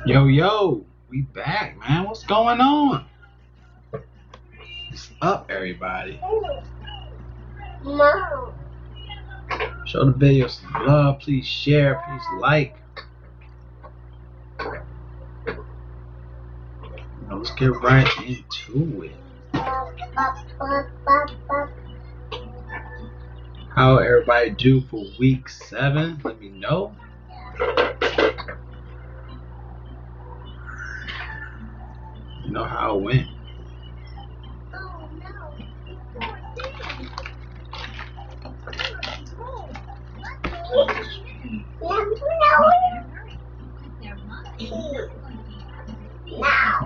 Yo, we back, man. What's going on? What's up, everybody? No. Show the video some love. Please share. Please like. Let's get right into it. How everybody do for week 7? Let me know. You know how it went. If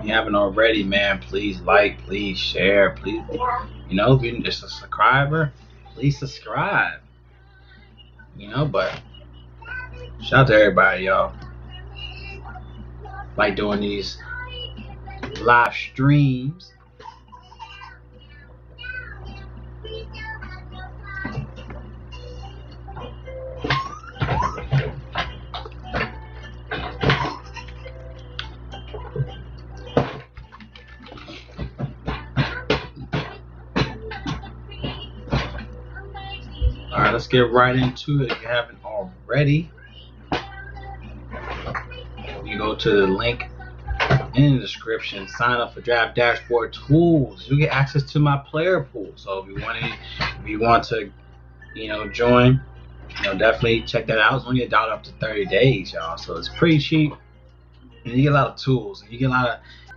you haven't already, man, please like, please share, please. You know, if you're just a subscriber, please subscribe. You know, but shout out to everybody, y'all. Like doing these live streams. Alright, let's get right into it. If you haven't already, you go to the link in the description, sign up for Draft Dashboard Tools. You get access to my player pool. So if you want to, join, definitely check that out. It's only $1 up to 30 days, y'all. So it's pretty cheap, and you get a lot of tools. And you get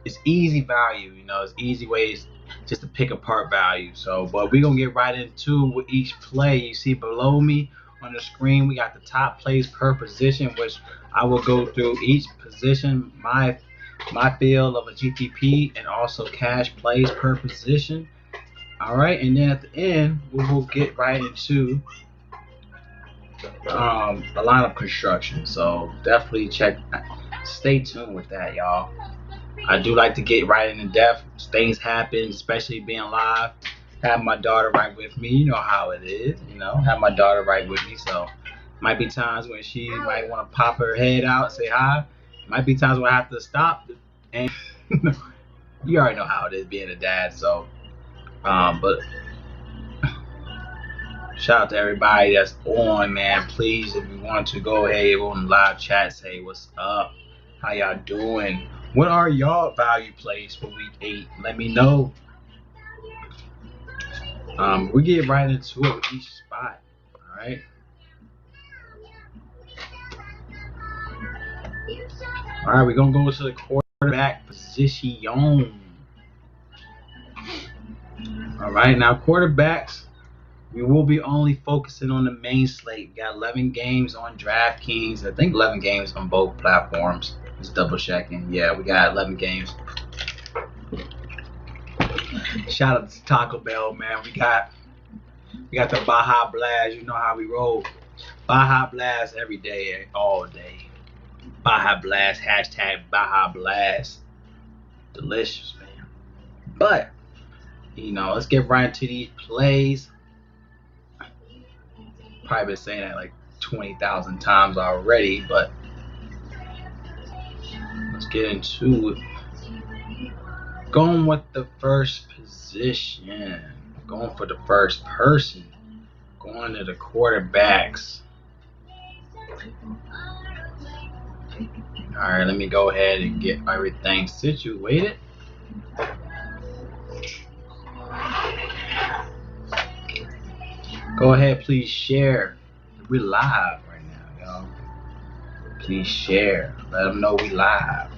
it's easy value. It's easy ways just to pick apart value. So, but we're gonna get right into with each play. You see below me on the screen, we got the top plays per position, which I will go through each position, my field of a GPP, and also cash plays per position. All right, and then at the end, we will get right into the lineup construction. So definitely stay tuned with that, y'all. I do like to get right into depth. Things happen, especially being live. Have my daughter right with me. You know how it is. Have my daughter right with me. So might be times when she might want to pop her head out, say hi. Might be times when I have to stop. And you already know how it is being a dad. So, but shout out to everybody that's on, man. Please, if you want to, go ahead on the live chat, say what's up. How y'all doing? What are y'all value plays for week 8? Let me know. We get right into it with each spot. All right. All right, we're gonna go to the quarterback position. All right, now quarterbacks, we will be only focusing on the main slate. We got 11 games on Draftkings. I think 11 games on both platforms. Just double checking. Yeah, we got 11 games. Shout out to Taco Bell, man. We got the Baja Blast. You know how we roll. Baja Blast every day, all day. Baja Blast, hashtag Baja Blast. Delicious, man. But, let's get right into these plays. Probably been saying that like 20,000 times already, but let's get into it. Going with the first position. Going for the first person. Going to the quarterbacks. Alright, let me go ahead and get everything situated. Go ahead, please share. We're live right now, y'all. Please share. Let them know we live.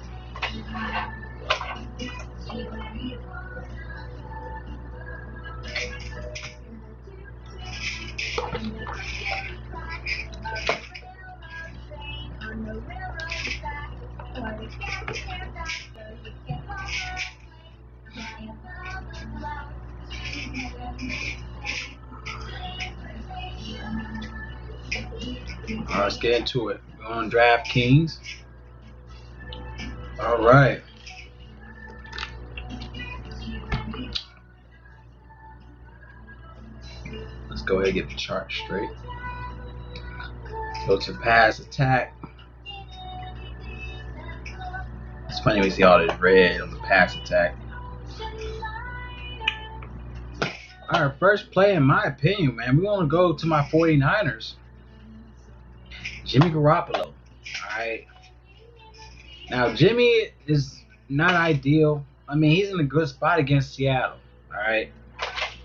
All right, let's get into it. We're on Draftkings. All right. Let's go ahead and get the chart straight. Go to pass attack. funny when you see all this red on the pass attack. All right, first play, in my opinion, man, we want to go to my 49ers. Jimmy Garoppolo. All right. Now, Jimmy is not ideal. I mean, he's in a good spot against Seattle. All right.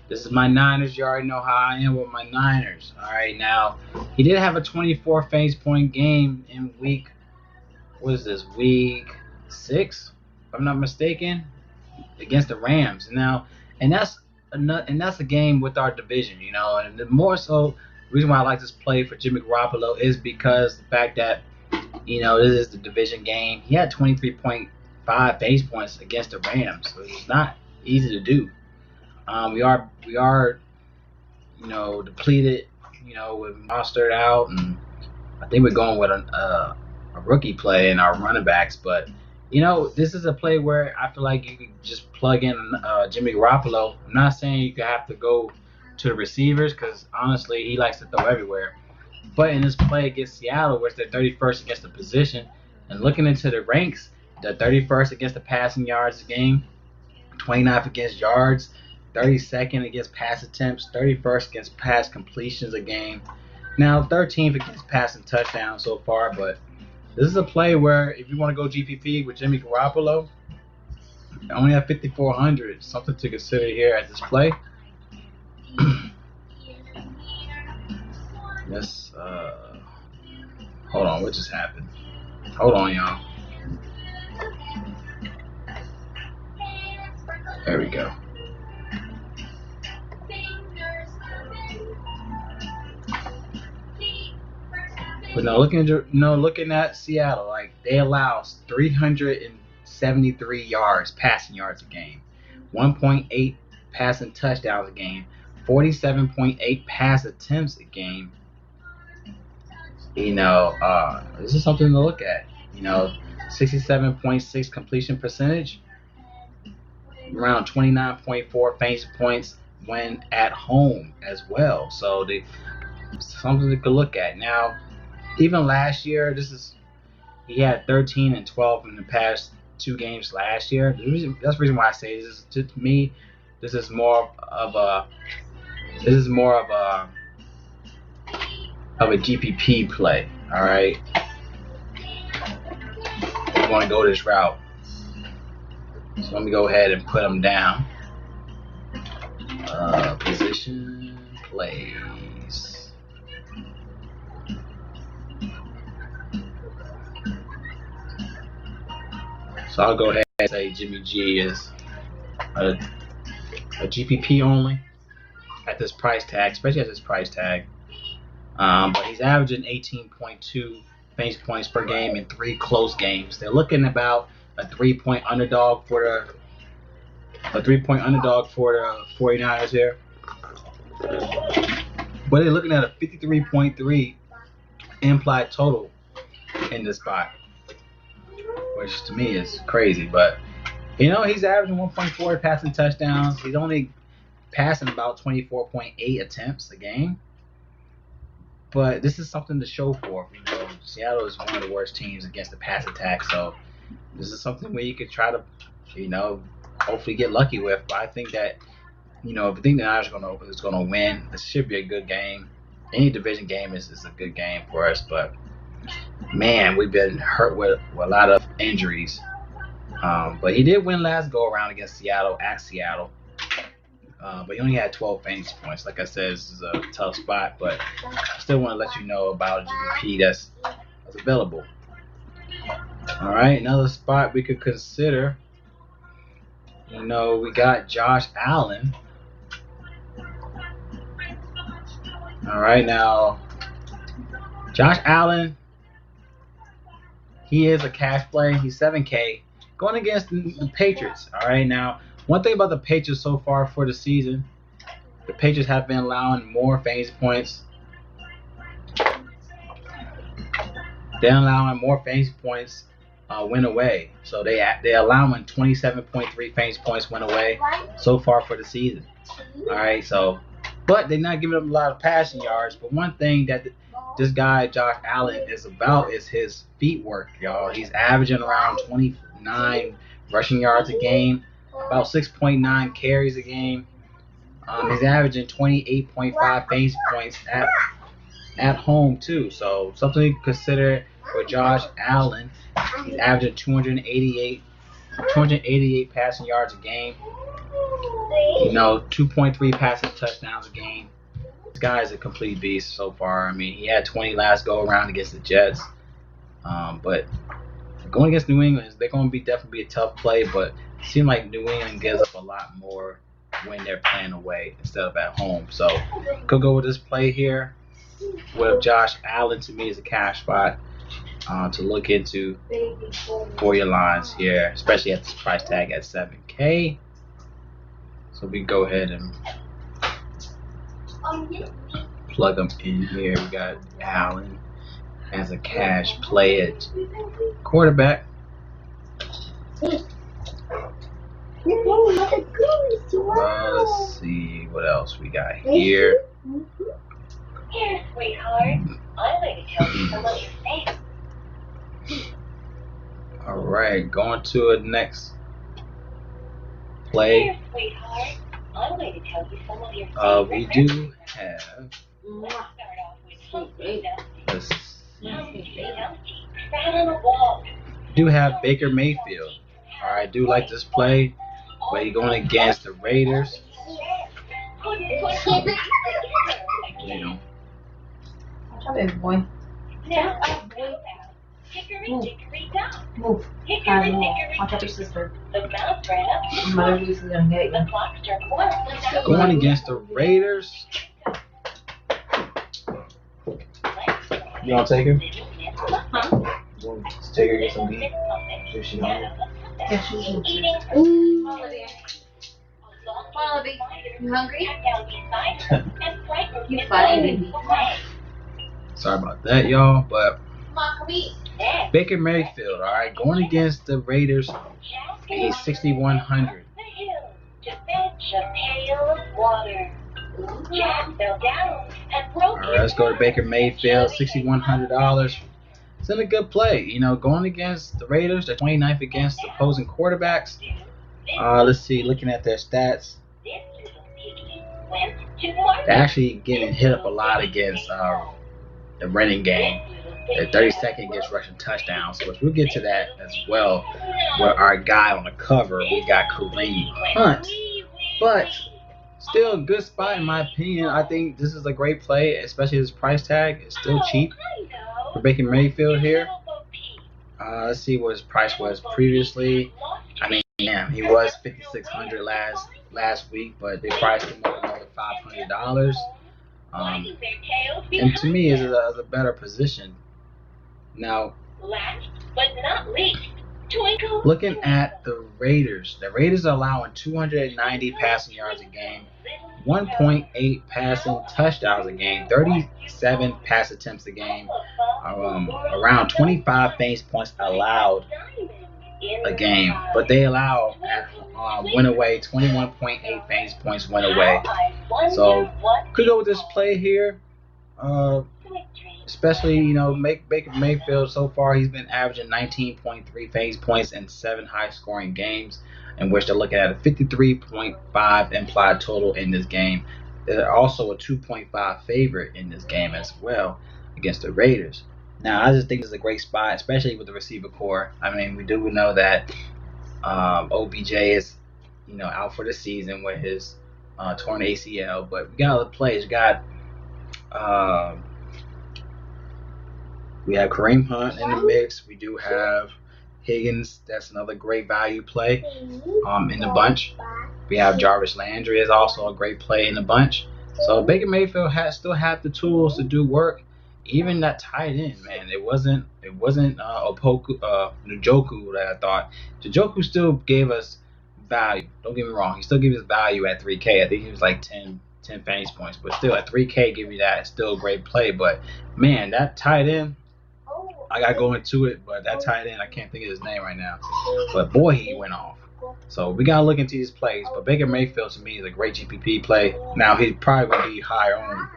This is my Niners. You already know how I am with my Niners. All right. Now, he did have a 24 fantasy point game in week 6, if I'm not mistaken, against the Rams. Now, and that's a game with our division, you know, and the more so, the reason why I like this play for Jimmy Garoppolo is because the fact that, you know, this is the division game. He had 23.5 base points against the Rams, so it's not easy to do. We are, you know, depleted, you know, with Mostert out, and I think we're going with a rookie play in our running backs, but you know, this is a play where I feel like you can just plug in Jimmy Garoppolo. I'm not saying you have to go to the receivers because, honestly, he likes to throw everywhere. But in this play against Seattle, where it's the 31st against the position, and looking into the ranks, the 31st against the passing yards a game, 29th against yards, 32nd against pass attempts, 31st against pass completions a game. Now, 13th against passing touchdowns so far, but this is a play where if you want to go GPP with Jimmy Garoppolo, I only have 5,400. Something to consider here at this play. Yes. Hold on. What just happened? Hold on, y'all. There we go. But no, looking at Seattle, like they allow 373 yards, passing yards a game, 1.8 passing touchdowns a game, 47.8 pass attempts a game. You know, this is something to look at. You know, 67.6 completion percentage, around 29.4 fantasy points when at home as well. So something to look at. Now, even last year, he had 13 and 12 in the past 2 games last year. That's the reason why I say this. To me, this is more of a GPP play. All right, we want to go this route. So let me go ahead and put them down. Position plays. So I'll go ahead and say Jimmy G is a GPP only at this price tag, especially at this price tag. But he's averaging 18.2 fantasy points per game in 3 close games. They're looking about a 3-point underdog for the 49ers here. But they're looking at a 53.3 implied total in this spot, which to me is crazy. But, you know, he's averaging 1.4 passing touchdowns. He's only passing about 24.8 attempts a game. But this is something to show for. You know, Seattle is one of the worst teams against the pass attack. So this is something where you could try to, you know, hopefully get lucky with. But I think that, you know, if I think the Niners is going to win, this should be a good game. Any division game is a good game for us. But, man, we've been hurt with a lot of injuries. But he did win last go around against Seattle at Seattle. But he only had 12 fantasy points. Like I said, this is a tough spot, but I still want to let you know about a GPP that's available. All right, another spot we could consider. You know, we got Josh Allen. All right, now, Josh Allen, he is a cash play. He's 7K going against the Patriots. All right, now, one thing about the Patriots so far for the season, the Patriots have been allowing more fantasy points. They're allowing more fantasy points win away. So they're allowing 27.3 fantasy points win away so far for the season. All right, so, but they're not giving up a lot of passing yards. But one thing that this guy, Josh Allen, is about is his feet work, y'all. He's averaging around 29 rushing yards a game, about 6.9 carries a game. He's averaging 28.5 fantasy points at home too. So something to consider for Josh Allen. He's averaging 288 passing yards a game. 2.3 passing touchdowns a game. This guy is a complete beast so far. I mean, he had 20 last go around against the Jets. But going against New England, they're going to definitely be a tough play. But it seems like New England gives up a lot more when they're playing away instead of at home. So could go with this play here with Josh Allen. To me, is a cash spot to look into for your lines here, especially at this price tag at $7K. So we go ahead and plug them in here. We got Allen as a cash play at quarterback. Let's see what else we got here. Here, sweetheart. I'm going to tell you some of your things. All right, going to the next play. Here, sweetheart. I'm going to tell you some of your We do have. Let's start off with Humpty Let's see. Dumpty sat on a wall. We do have Baker Mayfield. All right, I do like this play, but he's going against the Raiders. Boy. Now, hickory dickory dock. Move. Hickory dickory Watch out dock. your sister. The mouse ran up. Mother Goose is gonna get The you. clock struck one. Going against the Raiders. You want to take her? Let's take her get some meat. If she hungry. Yeah, she's Eating Wallaby, you hungry? You funny, baby. Sorry about that, y'all. But Mom, come eat. Baker Mayfield, all right, going against the Raiders. He's 6,100. To fetch a pail of water. Jack fell down and broke All right, let's go to Baker Mayfield, $6,100. It's in a good play. Going against the Raiders, they're 29th against opposing quarterbacks. Let's see, looking at their stats, they're actually getting hit up a lot against the running game. They're 32nd against rushing touchdowns, which we'll get to that as well. Where our guy on the cover, we got Kareem Hunt. But still a good spot in my opinion. I think this is a great play, especially this price tag. It's still cheap for Baker Mayfield here. Let's see what his price was previously. I mean, damn, he was $5,600 last week, but they priced him up another $500. And to me, is a better position. Now, last but not least, Twinkle. looking at the Raiders are allowing 290 passing yards a game, 1.8 passing touchdowns a game, 37 pass attempts a game, around 25 fantasy points allowed a game. But they allow win away 21.8 fantasy points win away. So could go with this play here. Especially, Baker Mayfield, so far he's been averaging 19.3 fantasy points in 7 high-scoring games, in which they're looking at a 53.5 implied total in this game. They're also a 2.5 favorite in this game as well against the Raiders. Now, I just think this is a great spot, especially with the receiver core. I mean, we do know that OBJ is, out for the season with his torn ACL, but we got other plays. We have Kareem Hunt in the mix. We do have Higgins. That's another great value play in the bunch. We have Jarvis Landry is also a great play in the bunch. So Baker Mayfield still have the tools to do work. Even that tight end, man, it wasn't Njoku that I thought. Njoku still gave us value. Don't get me wrong, he still gave us value at 3K. I think he was like 10 fantasy points, but still at 3K, give me that. It's still a great play. But man, that tight end, I gotta go into it. But that tight end, I can't think of his name right now. But boy, he went off. So we gotta look into these plays. But Baker Mayfield to me is a great GPP play. Now he's probably gonna be higher on,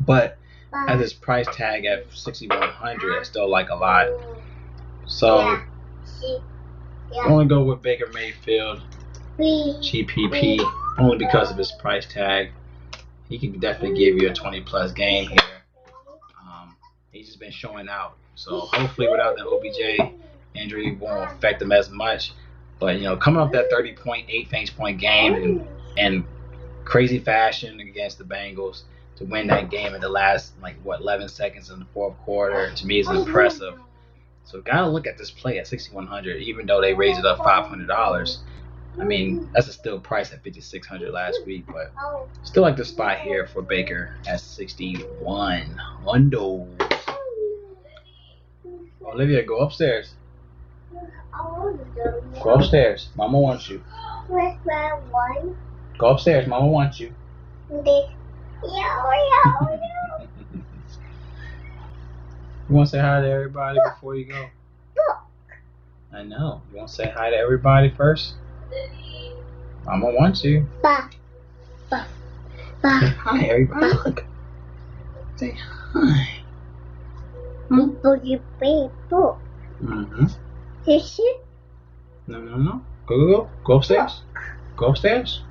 but at this price tag at 6,100, it's still like a lot. So I'm gonna go with Baker Mayfield, GPP, only because of his price tag. He can definitely give you a 20+ game here. He's just been showing out. So hopefully without the OBJ injury, it won't affect him as much. But, coming off that 30.8 fantasy point game and crazy fashion against the Bengals to win that game in the last, 11 seconds in the fourth quarter, to me is impressive. So gotta look at this play at 6,100, even though they raised it up $500. I mean, that's a still price at 5,600 last week, but still like the spot here for Baker at 61. Hundo. Olivia, go upstairs. Go upstairs. Mama wants you. Where's my one? Go upstairs. Mama wants you. This. Yo. You want to say hi to everybody before you go? I know. You want to say hi to everybody first? Mama wants you. Ba. Say hi, everybody. Look. Say hi. Boogie people. Mm-hmm. Is it? No. Go upstairs. Go upstairs.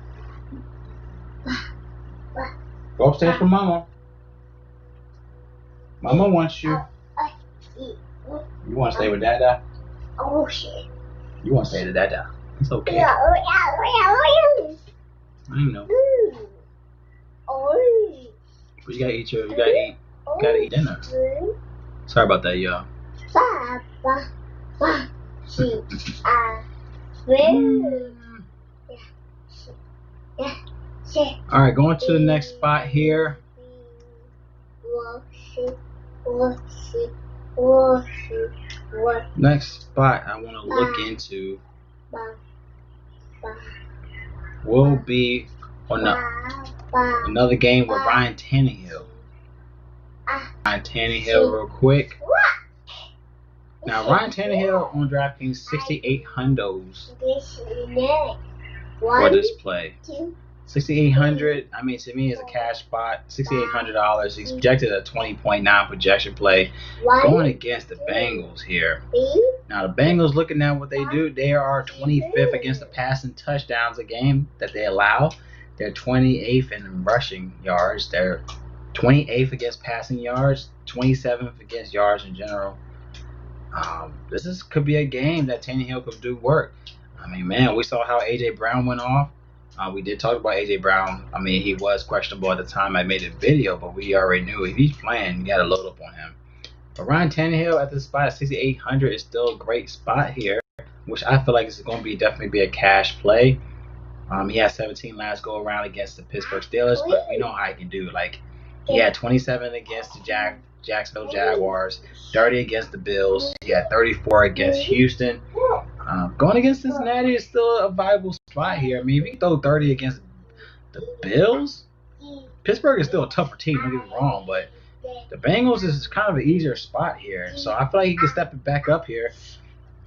Go upstairs for Mama. Mama wants you. You want to stay with Dada? Oh shit. You want to stay with Dada? It's okay. Yeah. I know. But you gotta eat you gotta eat dinner. Sorry about that, y'all. All right, going to the next spot here. Next spot I want to look into will be on another game with Ryan Tannehill. Ryan Tannehill real quick. Now Ryan Tannehill on Draftkings 6,800 for this play. 6,800. I mean, to me, is a cash spot. $6,800. He's projected a 20.9 projection play going against the Bengals here. Now the Bengals, looking at what they do, they are 25th against the passing touchdowns a game that they allow. They're 28th in rushing yards. They're 28th against passing yards. 27th against yards in general. This could be a game that Tannehill could do work. I mean, man, we saw how A.J. Brown went off. We did talk about A.J. Brown. I mean, he was questionable at the time I made the video, but we already knew if he's playing, you got to load up on him. But Ryan Tannehill at this spot at 6,800 is still a great spot here, which I feel like is going to definitely be a cash play. He had 17 last go around against the Pittsburgh Steelers, but we know how he can do. Like, he had 27 against the Jacksonville Jaguars, 30 against the Bills. He had 34 against Houston. Going against Cincinnati is still a viable spot here. I mean, if you throw 30 against the Bills, Pittsburgh is still a tougher team, don't get me wrong, but the Bengals is kind of an easier spot here. So I feel like he can step it back up here.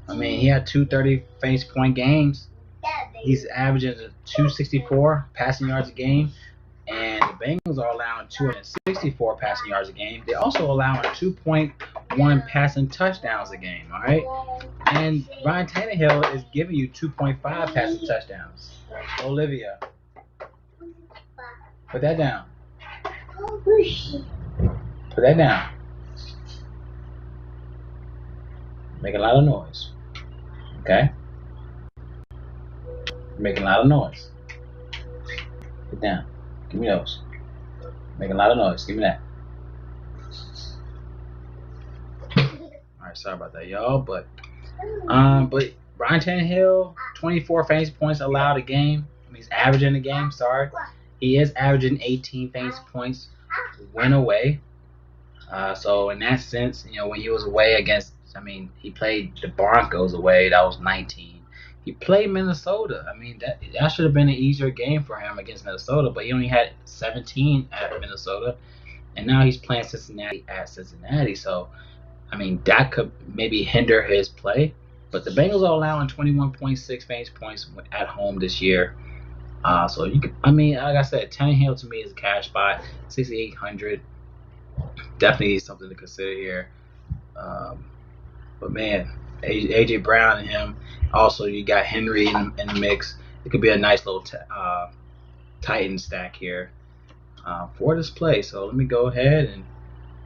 I mean, he had 230 fantasy point games. He's averaging 264 passing yards a game. And the Bengals are allowing 264 passing yards a game. They're also allowing 2.1 passing touchdowns a game, all right? And Ryan Tannehill is giving you 2.5 passing touchdowns. Olivia, put that down. Put that down. Make a lot of noise. Okay? Making a lot of noise. Put down. Give me those. Making a lot of noise. Give me that. Alright, sorry about that, y'all. But Ryan Tannehill, 24 fantasy points allowed a game. I mean, he's averaging a game, sorry. He is averaging 18 fantasy points when away. So in that sense, when he was away against, he played the Broncos away, that was 19. He played Minnesota. I mean, that should have been an easier game for him against Minnesota, but he only had 17 at Minnesota, and now he's playing Cincinnati at Cincinnati. So, that could maybe hinder his play. But the Bengals are allowing 21.6 fantasy points at home this year. So you could, like I said, Tannehill to me is a cash spot, 6,800. Definitely something to consider here. But man, AJ Brown and him. Also, you got Henry in the mix. It could be a nice little Titan stack here for this play. So let me go ahead and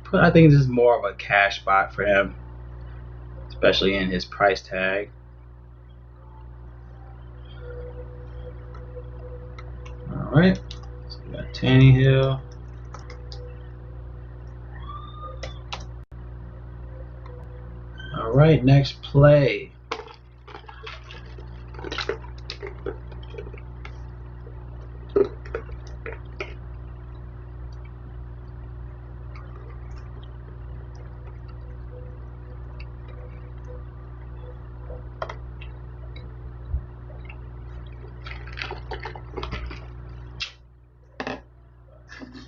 put. I think this is more of a cash spot for him, especially in his price tag. All right. So we got Tannehill. All right, next play.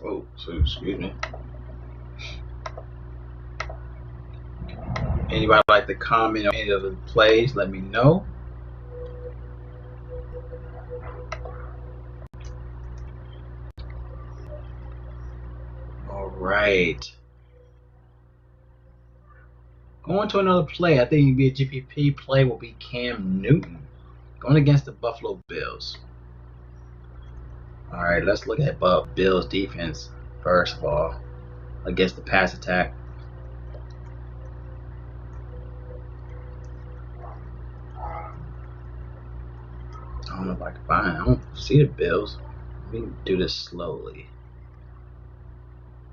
Oh, so excuse me. Anybody like to comment on any of the plays? Let me know. All right. Going to another play. I think it'd be a GPP play will be Cam Newton going against the Buffalo Bills. All right, let's look at Bills defense first of all against the pass attack. I don't know if I can find it. I don't see the Bills. Let me do this slowly.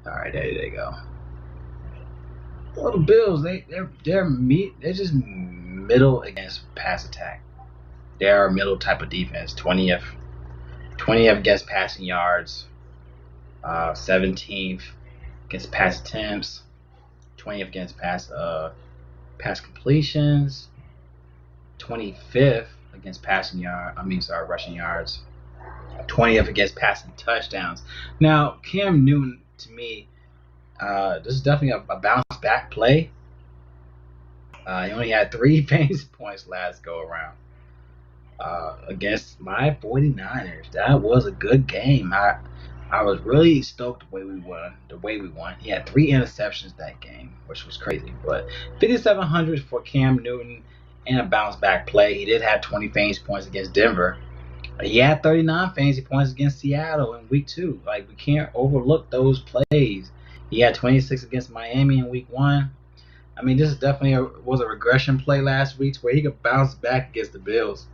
All right, there they go. Well, the Bills, they're just middle against pass attack. They're a middle type of defense. 20th against passing yards, 17th against pass attempts, 20th against pass completions, 25th against rushing yards, 20th against passing touchdowns. Now, Cam Newton, to me, this is definitely a bounce back play. He only had 3 fantasy points last go around against my 49ers. That was a good game. I was really stoked the way we won. He had 3 interceptions that game, which was crazy. But 5,700 for Cam Newton and a bounce back play. He did have 20 fantasy points against Denver. He had 39 fantasy points against Seattle in week 2. Like, we can't overlook those plays. He had 26 against Miami in week 1. I mean, this is definitely was a regression play last week where he could bounce back against the Bills.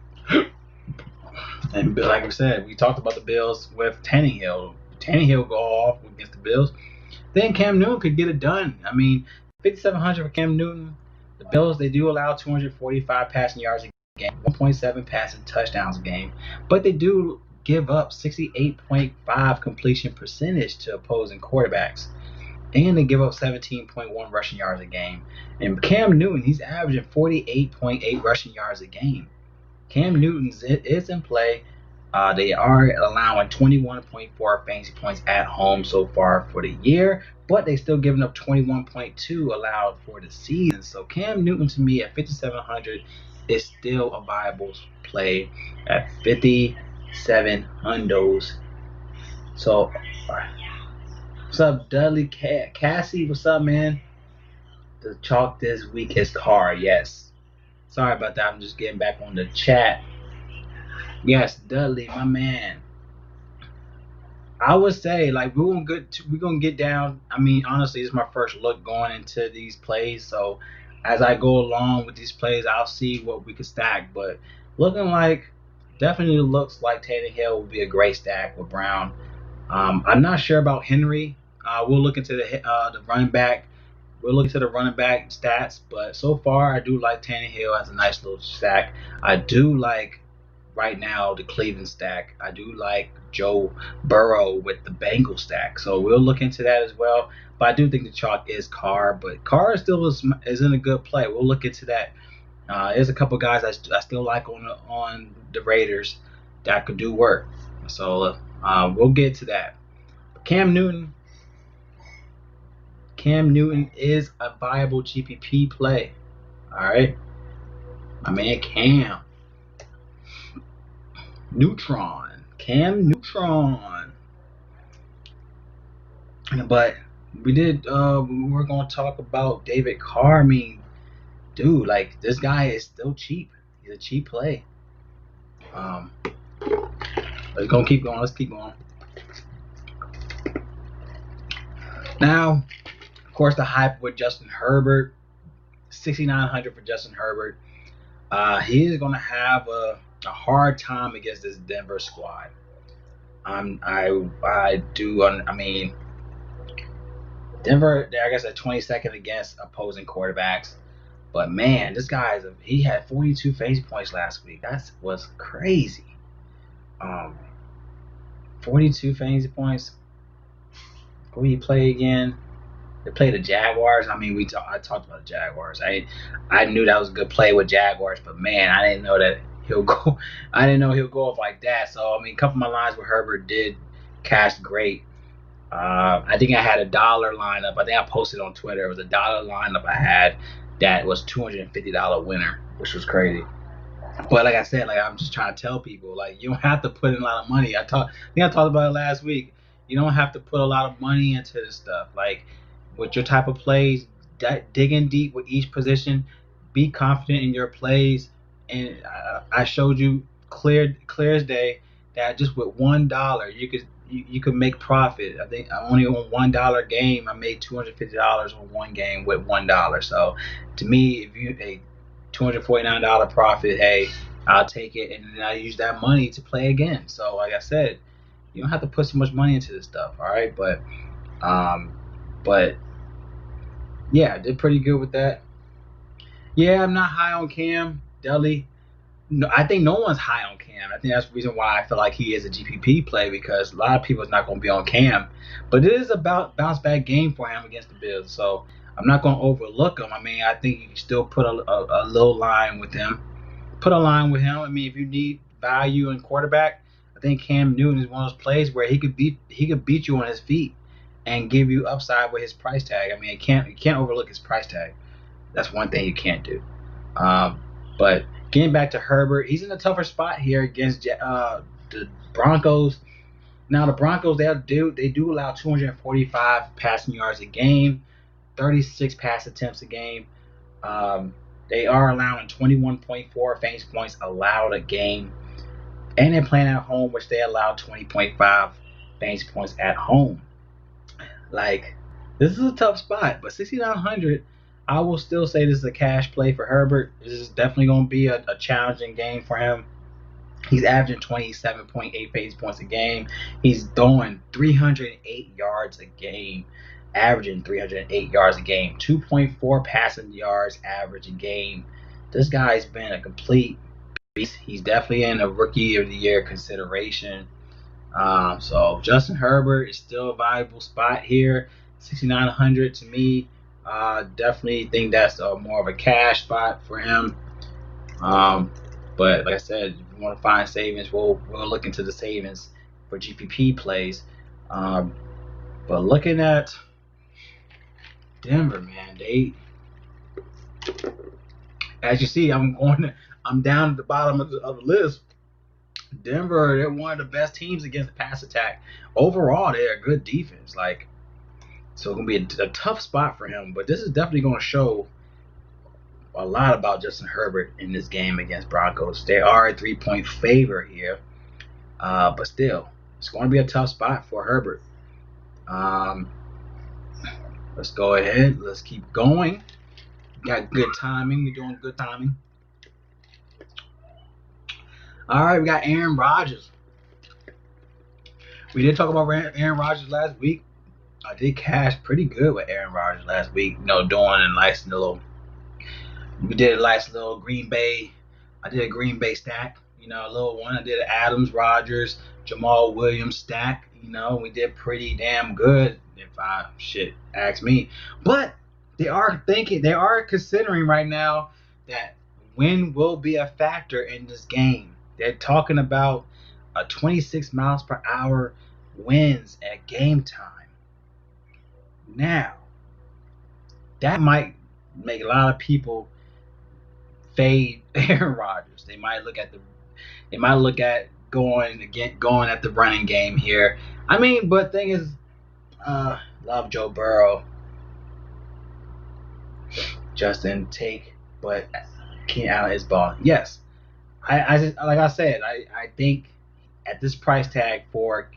And like I said, we talked about the Bills with Tannehill. Tannehill go off against the Bills. Then Cam Newton could get it done. I mean, 5,700 for Cam Newton. The Bills, they do allow 245 passing yards a game, 1.7 passing touchdowns a game, but they do give up 68.5 completion percentage to opposing quarterbacks. And they give up 17.1 rushing yards a game. And Cam Newton, he's averaging 48.8 rushing yards a game. Cam Newton is in play. They are allowing 21.4 fantasy points at home so far for the year, but they still giving up 21.2 allowed for the season. So Cam Newton, to me, at 5,700 is still a viable play at 5,700. So, what's up, Dudley Cassie? What's up, man? The chalk this week is Carr. Yes. Sorry about that. I'm just getting back on the chat. Yes, Dudley, my man. I would say, like, we're gonna get down. I mean, honestly, it's my first look going into these plays. So as I go along with these plays, I'll see what we can stack. But definitely looks like Tannehill will be a great stack with Brown. I'm not sure about Henry. We'll look into the running back. We'll look into the running back stats, but so far I do like Tannehill as a nice little stack. I do like right now the Cleveland stack. I do like Joe Burrow with the Bengals stack, so we'll look into that as well. But I do think the chalk is Carr, but Carr still is in a good play. We'll look into that. There's a couple guys I still like on the Raiders that could do work, so we'll get to that. Cam Newton is a viable GPP play. All right. My man Cam Neutron. But we're gonna talk about David Carr. I mean, dude, like this guy is still cheap. He's a cheap play. Let's go keep going. Let's keep going. Now, of course, the hype with Justin Herbert, 6,900 for Justin Herbert. He is going to have a hard time against this Denver squad. I mean, Denver, I guess, at 22nd against opposing quarterbacks. But man, this guy he had 42 fantasy points last week. That was crazy. 42 fantasy points. Who he play again? They play the Jaguars. I mean, I talked about the Jaguars. I knew that was a good play with Jaguars, but man, I didn't know that he'll go. I didn't know he'll go off like that. So I mean, a couple of my lines with Herbert did cash great. I think I had a dollar lineup. I think I posted on Twitter. It was a dollar lineup I had that was $250 winner, which was crazy. But like I said, like I'm just trying to tell people, like you don't have to put in a lot of money. I think I talked about it last week. You don't have to put a lot of money into this stuff. Like with your type of plays, digging deep with each position, be confident in your plays. And I showed you clear as day that just with $1 you could make profit. I think I only on $1 game I made $250 on one game with $1. So to me, if you a $249 profit, hey, I'll take it, and then I use that money to play again. So like I said, you don't have to put so much money into this stuff, all right? But yeah, I did pretty good with that. Yeah, I'm not high on Cam Deli. No, I think no one's high on Cam. I think that's the reason why I feel like he is a GPP play, because a lot of people is not going to be on Cam. But it is about bounce back game for him against the Bills, so I'm not going to overlook him. I mean, I think you can still put a little line with him. Put a line with him. I mean, if you need value in quarterback, I think Cam Newton is one of those plays where he could beat you on his feet and give you upside with his price tag. I mean, you can't overlook his price tag. That's one thing you can't do. But getting back to Herbert, he's in a tougher spot here against the Broncos. Now the Broncos, they do allow 245 passing yards a game, 36 pass attempts a game. They are allowing 21.4 fantasy points allowed a game, and they're playing at home, which they allow 20.5 fantasy points at home. Like, this is a tough spot, but 6,900, I will still say this is a cash play for Herbert. This is definitely going to be a challenging game for him. He's averaging 27.8 fantasy points a game. He's throwing 308 yards a game, averaging 308 yards a game, 2.4 passing yards average a game. This guy's been a complete beast. He's definitely in a rookie of the year consideration. So Justin Herbert is still a valuable spot here. 6,900 to me. Definitely think that's more of a cash spot for him. But like I said, if you want to find savings, we'll look into the savings for GPP plays. But looking at Denver, man, as you see, I'm down at the bottom of the list. Denver, they're one of the best teams against the pass attack. Overall, they're a good defense. So it's going to be a tough spot for him. But this is definitely going to show a lot about Justin Herbert in this game against Broncos. They are a 3-point favorite here. But still, it's going to be a tough spot for Herbert. Let's go ahead. Let's keep going. Got good timing. We're doing good timing. All right, we got Aaron Rodgers. We did talk about Aaron Rodgers last week. I did cash pretty good with Aaron Rodgers last week. Doing a nice little. We did a nice little Green Bay. I did a Green Bay stack. A little one. I did an Adams, Rodgers, Jamal Williams stack. We did pretty damn good. If ask me. But they are considering right now that wind will be a factor in this game. They're talking about a 26 miles per hour winds at game time. Now, that might make a lot of people fade Aaron Rodgers. They might look at going at the running game here. I mean, but thing is, Love Joe Burrow. Justin take, but Keenan Allen is balling. Yes, I just like I said, I think at this price tag for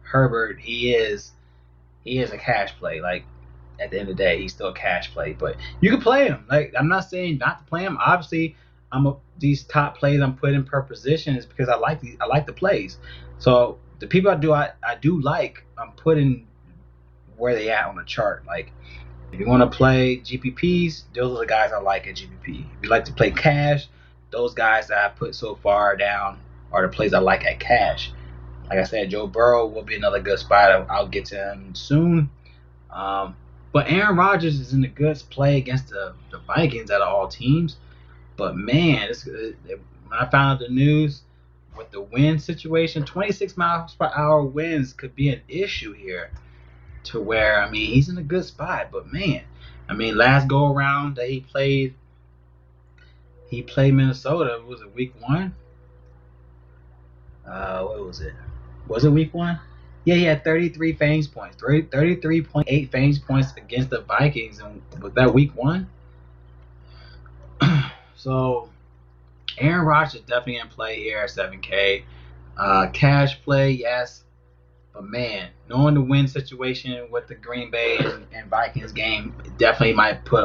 Herbert, he is a cash play. Like at the end of the day, he's still a cash play. But you can play him. Like I'm not saying not to play him. Obviously, these top plays I'm putting per position is because I like the plays. So the people I do like, I'm putting where they at on the chart. Like if you want to play GPPs, those are the guys I like at GPP. If you like to play cash, those guys that I put so far down are the plays I like at cash. Like I said, Joe Burrow will be another good spot. I'll get to him soon. But Aaron Rodgers is in a good play against the Vikings out of all teams. But man, when I found out the news with the wind situation, 26 miles per hour winds could be an issue here. To where, I mean, he's in a good spot. But man, I mean, last go around that he played Minnesota. Was it week 1? What was it? Was it week 1? Yeah, he had 33 fantasy points, 33.8 fantasy points against the Vikings, and was that week 1? So, Aaron Rodgers is definitely in play here at 7K. Cash play, yes, but man, knowing the win situation with the Green Bay and Vikings game, definitely might put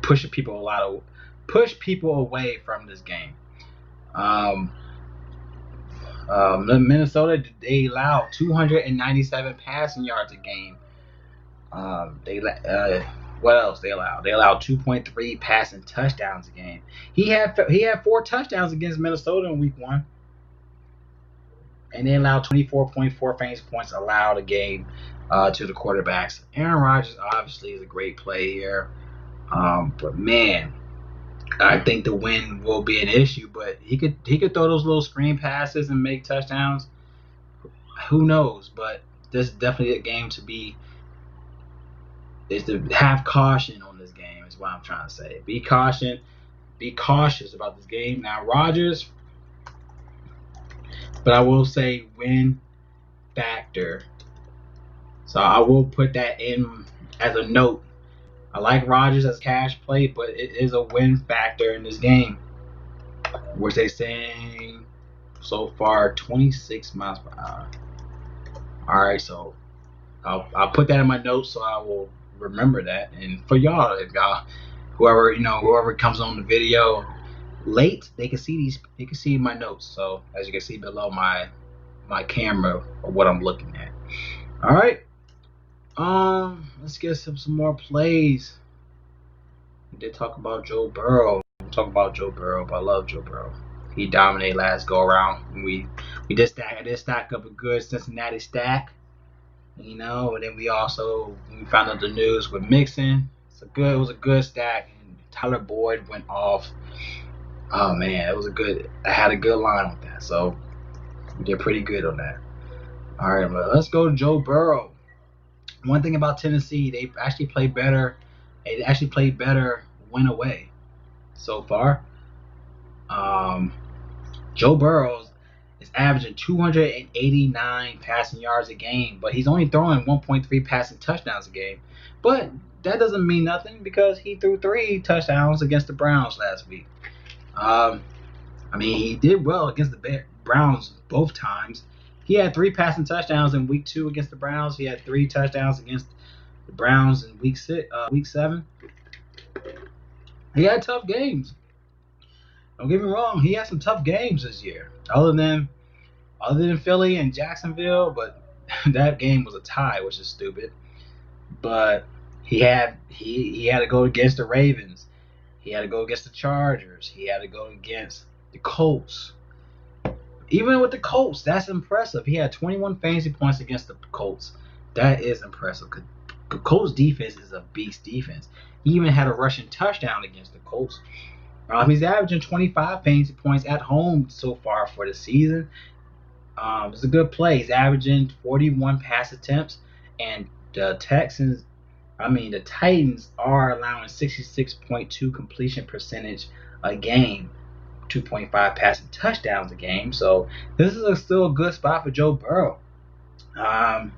push people away from this game. Minnesota, they allow 297 passing yards a game. What else they allow? They allow 2.3 passing touchdowns a game. He had 4 touchdowns against Minnesota in week 1, and they allowed 24.4 fantasy points allowed a game to the quarterbacks. Aaron Rodgers obviously is a great play here, but man, I think the win will be an issue, but he could throw those little screen passes and make touchdowns. Who knows? But this is definitely a game to have caution on this game is what I'm trying to say. Be cautious about this game. Now Rodgers, but I will say win factor. So I will put that in as a note. I like Rodgers as cash play, but it is a win factor in this game. Which they saying so far 26 miles per hour. Alright, so I'll put that in my notes so I will remember that. And for y'all, if y'all whoever comes on the video late, they can see my notes. So as you can see below my camera of what I'm looking at. Alright. Let's get some more plays. We did talk about Joe Burrow. We'll talk about Joe Burrow, but I love Joe Burrow. He dominated last go around. I did stack up a good Cincinnati stack. And then we found out the news with Mixon. It was a good stack, and Tyler Boyd went off. Oh man, I had a good line with that. So we did pretty good on that. Alright, let's go to Joe Burrow. One thing about Tennessee, they actually play better. They actually played better win away so far. Joe Burrow is averaging 289 passing yards a game, but he's only throwing 1.3 passing touchdowns a game. But that doesn't mean nothing because he threw 3 touchdowns against the Browns last week. He did well against the Browns both times. He had 3 passing touchdowns in week 2 against the Browns. He had 3 touchdowns against the Browns in week 7. He had tough games. Don't get me wrong. He had some tough games this year. Other than Philly and Jacksonville, but that game was a tie, which is stupid. But he had to go against the Ravens. He had to go against the Chargers. He had to go against the Colts. Even with the Colts, that's impressive. He had 21 fantasy points against the Colts. That is impressive. The Colts defense is a beast defense. He even had a rushing touchdown against the Colts. He's averaging 25 fantasy points at home so far for the season. It's a good play. He's averaging 41 pass attempts, and the Titans are allowing 66.2 completion percentage a game, 2.5 passing touchdowns a game. So this is still a good spot for Joe Burrow. I'm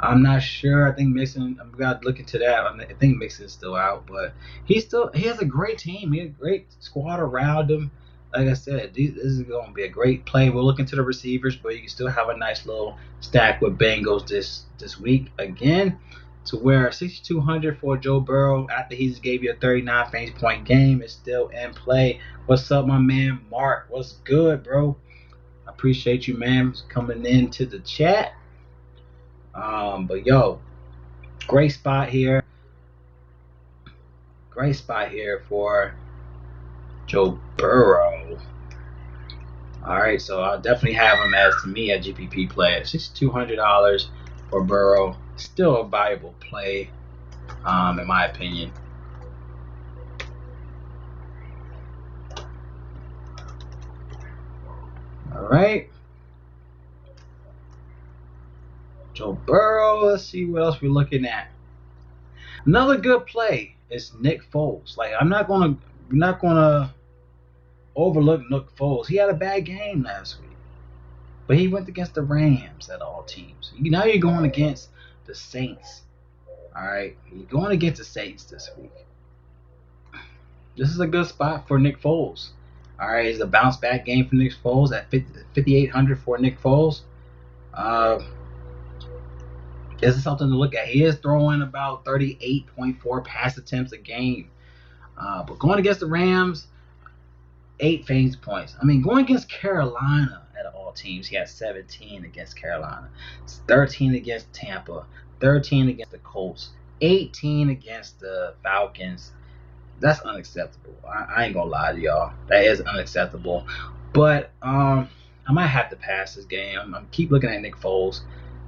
not sure. I think Mixon. I'm gonna look into that. I think Mixon's still out, but he has a great team. He has a great squad around him. Like I said, this is going to be a great play. We'll look into the receivers, but you can still have a nice little stack with Bengals this week again. To where 6,200 for Joe Burrow after he just gave you a 39 fantasy point game is still in play. What's up, my man Mark? What's good, bro? I appreciate you, man, coming into the chat. But yo, great spot here. Great spot here for Joe Burrow. All right, so I'll definitely have him as, to me, a GPP play. $6,200 for Burrow. Still a valuable play, in my opinion. All right. Joe Burrow. Let's see what else we're looking at. Another good play is Nick Foles. Like, we're not gonna overlook Nick Foles. He had a bad game last week, but he went against the Rams at all teams. Now you're going against the Saints. All right, you're going against the Saints this week. This is a good spot for Nick Foles. All right, it's a bounce back game for Nick Foles at 5,800 for Nick Foles. This is something to look at. He is throwing about 38.4 pass attempts a game. But going against the Rams, 8 fantasy points. I mean, going against Carolina at all teams, he had 17 against Carolina, 13 against Tampa, 13 against the Colts, 18 against the Falcons. That's unacceptable. I ain't gonna lie to y'all. That is unacceptable. But I might have to pass this game. I'm keep looking at Nick Foles.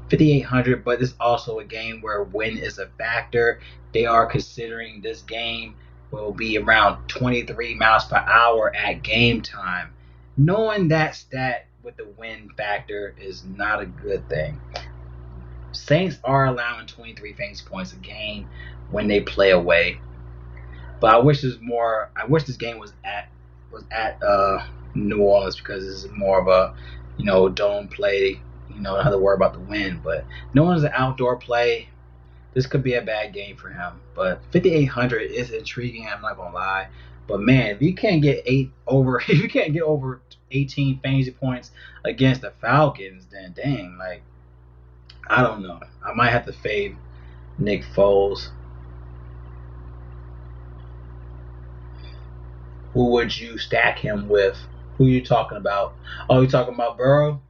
5,800, but it's also a game where win is a factor. They are considering this game will be around 23 miles per hour at game time. Knowing that stat with the win factor is not a good thing. Saints are allowing 23 fantasy points a game when they play away. But I wish this game was at New Orleans, because this is more of a dome play. Don't have to worry about the win. But knowing it's an outdoor play, this could be a bad game for him. But 5,800 is intriguing. I'm not gonna lie. But man, if you can't get over 18 fantasy points against the Falcons, then dang, like, I don't know. I might have to fade Nick Foles. Who would you stack him with? Who are you talking about? Oh, you talking about Burrow?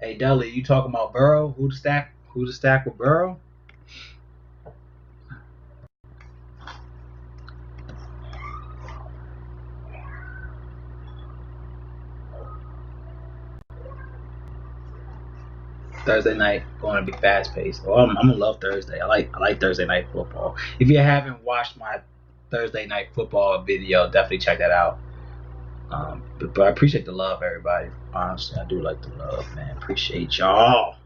Hey, Dudley, you talking about Burrow? Who to stack with Burrow? Thursday night going to be fast paced. Oh, I'm gonna love Thursday. I like Thursday night football. If you haven't watched my Thursday night football video, definitely check that out. But I appreciate the love, everybody. Honestly, I do like the love, man. Appreciate y'all.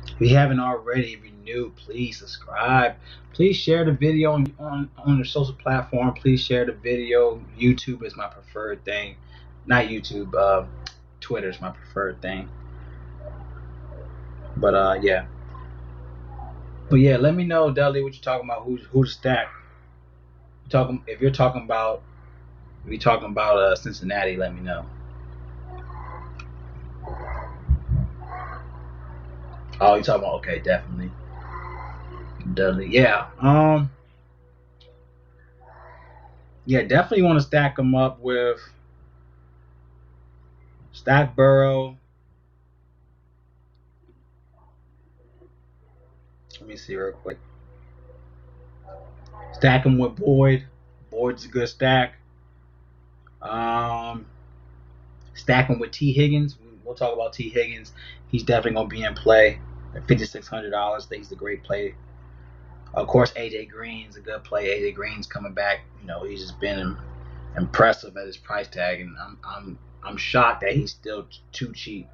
If you haven't already, if you're new, please subscribe. Please share the video on your social platform. Please share the video. YouTube is my preferred thing. Not YouTube. Twitter is my preferred thing. But yeah. But yeah, let me know, Dudley, what you're talking about. Who to stack? If you're talking about Cincinnati, let me know. Oh, you talking about, okay, definitely. Yeah. Yeah, definitely want to stack them up with stack Burrow. Let me see real quick. Stack him with Boyd. Boyd's a good stack. Stack him with T. Higgins. We'll talk about T. Higgins. He's definitely going to be in play at $5,600. I think he's a great play. Of course, AJ Green's a good play. AJ Green's coming back. He's just been impressive at his price tag, and I'm shocked that he's still too cheap.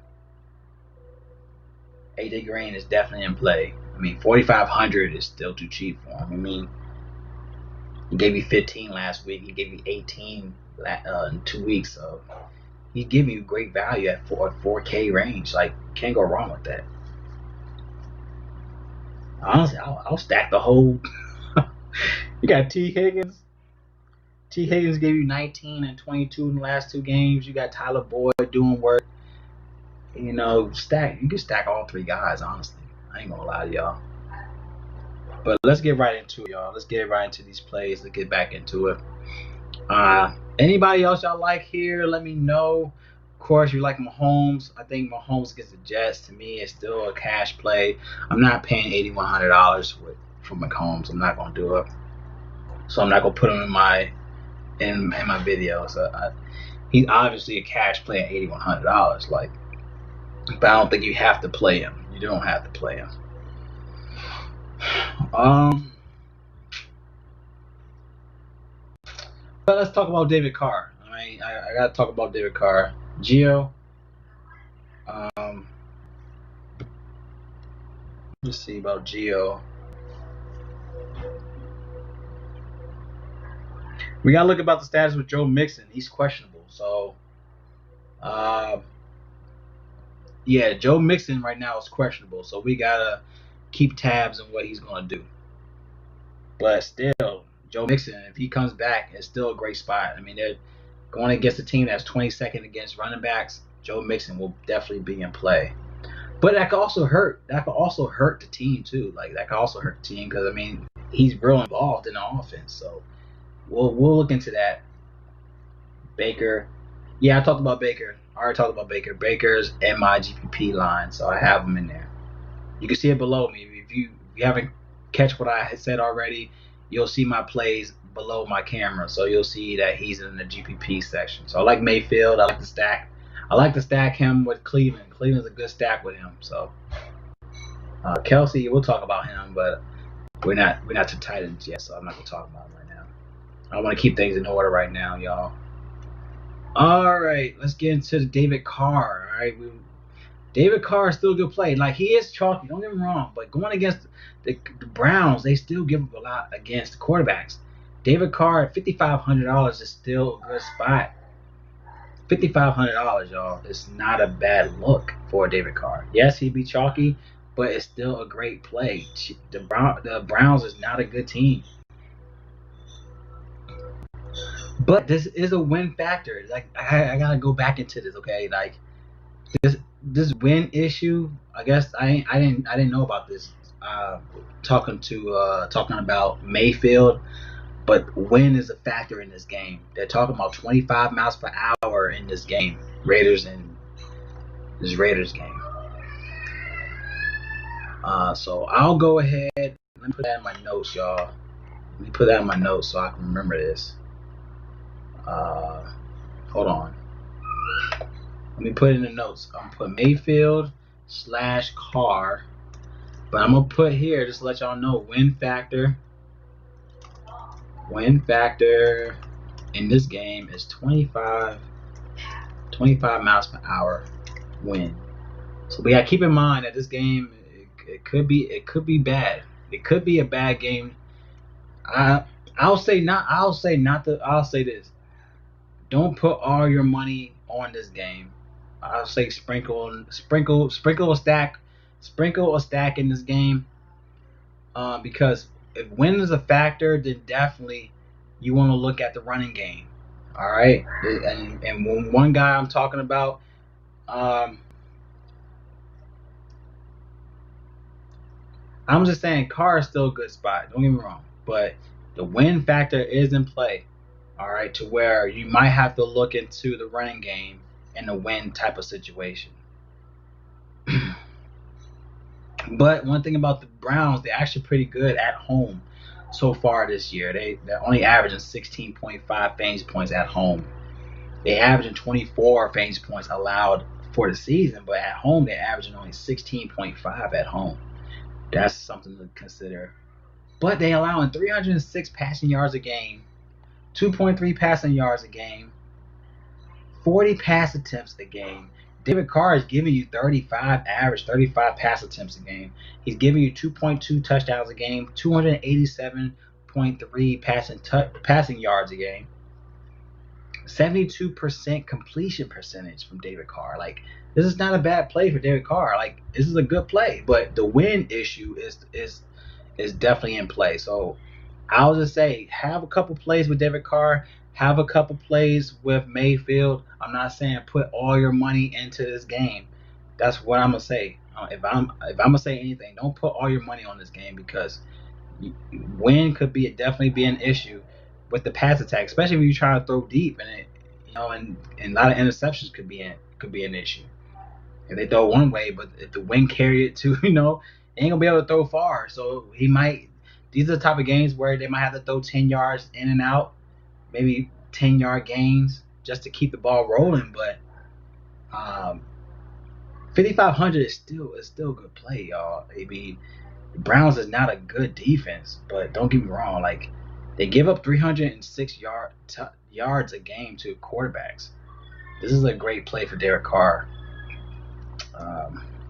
AJ Green is definitely in play. I mean, $4,500 is still too cheap for him. I mean, He gave you 15 last week. He gave you 18 in 2 weeks. So he's giving you great value at 4K range. Like, can't go wrong with that. Honestly, I'll stack the whole. You got T. Higgins. T. Higgins gave you 19 and 22 in the last 2 games. You got Tyler Boyd doing work. You know, you can stack all 3 guys, honestly. I ain't gonna lie to y'all. But let's get right into it, y'all. Let's get right into these plays. Let's get back into it. Anybody else y'all like here? Let me know. Of course, you like Mahomes. I think Mahomes against the Jets, to me, is still a cash play. I'm not paying $8,100 for Mahomes. I'm not gonna do it. So I'm not gonna put him in my video. So he's obviously a cash play at $8,100. Like, but I don't think you have to play him. You don't have to play him. But let's talk about David Carr. All right, I gotta talk about David Carr. Gio. Let's see about Gio. We gotta look about the status with Joe Mixon. He's questionable. So, yeah, Joe Mixon right now is questionable. So we gotta keep tabs on what he's gonna do. But still, Joe Mixon, if he comes back, it's still a great spot. I mean, they're going against a team that's 22nd against running backs. Joe Mixon will definitely be in play. But that could also hurt. That could also hurt the team too. Like, that could also hurt the team because, I mean, he's real involved in the offense. So we'll look into that. Baker. Yeah, I talked about Baker. I already talked about Baker. Baker's in my GPP line, so I have him in there. You can see it below me. If you haven't catch what I had said already, you'll see my plays below my camera. So you'll see that he's in the GPP section. So I like Mayfield. I like to stack. I like to stack him with Cleveland. Cleveland's a good stack with him. So Kelsey, we'll talk about him, but we're not to Titans yet, so I'm not gonna talk about him right now. I want to keep things in order right now, y'all. All right, let's get into David Carr. All right, David Carr is still a good play. Like, he is chalky, don't get me wrong, but going against the Browns, they still give up a lot against the quarterbacks. David Carr at $5,500 is still a good spot. $5,500, y'all. It's not a bad look for David Carr. Yes, he'd be chalky, but it's still a great play. The Browns is not a good team. But this is a win factor. Like, I gotta go back into this, okay? Like, this win issue, I guess I didn't know about this. Talking about Mayfield, but win is a factor in this game. They're talking about 25 miles per hour in this game. Raiders game. So I'll go ahead. Let me put that in my notes, y'all. Let me put that in my notes so I can remember this. Hold on. Let me put it in the notes. I'm gonna put Mayfield / Carr, but I'm gonna put here just to let y'all know win factor. Win factor in this game is 25 miles per hour win. So we gotta keep in mind that this game it could be bad. It could be a bad game. I'll say this. Don't put all your money on this game. I'll say sprinkle a stack in this game. Because if win is a factor, then definitely you want to look at the running game. All right, and one guy I'm talking about, I'm just saying Carr is still a good spot. Don't get me wrong, but the win factor is in play. All right, to where you might have to look into the running game in a win type of situation. But one thing about the Browns, they're actually pretty good at home so far this year. They're only averaging 16.5 fantasy points at home. They're averaging 24 fantasy points allowed for the season, but at home they're averaging only 16.5 at home. That's something to consider. But they're allowing 306 passing yards a game, 2.3 passing yards a game, 40 pass attempts a game. David Carr is giving you 35 pass attempts a game. He's giving you 2.2 touchdowns a game, 287 8.3 passing yards a game. 72% completion percentage from David Carr. Like, this is not a bad play for David Carr. Like, this is a good play, but the win issue is definitely in play. So I'll just say, have a couple plays with David Carr, have a couple plays with Mayfield. I'm not saying put all your money into this game. That's what I'm gonna say. If I'm gonna say anything, don't put all your money on this game, because win could definitely be an issue with the pass attack, especially when you try to throw deep, and and a lot of interceptions could be an issue. If they throw one way, but if the wind carry it to, ain't gonna be able to throw far. So he might. These are the type of games where they might have to throw 10 yards in and out, maybe 10-yard gains just to keep the ball rolling. But 5,500 is still a good play, y'all. I mean, the Browns is not a good defense, but don't get me wrong. Like, they give up 306 yards a game to quarterbacks. This is a great play for Derek Carr.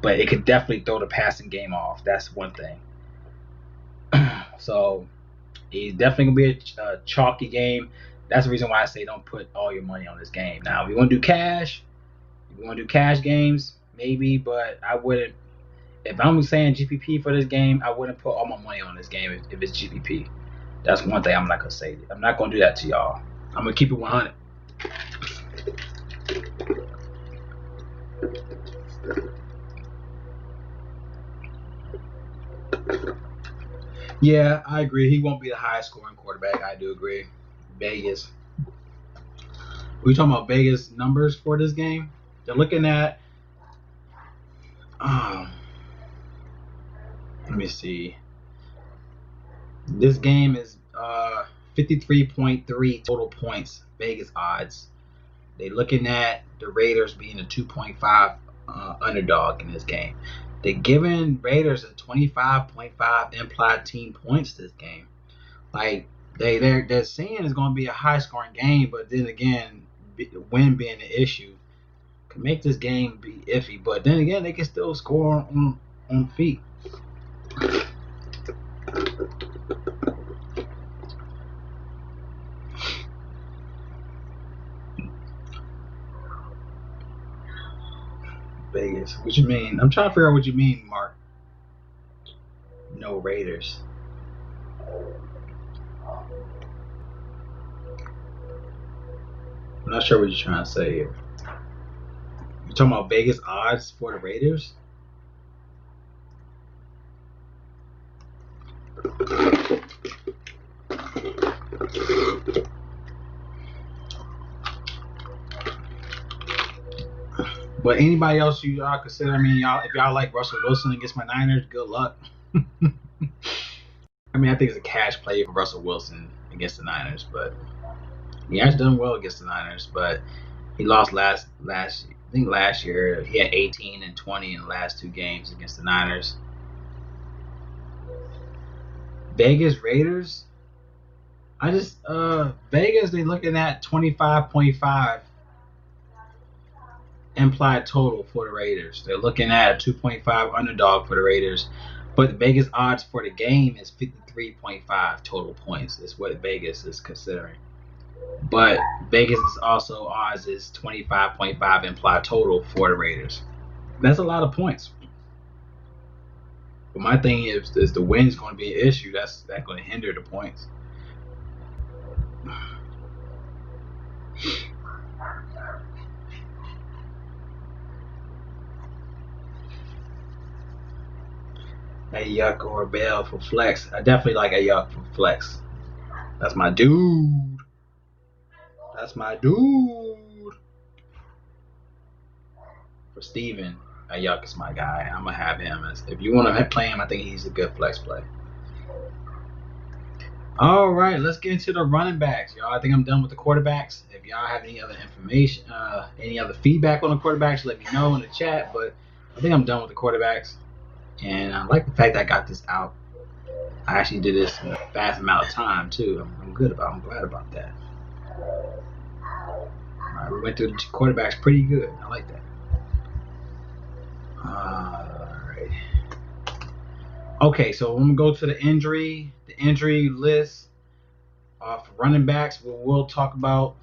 But it could definitely throw the passing game off. That's one thing. So he's definitely going to be a chalky game. That's the reason why I say don't put all your money on this game. Now, if you want to do cash, games, maybe, but I wouldn't. If I'm saying GPP for this game, I wouldn't put all my money on this game if it's GPP. That's one thing I'm not going to say. I'm not going to do that to y'all. I'm going to keep it 100. Yeah, I agree. He won't be the highest scoring quarterback. I do agree. Vegas. We talking about Vegas numbers for this game? They're looking at. Let me see. This game is 53.3 total points. Vegas odds. They're looking at the Raiders being a 2.5 underdog in this game. They're giving Raiders a 25.5 implied team points this game. Like, they're saying it's going to be a high scoring game, but then again, win being the issue can make this game be iffy. But then again, they can still score on feet. Vegas. What you mean? I'm trying to figure out what you mean, Mark. No Raiders. I'm not sure what you're trying to say here. You talking about Vegas odds for the Raiders? But anybody else y'all consider? I mean, if y'all like Russell Wilson against my Niners, good luck. I mean, I think it's a cash play for Russell Wilson against the Niners, but he has done well against the Niners. But he lost last year. He had 18 and 20 in the last two games against the Niners. Vegas Raiders. Vegas, they're looking at 25.5 implied total for the Raiders. They're looking at a 2.5 underdog for the Raiders. But the Vegas odds for the game is 53.5 total points. Is what Vegas is considering. But Vegas is also odds is 25.5 implied total for the Raiders. That's a lot of points. But my thing is the win's going to be an issue. That's going to hinder the points. A Yuck or a Bell for flex. I definitely like a Yuck for flex. That's my dude. For Steven, a Yuck is my guy. I'm going to have him. If you want to play him, I think he's a good flex play. All right, let's get into the running backs, y'all. I think I'm done with the quarterbacks. If y'all have any other information, any other feedback on the quarterbacks, let me know in the chat. But I think I'm done with the quarterbacks. And I like the fact that I got this out. I actually did this in a fast amount of time, too. I'm glad about that. All right, we went through the quarterbacks pretty good. I like that. All right. Okay, so I'm going to go to the injury list. For running backs, we'll talk about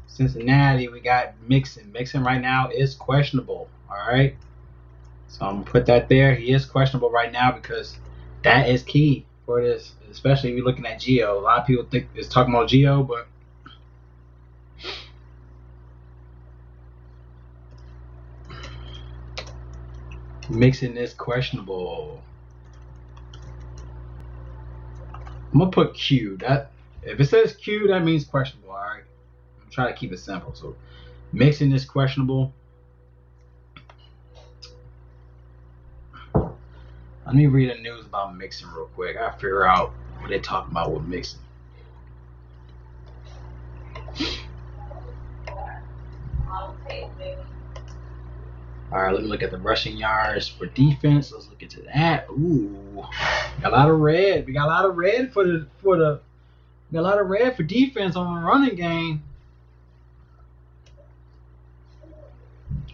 Cincinnati. We got Mixon. Mixon right now is questionable. All right. So I'm going to put that there. He is questionable right now because that is key for this, especially if you're looking at Gio. A lot of people think it's talking about Gio, but Mixon is questionable. I'm going to put Q. If it says Q, that means questionable, all right? I'm trying to keep it simple. So Mixon is questionable. Let me read the news about Mixon real quick. I gotta figure out what they're talking about with Mixon. All right, let me look at the rushing yards for defense. Let's look into that. Ooh, got a lot of red. We got a lot of red for defense on the running game.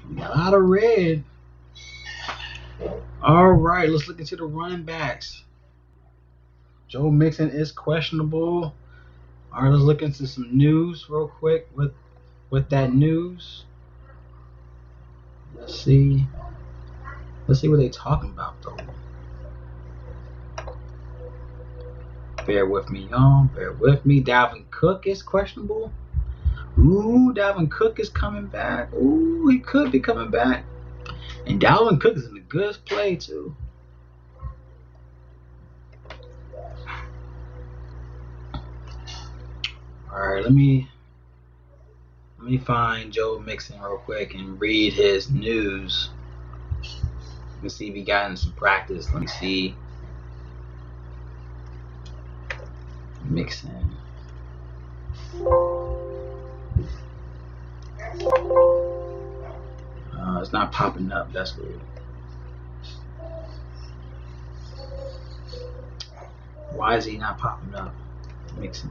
We got a lot of red. All right, let's look into the running backs. Joe Mixon is questionable. All right, let's look into some news real quick with that news. Let's see what they're talking about, though. Bear with me, y'all. Bear with me. Dalvin Cook is questionable. Ooh, Dalvin Cook is coming back. Ooh, he could be coming back. And Dalvin Cook is in a good play, too. All right, let me find Joe Mixon real quick and read his news. Let me see if he got in some practice. Let me see. Mixon. It's not popping up. That's weird. Why is he not popping up? Mixon.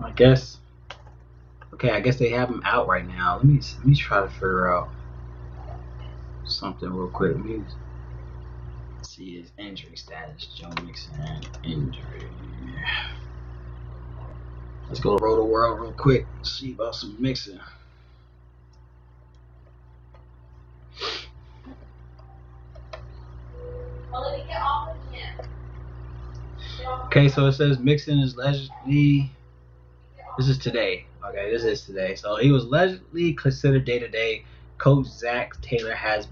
I guess they have him out right now. Let me try to figure out something real quick. Let me see his injury status. Joe Mixon injury. Let's go to Roto World real quick. See about some Mixon. Okay, so it says Mixon is allegedly. This is today. Okay, this is today. So he was allegedly considered day-to-day. Coach Zach Taylor has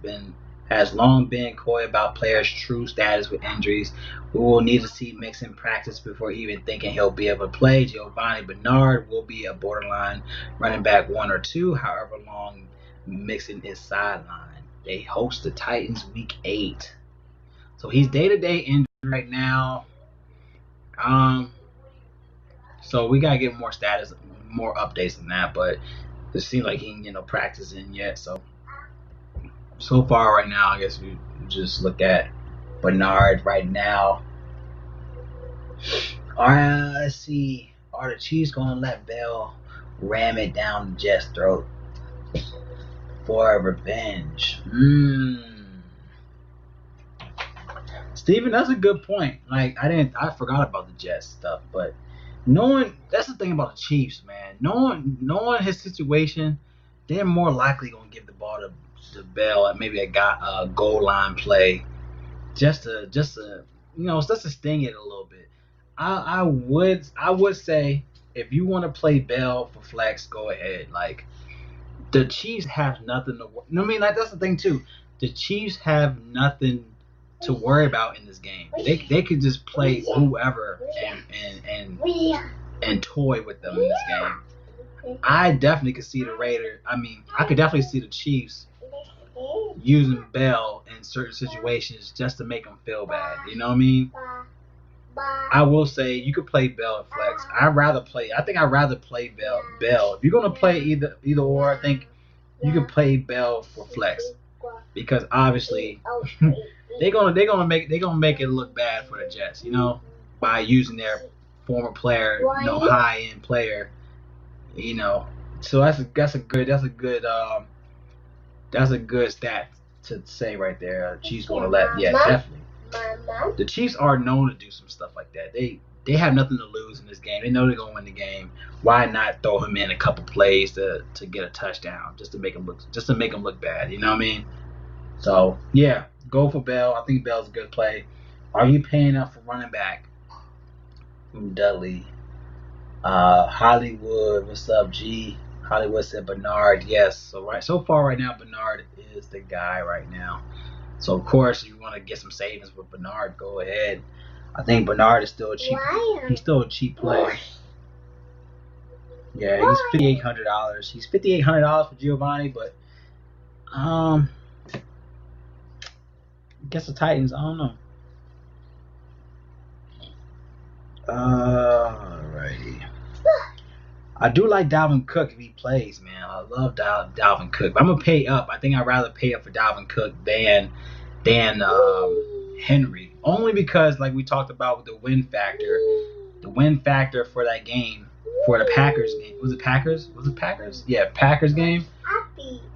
long been coy about players' true status with injuries. We will need to see Mixon practice before even thinking he'll be able to play. Giovanni Bernard will be a borderline running back 1 or 2, however long Mixon is sidelined. They host the Titans week 8. So he's day-to-day injured right now. So we gotta get more status, more updates than that, but it seems like he ain't practicing yet. So far right now, I guess we just look at Bernard right now. Alright, let's see. Are the Chiefs gonna let Bell ram it down the Jets' throat for a revenge? Steven, that's a good point. Like I forgot about the Jets stuff, but that's the thing about the Chiefs, man. Knowing his situation, they're more likely gonna give the ball to Bell at maybe a goal line play, just to sting it a little bit. I would say if you want to play Bell for flex, go ahead. Like the Chiefs have nothing to. I mean, like that's the thing too. The Chiefs have nothing to worry about in this game. They could just play whoever and toy with them in this game. I definitely could see I could definitely see the Chiefs using Bell in certain situations just to make them feel bad. You know what I mean? I will say you could play Bell at flex. I think I'd rather play Bell. If you're gonna play either or, I think you can play Bell for flex because obviously they're gonna make it look bad for the Jets, by using their former player, high end player, So that's a good stat to say right there. Chiefs gonna let definitely. The Chiefs are known to do some stuff like that. They they have nothing to lose in this game. They know they're gonna win the game. Why not throw him in a couple plays to get a touchdown, just to make him look bad? You know what I mean? So yeah, go for Bell. I think Bell's a good play. Are you paying up for running back? Dudley, Hollywood. What's up, G? Hollywood said Bernard. Yes. So far right now, Bernard is the guy right now. So of course, if you want to get some savings with Bernard, go ahead. I think Bernard is still a cheap. He's still a cheap play. Yeah, he's $5,800. He's $5,800 for Giovanni, but guess the Titans. I don't know. Alrighty. I do like Dalvin Cook if he plays, man. I love Dalvin Cook. But I'm gonna pay up. I think I'd rather pay up for Dalvin Cook than Henry. Only because, like we talked about with the win factor for that game, for the Packers game. Was it Packers? Yeah, Packers game.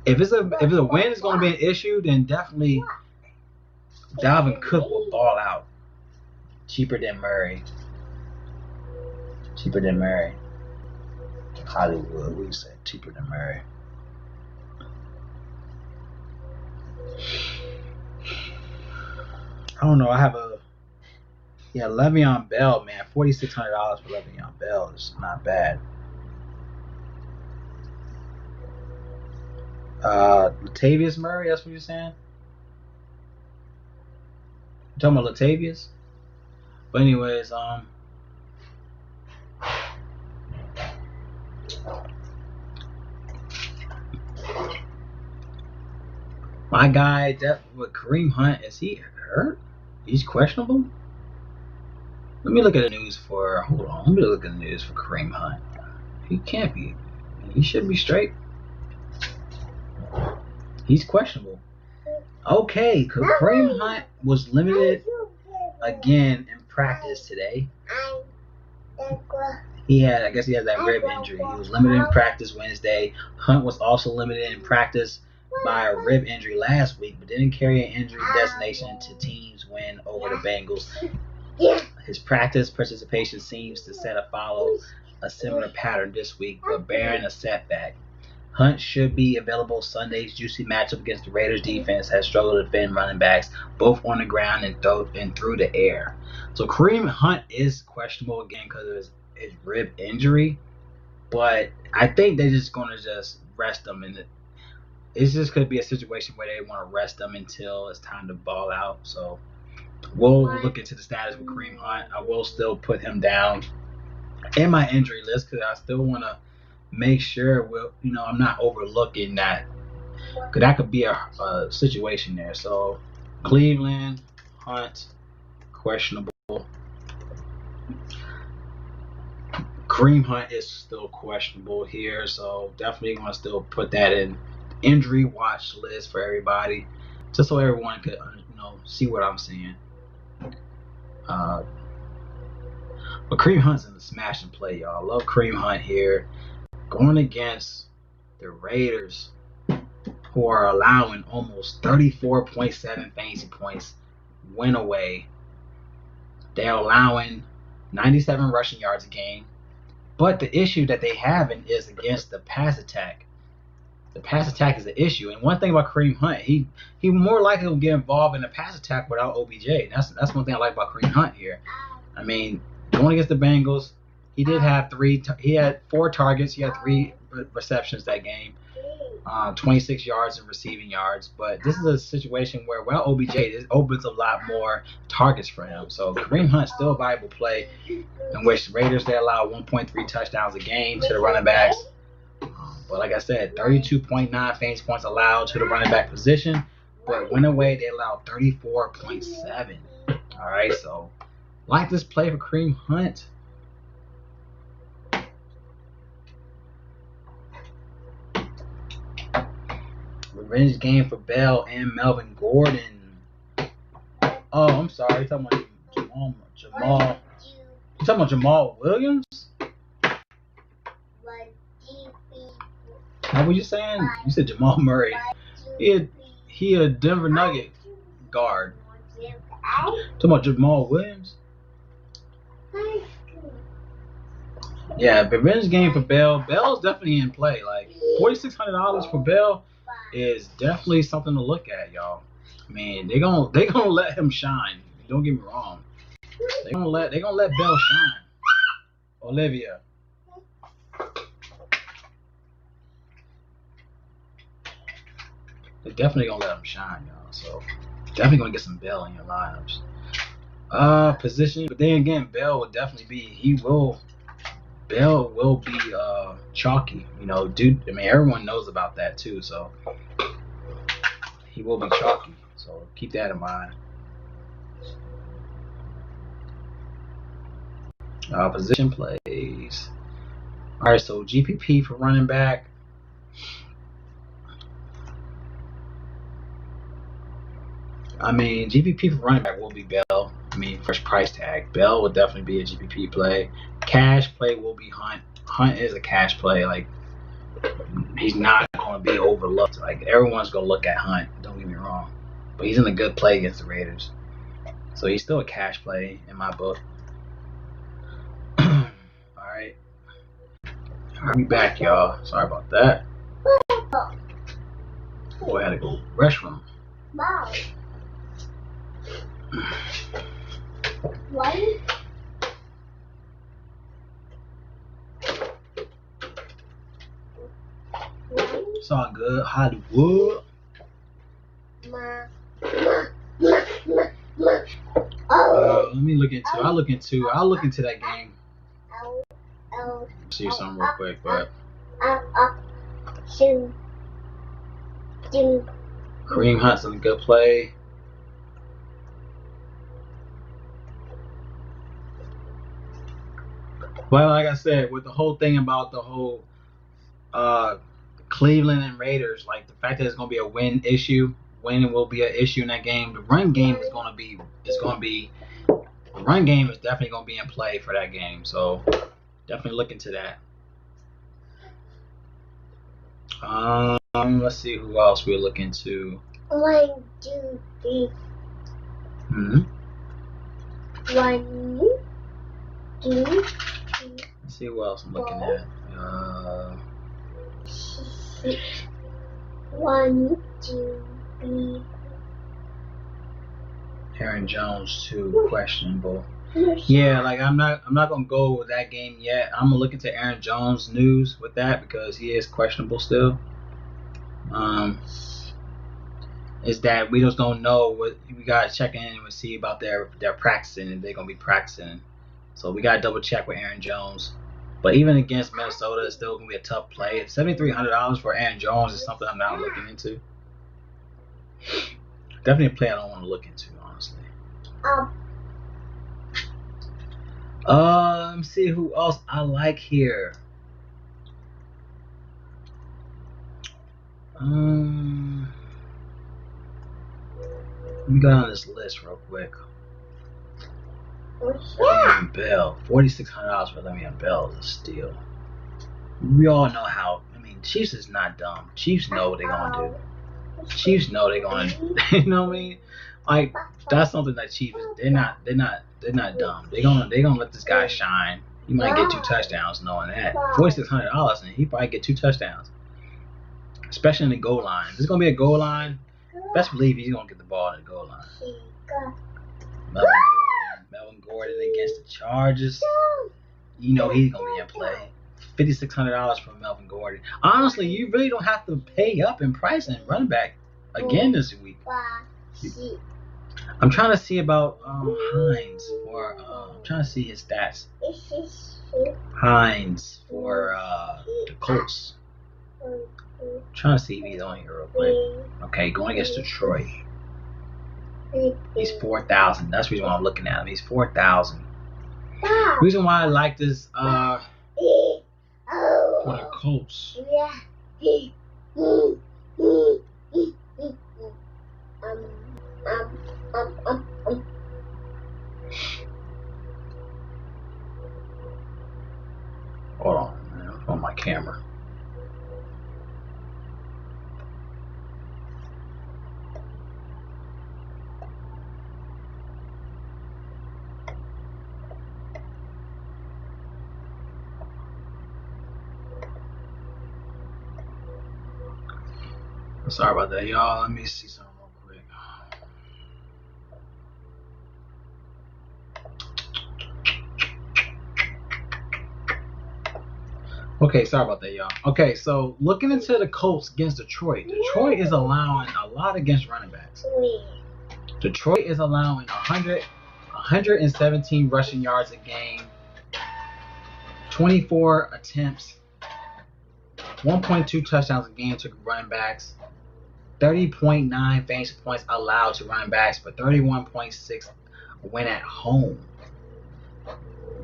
If it's a win is gonna be an issue, then definitely Dalvin Cook will ball out. Cheaper than Murray. Hollywood, we said cheaper than Murray. I don't know. I have Le'Veon Bell, man. $4,600 for Le'Veon Bell is not bad. Latavius Murray, that's what you're saying? You talking about Latavius? But anyways, my guy, with Kareem Hunt, is he hurt? He's questionable? Let me look at the news for Kareem Hunt. He can't be. He should be straight. He's questionable. Okay, Kareem Hunt was limited again in practice today. I guess he has that rib injury. He was limited in practice Wednesday. Hunt was also limited in practice by a rib injury last week, but didn't carry an injury designation to team's win over the Bengals. His practice participation seems to follow a similar pattern this week, but bearing a setback. Hunt should be available Sunday's juicy matchup against the Raiders defense has struggled to defend running backs both on the ground and through the air. So Kareem Hunt is questionable again because of his rib injury, but I think they're just going to rest him, and it's just going to be a situation where they want to rest him until it's time to ball out. So we'll look into the status with Kareem Hunt. I will still put him down in my injury list because I still want to make sure I'm not overlooking that, because that could be a situation there. So Cleveland, Hunt, questionable. Kareem Hunt is still questionable here, so definitely want to still put that in injury watch list for everybody, just so everyone could see what I'm seeing. But Kareem Hunt's in the smash and play, y'all. I love Kareem Hunt here. Going against the Raiders, who are allowing almost 34.7 fantasy points win away. They're allowing 97 rushing yards a game. But the issue that they have is against the pass attack. The pass attack is the issue. And one thing about Kareem Hunt, he more likely will get involved in the pass attack without OBJ. That's one thing I like about Kareem Hunt here. I mean, going against the Bengals, he had 4 targets. He had 3 receptions that game, 26 yards in receiving yards. But this is a situation where, without OBJ, it opens a lot more targets for him. So Kareem Hunt still a viable play, in which Raiders, they allow 1.3 touchdowns a game to the running backs. But like I said, 32.9 fantasy points allowed to the running back position. But win away, they allow 34.7. All right, so like this play for Kareem Hunt. Revenge game for Bell and Melvin Gordon. Oh, I'm sorry. You're talking about Jamal. You talking about Jamal Williams? What were you saying? You said Jamal Murray. He a Denver Nugget guard. Talking about Jamal Williams? Yeah, revenge game for Bell. Bell's definitely in play. Like $4,600 for Bell is definitely something to look at, y'all. I mean, they gonna let him shine. Don't get me wrong. They gonna let Bell shine. Olivia. They're definitely gonna let him shine, y'all. So definitely gonna get some Bell in your lineups. Position, but then again, Bell will definitely be. Bell will be chalky. You know, dude. I mean, everyone knows about that too. So he will be chalky. So keep that in mind. Position plays. All right. So GPP for running back. I mean, GPP for running back will be Bell. I mean, first price tag. Bell will definitely be a GPP play. Cash play will be Hunt. Hunt is a cash play. Like, he's not going to be overlooked. Like, everyone's going to look at Hunt. Don't get me wrong. But he's in a good play against the Raiders. So he's still a cash play in my book. All right. I'll be back, y'all. Sorry about that. Boy, I had to go to the restroom. Wow. What? It's all good. Hollywood. Let me look into. I'll look into that game. See something real quick, but Kareem Hunt's in a good play. But like I said, with the whole thing about the whole Cleveland and Raiders, like the fact that it's gonna be a win will be an issue in that game. The run game is definitely gonna be in play for that game. So definitely look into that. Let's see who else we're looking to. 1, 2, 3. Hmm. 1, 2, 3. Let's see who else I'm looking at. 1, 2, 3. Aaron Jones too, questionable. Yeah, like I'm not gonna go with that game yet. I'm gonna look into Aaron Jones news with that because he is questionable still. Is that we just don't know what we gotta check in and see about their practicing and they're gonna be practicing. So we gotta double check with Aaron Jones. But even against Minnesota, it's still gonna be a tough play. $7,300 for Aaron Jones is something I'm not looking into. Definitely a play I don't want to look into, honestly. Let me see who else I like here. Let me go down this list real quick. Le'Veon Bell, $4,600 for Le'Veon Bell is a steal. We all know how. I mean, Chiefs is not dumb. Chiefs know what they're gonna do. Chiefs know they're gonna. You know what I mean? Like that's something that Chiefs. They're not dumb. They're gonna let this guy shine. He might get 2 touchdowns, knowing that. $4,600, and he probably get 2 touchdowns. Especially in the goal line. If it's gonna be a goal line, best believe he's gonna get the ball in the goal line. Melvin Gordon against the Chargers. You know he's gonna be in play. $5,600 for Melvin Gordon. Honestly, you really don't have to pay up in price and running back again this week. I'm trying to see about Hines for. I'm trying to see his stats. Hines for the Colts. Trying to see if he's on here real quick. Okay, going against Detroit. He's 4,000. That's the reason why I'm looking at him. He's 4,000. Reason why I like this for the Colts. Hold on, man. I'm on my camera. Sorry about that, y'all. Let me see something real quick. Okay, sorry about that, y'all. Okay, so looking into the Colts against Detroit. Detroit is allowing a lot against running backs. Detroit is allowing 117 rushing yards a game, 24 attempts, 1.2 touchdowns a game to running backs, 30.9 fantasy points allowed to running backs, but 31.6 win at home.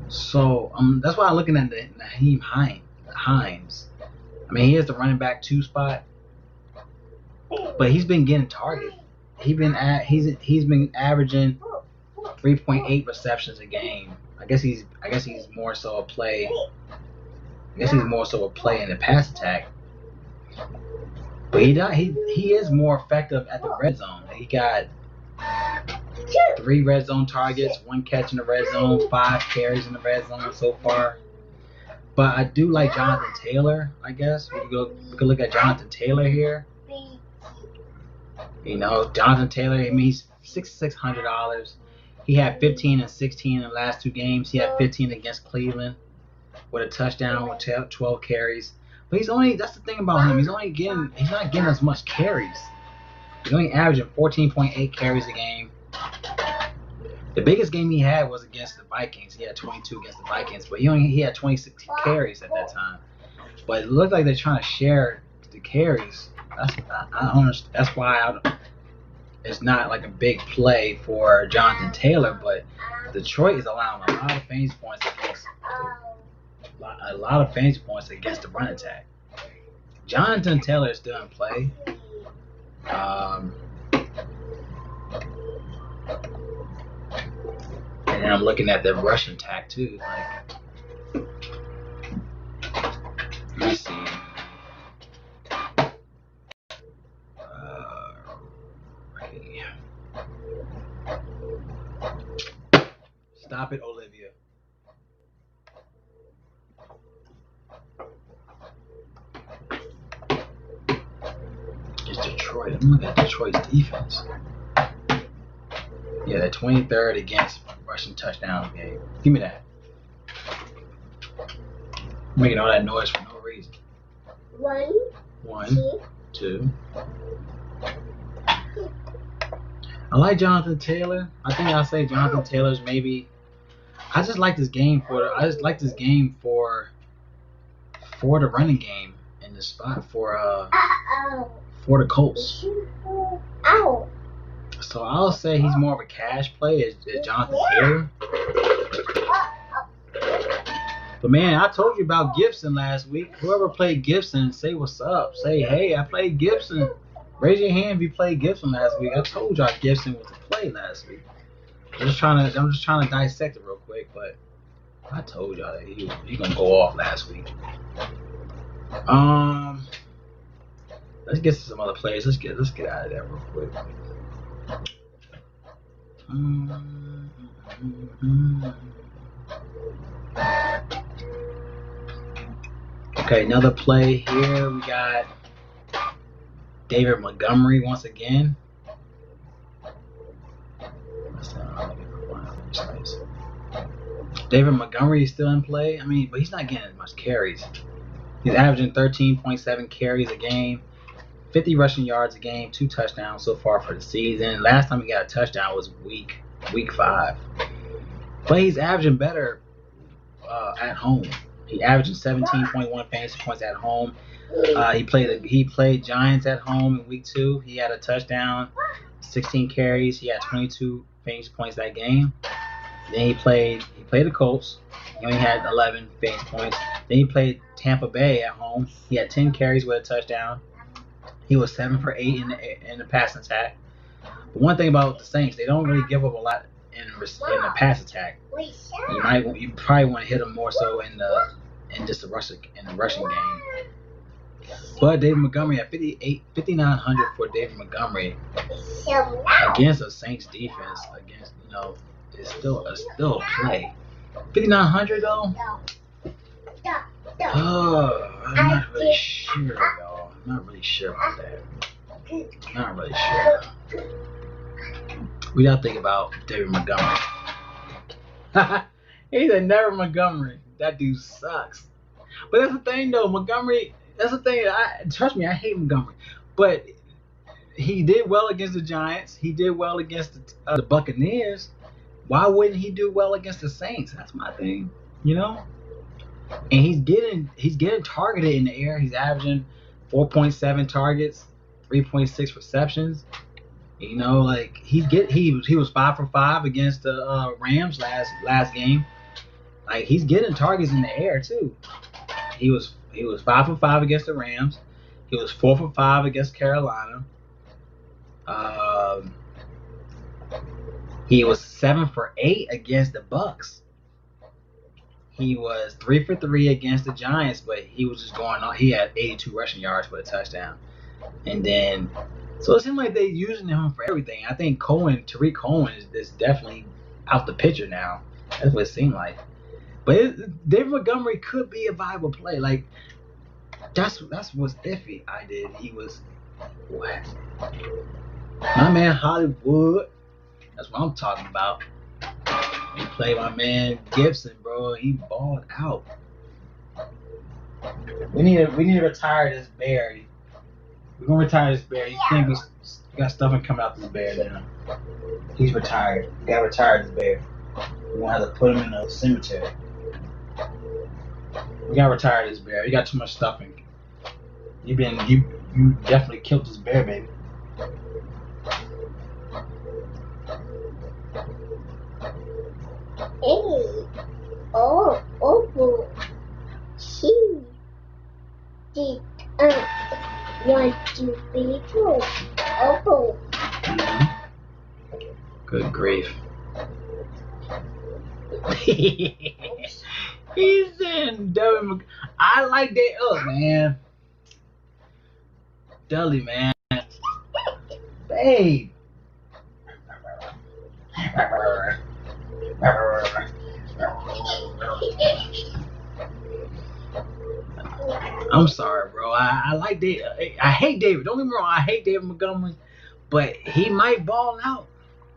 So that's why I'm looking at the Naheem Hines. I mean, he has the running back 2 spot, but he's been getting targeted. He's been averaging 3.8 receptions a game. I guess he's more so a play. I guess he's more so a play in the pass attack. But he is more effective at the red zone. He got 3 red zone targets, 1 catch in the red zone, 5 carries in the red zone so far. But I do like Jonathan Taylor, I guess. We could look at Jonathan Taylor here. You know, Jonathan Taylor, I mean, he's $6,600. He had 15 and 16 in the last 2 games. He had 15 against Cleveland with a touchdown with 12 carries. But that's the thing about him. He's not getting as much carries. He's only averaging 14.8 carries a game. The biggest game he had was against the Vikings. He had 22 against the Vikings, but he had 26 carries at that time. But it looked like they're trying to share the carries. I don't understand. That's why it's not like a big play for Jonathan Taylor. But Detroit is allowing a lot of fantasy points against the run attack. Jonathan Taylor is still in play. And I'm looking at the rushing attack too. Like, let me see. Stop it, Olivia. It's Detroit. I'm looking at Detroit's defense. Yeah, they're 23rd against rushing touchdowns game. Give me that. I'm making all that noise for no reason. 1, 2. I like Jonathan Taylor. I think I'll say Jonathan Taylor's maybe. I just like this game for the running game in this spot for the Colts. So I'll say he's more of a cash play as Jonathan Taylor. But man, I told you about Gibson last week. Whoever played Gibson, say what's up. Say, hey, I played Gibson. Raise your hand if you played Gibson last week. I told y'all Gibson was a play last week. I'm just trying to dissect it real quick, but I told y'all that he gonna go off last week. Let's get to some other players. Let's get out of there real quick. Okay, another play here. We got David Montgomery once again. David Montgomery is still in play. I mean, but he's not getting as much carries. He's averaging 13.7 carries a game, 50 rushing yards a game, 2 touchdowns so far for the season. Last time he got a touchdown was week 5. But he's averaging better at home. He averaging 17.1 fantasy points at home. He played Giants at home in week 2. He had a touchdown, 16 carries. He had 22 fantasy points that game. Then he played the Colts. He only had 11 fantasy points. Then he played Tampa Bay at home. He had 10 carries with a touchdown. He was 7 for 8 in the passing attack. But one thing about the Saints, they don't really give up a lot in the pass attack. You probably want to hit them more so in the rushing game. But David Montgomery at 5,900 for David Montgomery against a Saints defense, it's still a play. 5,900 though. I'm not really sure, y'all. I'm not really sure about that. Not really sure. We gotta think about David Montgomery. He said never Montgomery. That dude sucks. But that's the thing though, Montgomery. That's the thing. Trust me, I hate Montgomery. But he did well against the Giants. He did well against the Buccaneers. Why wouldn't he do well against the Saints? That's my thing. You know. And he's getting targeted in the air. He's averaging 4.7 targets, 3.6 receptions. You know, like he was 5 for 5 against the Rams last game. Like he's getting targets in the air too. He was 5 for 5 against the Rams. He was 4 for 5 against Carolina. He was 7 for 8 against the Bucks. He was 3 for 3 against the Giants, but he was just going on. He had 82 rushing yards for a touchdown. And then, so it seemed like they're using him for everything. I think Tariq Cohen is definitely out the picture now. That's what it seemed like. But David Montgomery could be a viable play. Like, that's what's iffy. He was, what? My man Hollywood. That's what I'm talking about. He played my man Gibson, bro. He balled out. We need to retire this bear. We're gonna retire this bear. You can't be got stuff coming out this bear now. He's retired. We gotta retire this bear. We're gonna have to put him in a cemetery. We gotta retire this bear. You got too much stuffing. You definitely killed this bear, baby. She did want to be told. Good grief. He's in Devin. I like that. Oh man, Dudley, man, babe. I'm sorry, bro. I like David. I hate David. Don't get me wrong. I hate David Montgomery, but he might ball out.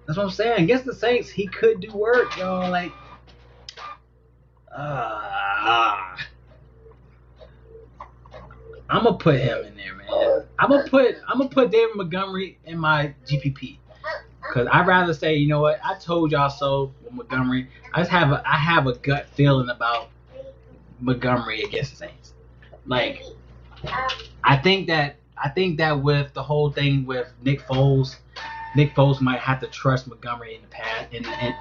That's what I'm saying. Against the Saints, he could do work, yo. Like, I'm gonna put him in there, man. I'm gonna put David Montgomery in my GPP because I'd rather say, you know what? I told y'all so with Montgomery. I have a gut feeling about Montgomery against the Saints. Like, I think that with the whole thing with Nick Foles might have to trust Montgomery in the pass, and I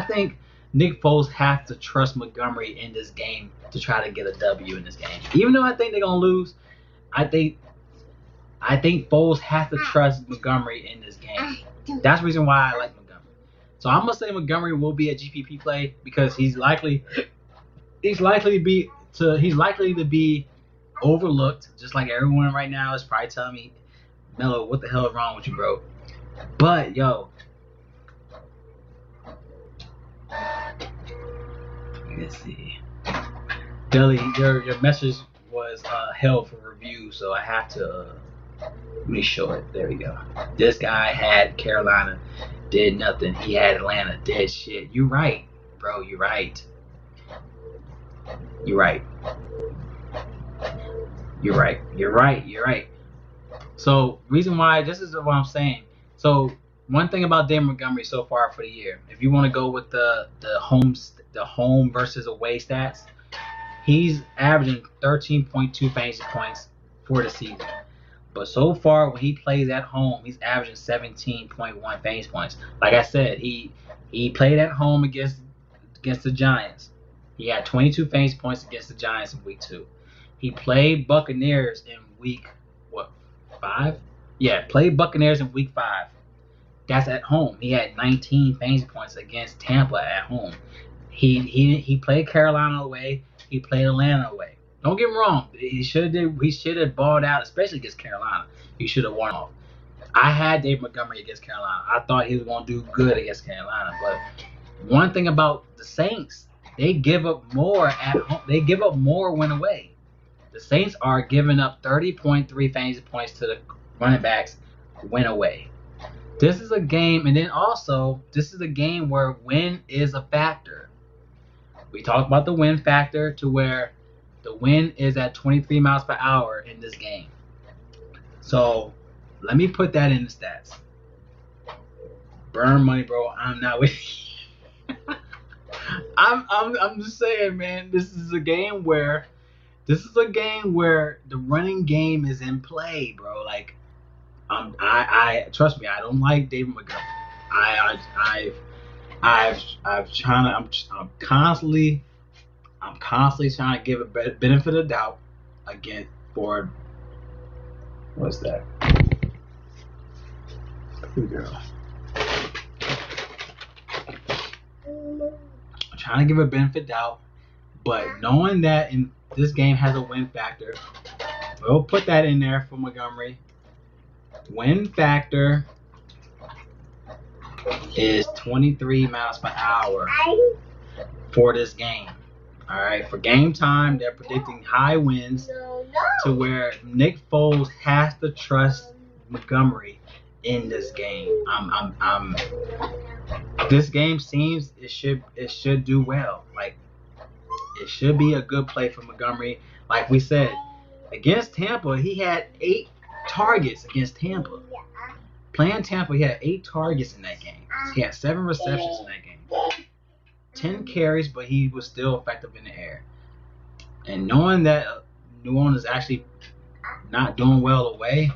think Nick Foles has to trust Montgomery in this game to try to get a W in this game. Even though I think they're gonna lose, I think Foles has to trust Montgomery in this game. That's the reason why I like Montgomery. So I'm gonna say Montgomery will be a GPP play because he's likely to be overlooked, just like everyone right now is probably telling me, Melo, what the hell is wrong with you, bro? But yo, let's see. Deli, your message was held for review, so I have to make sure. There we go. This guy had Carolina, did nothing. He had Atlanta, dead shit. You right, bro. You right. You're right. So, reason why, this is what I'm saying. So, one thing about David Montgomery so far for the year, if you want to go with the home versus away stats, he's averaging 13.2 fantasy points for the season. But so far, when he plays at home, he's averaging 17.1 fantasy points. Like I said, he played at home against the Giants. He had 22 fantasy points against the Giants in week 2. He played Buccaneers in week 5? Yeah, played Buccaneers in week 5. That's at home. He had 19 fantasy points against Tampa at home. He played Carolina away. He played Atlanta away. Don't get me wrong. He should have balled out, especially against Carolina. He should have won off. I had David Montgomery against Carolina. I thought he was going to do good against Carolina. But one thing about the Saints, they give up more at home. They give up more when away. The Saints are giving up 30.3 fantasy points to running backs win away. This is a game, and then also this is a game where win is a factor. We talked about the win factor to where the wind is at 23 miles per hour in this game. So let me put that in the stats. Burn money, bro. I'm not with you. I'm just saying, man. This is a game where the running game is in play, bro. Like, I trust me. I don't like David Montgomery. I'm constantly trying to give a benefit of doubt again for what's that? Good girl. I'm trying to give a benefit of doubt, but knowing that in this game has a win factor, we'll put that in there for Montgomery. Win factor is 23 miles per hour for this game. All right, for game time, they're predicting high winds to where Nick Foles has to trust Montgomery in this game. This game seems it should do well. Like, it should be a good play for Montgomery. Like we said, against Tampa, he had 8 targets against Tampa. Playing Tampa, he had 8 targets in that game. He had 7 receptions in that game. 10 carries, but he was still effective in the air. And knowing that New Orleans is actually not doing well away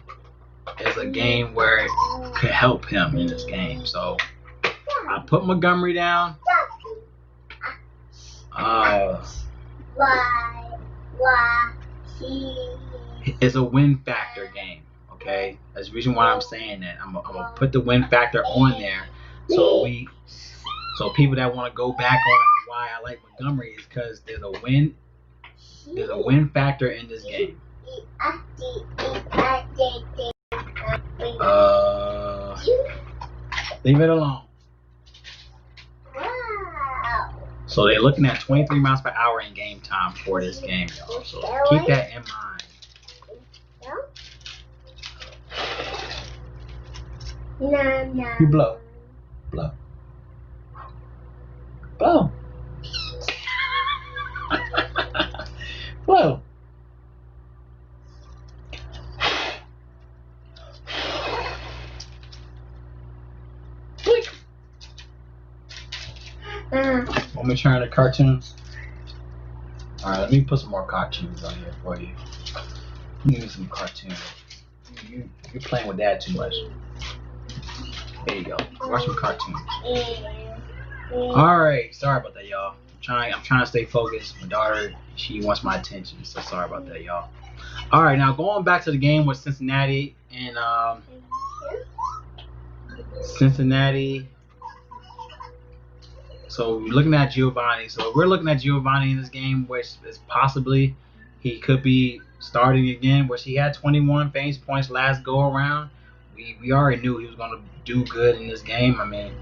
is a game where it could help him in this game. So I put Montgomery down. It's a win factor game. Okay, that's the reason why I'm saying that. I'm gonna put the win factor on there, so people that want to go back on why I like Montgomery is because there's a win factor in this game. Leave it alone. So they're looking at 23 miles per hour in game time for this game, y'all. So keep that in mind. You blow. Blow. Blow. Blow. Want me to turn the cartoons? Alright, let me put some more cartoons on here for you. Give me some cartoons. You're playing with that too much. There you go. Watch some cartoons. Alright, sorry about that, y'all. I'm trying to stay focused. My daughter, she wants my attention, so sorry about that, y'all. Alright, now going back to the game with Cincinnati and So we're looking at Giovanni. So we're looking at Giovanni in this game, which is possibly he could be starting again, which he had 21 fantasy points last go around. We already knew he was going to do good in this game. I mean,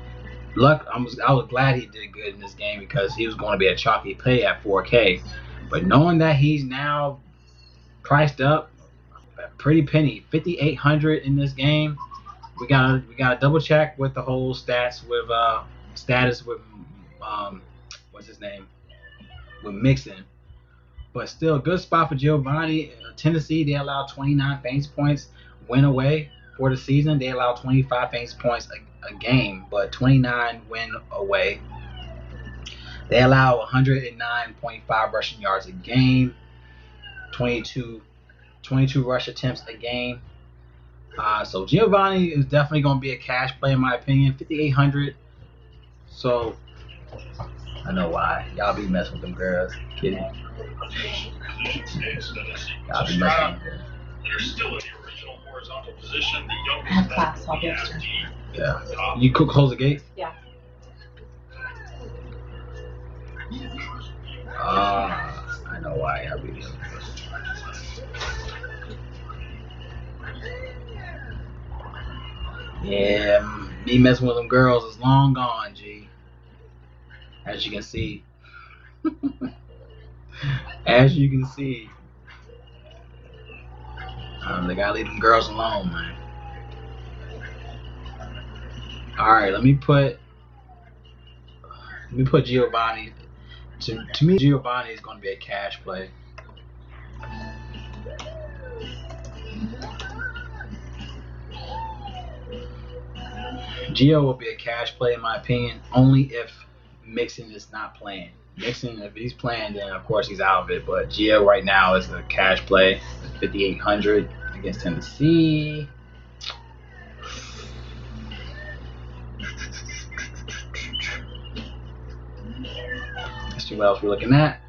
I was glad he did good in this game because he was going to be a chalky play at 4K. But knowing that he's now priced up a pretty penny, 5,800 in this game, we gotta double check with the whole status with what's his name, with Mixon. But still, good spot for Giovanni. Tennessee, they allow 29 fantasy points win away for the season. They allow 25 fantasy points a game, but 29 win away. They allow 109.5 rushing yards a game, 22 rush attempts a game. So Giovanni is definitely going to be a cash play in my opinion. 5,800. So I know why y'all be messing with them girls. Kidding. Y'all be messing with them. They're still in the original horizontal position. The I youngest have class. I'll be upstairs. Yeah. You could close the gate? Yeah. I know why y'all be doing this. Yeah, me messing with them girls is long gone, G. As you can see. As you can see. They gotta leave them girls alone, man. All right, let me put Giovanni. To me, Giovanni is going to be a cash play. Gio will be a cash play in my opinion, only if Mixon is not playing. Mixon, if he's playing, then of course he's out of it. But Gio right now is a cash play, 5,800 against Tennessee. Let's see what else we're looking at.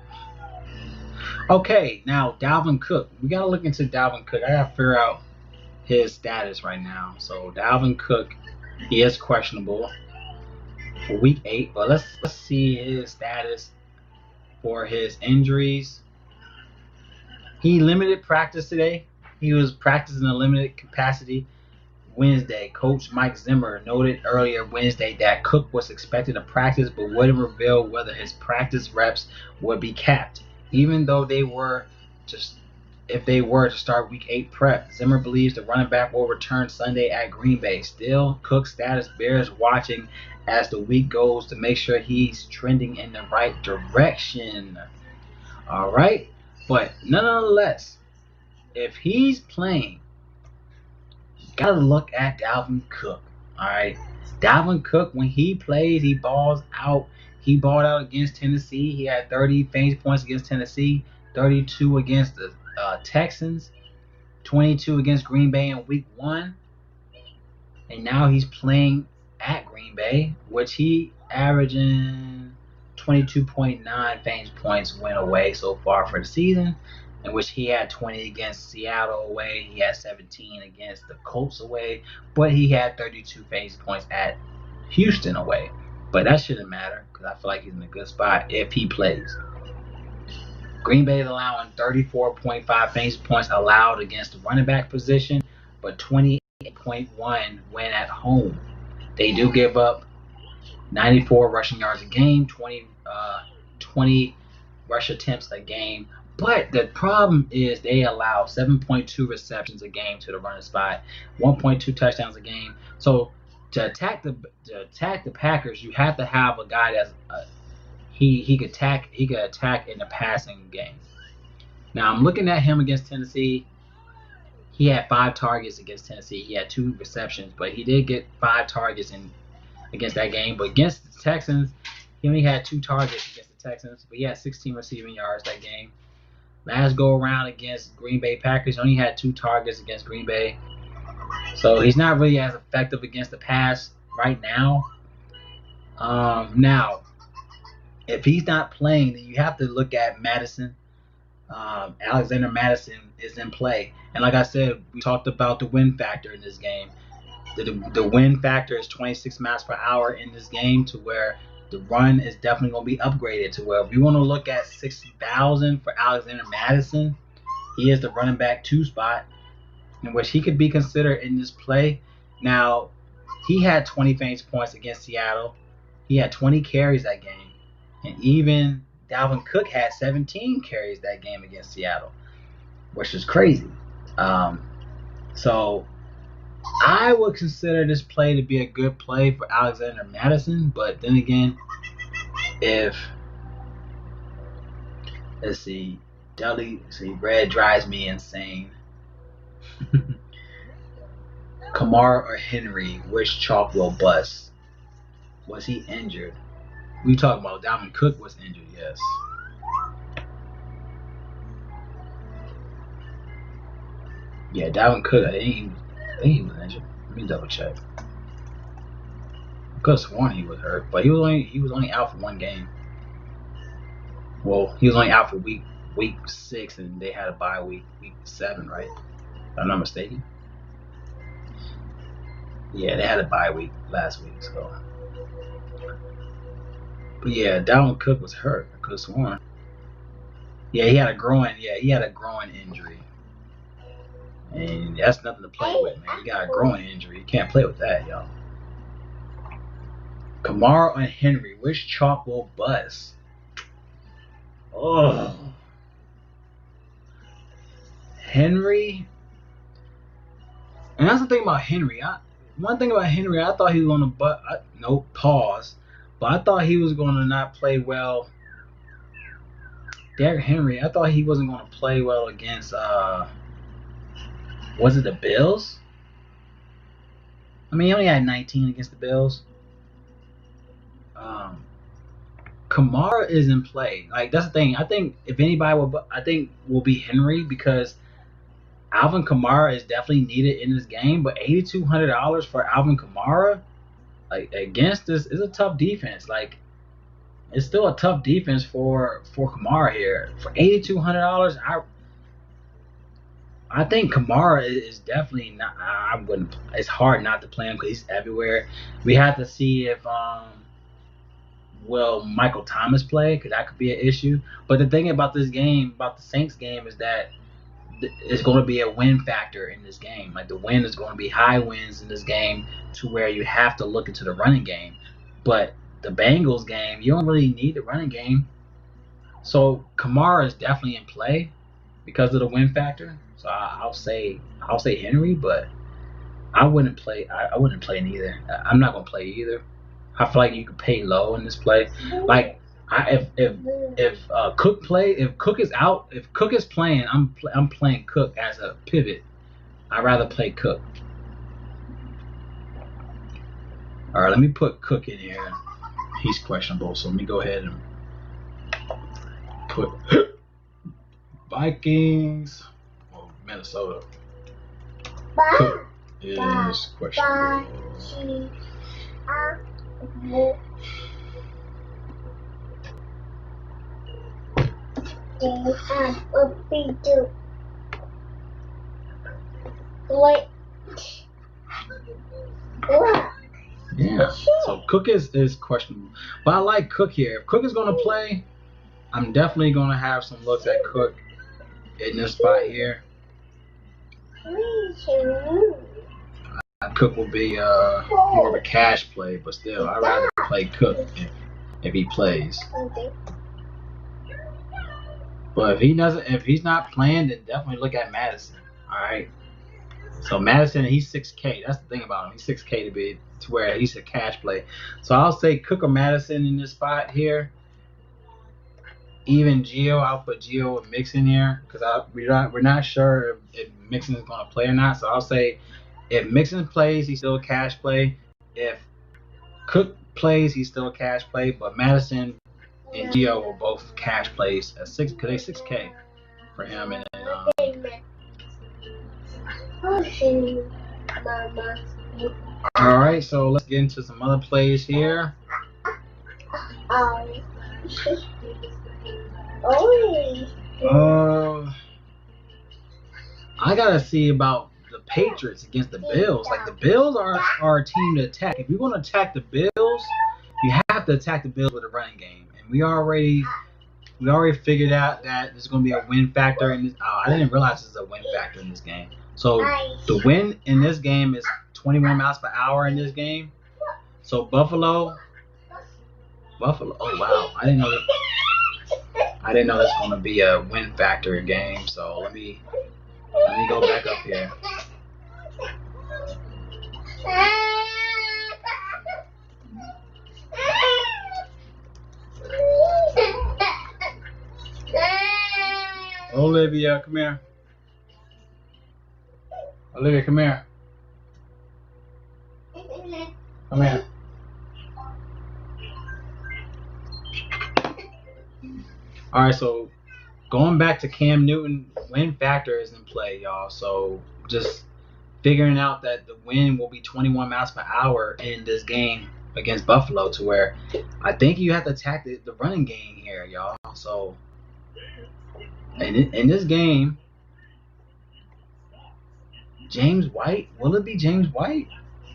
Okay, now Dalvin Cook. We gotta look into Dalvin Cook. I gotta figure out his status right now. So Dalvin Cook, he is questionable for week 8, but let's see his status for his injuries. He limited practice today. He was practicing in a limited capacity Wednesday. Coach Mike Zimmer noted earlier Wednesday that Cook was expected to practice but wouldn't reveal whether his practice reps would be capped, even though if they were to start week 8 prep. Zimmer believes the running back will return Sunday at Green Bay. Still, Cook's status bears watching as the week goes to make sure he's trending in the right direction. All right, but nonetheless, if he's playing, gotta look at Dalvin Cook. All right, Dalvin Cook, when he plays, he balls out. He balled out against Tennessee. He had 30 fantasy points against Tennessee, 32 against the Texans, 22 against Green Bay in week 1, and now he's playing at Green Bay, which he averaging 22.9 fantasy points went away so far for the season, in which he had 20 against Seattle away, he had 17 against the Colts away, but he had 32 fantasy points at Houston away. But that shouldn't matter because I feel like he's in a good spot if he plays. Green Bay is allowing 34.5 fantasy points allowed against the running back position, but 28.1 when at home. They do give up 94 rushing yards a game, 20 rush attempts a game. But the problem is they allow 7.2 receptions a game to the running spot, 1.2 touchdowns a game. So to attack the Packers, you have to have a guy that's he could attack in the passing game. Now I'm looking at him against Tennessee. He had 5 targets against Tennessee. He had 2 receptions, but he did get 5 targets against that game. But against the Texans, he only had 2 targets against the Texans, but he had 16 receiving yards that game. Last go around against Green Bay Packers, he only had 2 targets against Green Bay. So he's not really as effective against the pass right now. Now, if he's not playing, then you have to look at Madison. Alexander Madison is in play. And like I said, we talked about the win factor in this game. The win factor is 26 miles per hour in this game, to where the run is definitely going to be upgraded to where if you want to look at 6,000 for Alexander Madison, he is the running back 2 spot, in which he could be considered in this play. Now, he had 20 fantasy points against Seattle. He had 20 carries that game. And even Dalvin Cook had 17 carries that game against Seattle, which is crazy. So I would consider this play to be a good play for Alexander Madison. But then again, Red drives me insane. Kamara or Henry, which chalk will bust? Was he injured? We talking about Dalvin Cook was injured, yes. Yeah, Dalvin Cook, I think he was injured. Let me double check. I could have sworn he was hurt, but he was only out for 1 game. Well, he was only out for week 6, and they had a bye week 7, right? If I'm not mistaken. Yeah, they had a bye week last week, so. But yeah, Dalvin Cook was hurt. I could have sworn. Yeah, he had a groin injury. And that's nothing to play with, man. You got a groin injury. You can't play with that, y'all. Kamara and Henry, which chalk will bust? Oh. Henry And that's the thing about Henry. One thing about Henry, I thought he was going to pause. But I thought he was going to not play well. Derrick Henry, I thought he wasn't going to play well against, was it the Bills? I mean, he only had 19 against the Bills. Kamara is in play. Like, that's the thing. I think if anybody will be Henry, because Alvin Kamara is definitely needed in this game. But $8,200 for Alvin Kamara, like, against this is a tough defense. Like, it's still a tough defense for Kamara here. For $8,200, I think Kamara is definitely not. I wouldn't. It's hard not to play him because he's everywhere. We have to see if will Michael Thomas play, because that could be an issue. But the thing about this game, about the Saints game, is that it's going to be a win factor in this game. Like, the win is going to be high wins in this game to where you have to look into the running game. But the Bengals game, you don't really need the running game. So Kamara is definitely in play because of the win factor. So I'll say Henry, but I wouldn't play. I wouldn't play neither. I'm not gonna play either. I feel like you could pay low in this play. Like, if Cook play, if Cook is out, if Cook is playing, I'm playing Cook as a pivot. I'd rather play Cook. All right, let me put Cook in here. He's questionable, so let me go ahead and put Vikings. Oh, Minnesota. Cook is questionable. Yeah, so Cook is questionable. But I like Cook here. If Cook is going to play, I'm definitely going to have some looks at Cook in this spot here. Cook will be more of a cash play, but still, I'd rather play Cook if he plays. But if he's not playing, then definitely look at Madison. All right. So Madison, he's 6K. That's the thing about him. He's 6K to where he's a cash play. So I'll say Cook or Madison in this spot here. Even Gio, I'll put Gio and Mixon here because we're not sure if Mixon is going to play or not. So I'll say if Mixon plays, he's still a cash play. If Cook plays, he's still a cash play. But Madison and Gio were both cash plays at 6 because they 6K for him. And all right, so let's get into some other plays here. I gotta see about the Patriots against the Bills. Like, the Bills are a team to attack. If you're gonna attack the Bills, you have to attack the Bills with a running game. And we already figured out that there's gonna be a win factor in this. Oh, I didn't realize there's a win factor in this game. So the win in this game is 21 miles per hour in this game. So Buffalo. Oh wow, I didn't know that's going to be a win factor game. So let me go back up here. Olivia, come here. Olivia, come here. Come here. All right, so going back to Cam Newton, win factor is in play, y'all. So just figuring out that the win will be 21 miles per hour in this game against Buffalo, to where I think you have to attack the running game here, y'all. So in this game, James White, will it be James White?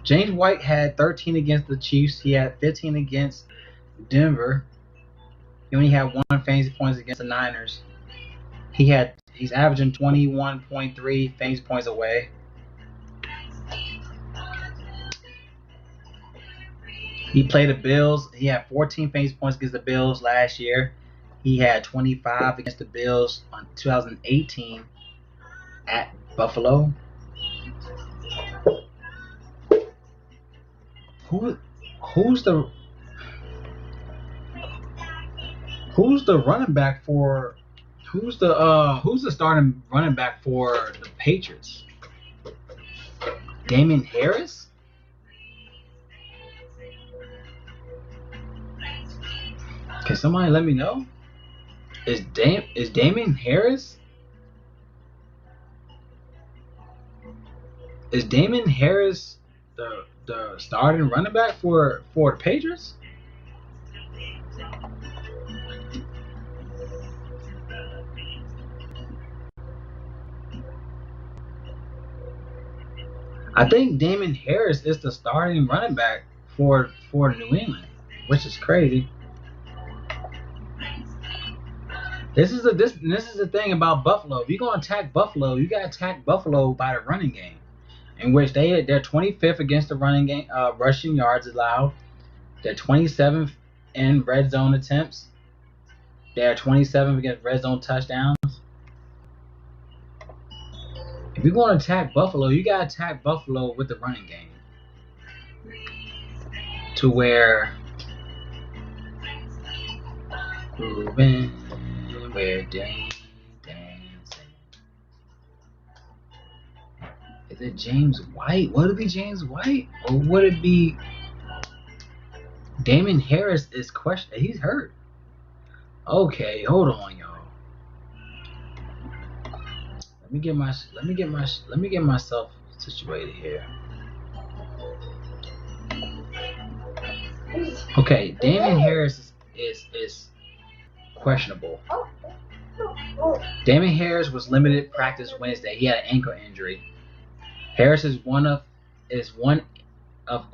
James White had 13 against the Chiefs. He had 15 against Denver. He only had 1 fantasy points against the Niners. He's averaging 21.3 fantasy points away. He played the Bills. He had 14 fantasy points against the Bills last year. He had 25 against the Bills on 2018 at Buffalo. who's the running back for who's the starting running back for the Patriots? Damian Harris? Can somebody let me know? Is Damian Harris? Is Damian Harris the starting running back for the Patriots? I think Damian Harris is the starting running back for New England, which is crazy. This is the thing about Buffalo. If you're gonna attack Buffalo, you gotta attack Buffalo by the running game, in which they're 25th against the running game, rushing yards allowed. They're 27th in red zone attempts. They're 27th against red zone touchdowns. If you're gonna attack Buffalo, you gotta attack Buffalo with the running game, to where Ruben. Where dancing. Is it James White? Would it be James White? Or would it be Damian Harris is questioned? He's hurt. Okay, hold on, y'all. Let me get myself situated here. Okay, Damian Harris is questionable. Damian Harris was limited practice Wednesday. He had an ankle injury. Harris is one of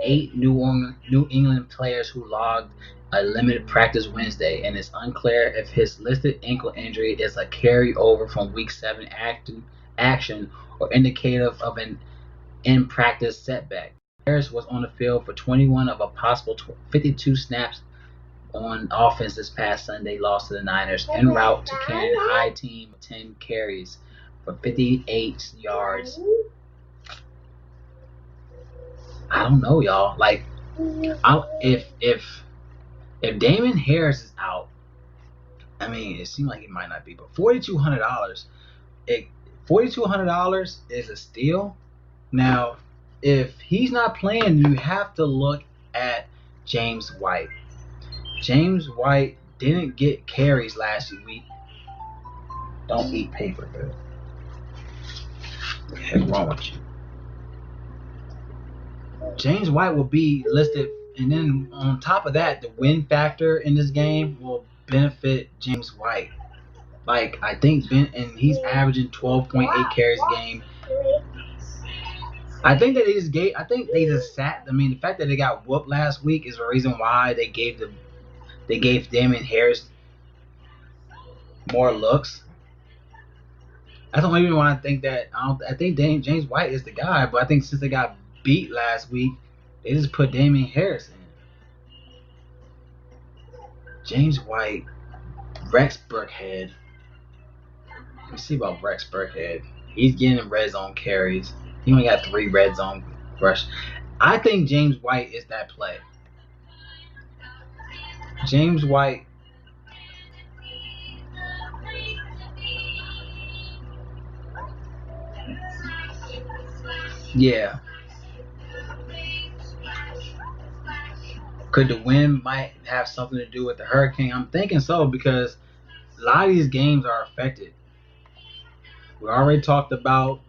8 New England players who logged a limited practice Wednesday, and it's unclear if his listed ankle injury is a carryover from Week 7 action or indicative of an in-practice setback. Harris was on the field for 21 of a possible 52 snaps on offense this past Sunday, lost to the Niners en route to carrying a high team of 10 carries for 58 yards. I don't know, y'all. Like, if Damian Harris is out, I mean, it seems like he might not be, but $4,200. $4,200 is a steal. Now, if he's not playing, you have to look at James White. James White didn't get carries last week. Don't eat paper, dude. What the heck wrong with you? James White will be listed, and then on top of that, the win factor in this game will benefit James White. Like, I think and he's averaging 12.8 carries a game. I think they just sat. I mean, the fact that they got whooped last week is the reason why they gave Damian Harris more looks. That's the only reason why I think that. I think James White is the guy, but I think since they got beat last week, they just put Damian Harris in. James White, Rex Burkhead. Let me see about Rex Burkhead. He's getting red zone carries. He only got 3 red zone rush. I think James White is that play. James White. Yeah. Could the win might have something to do with the hurricane? I'm thinking so, because a lot of these games are affected. We already talked about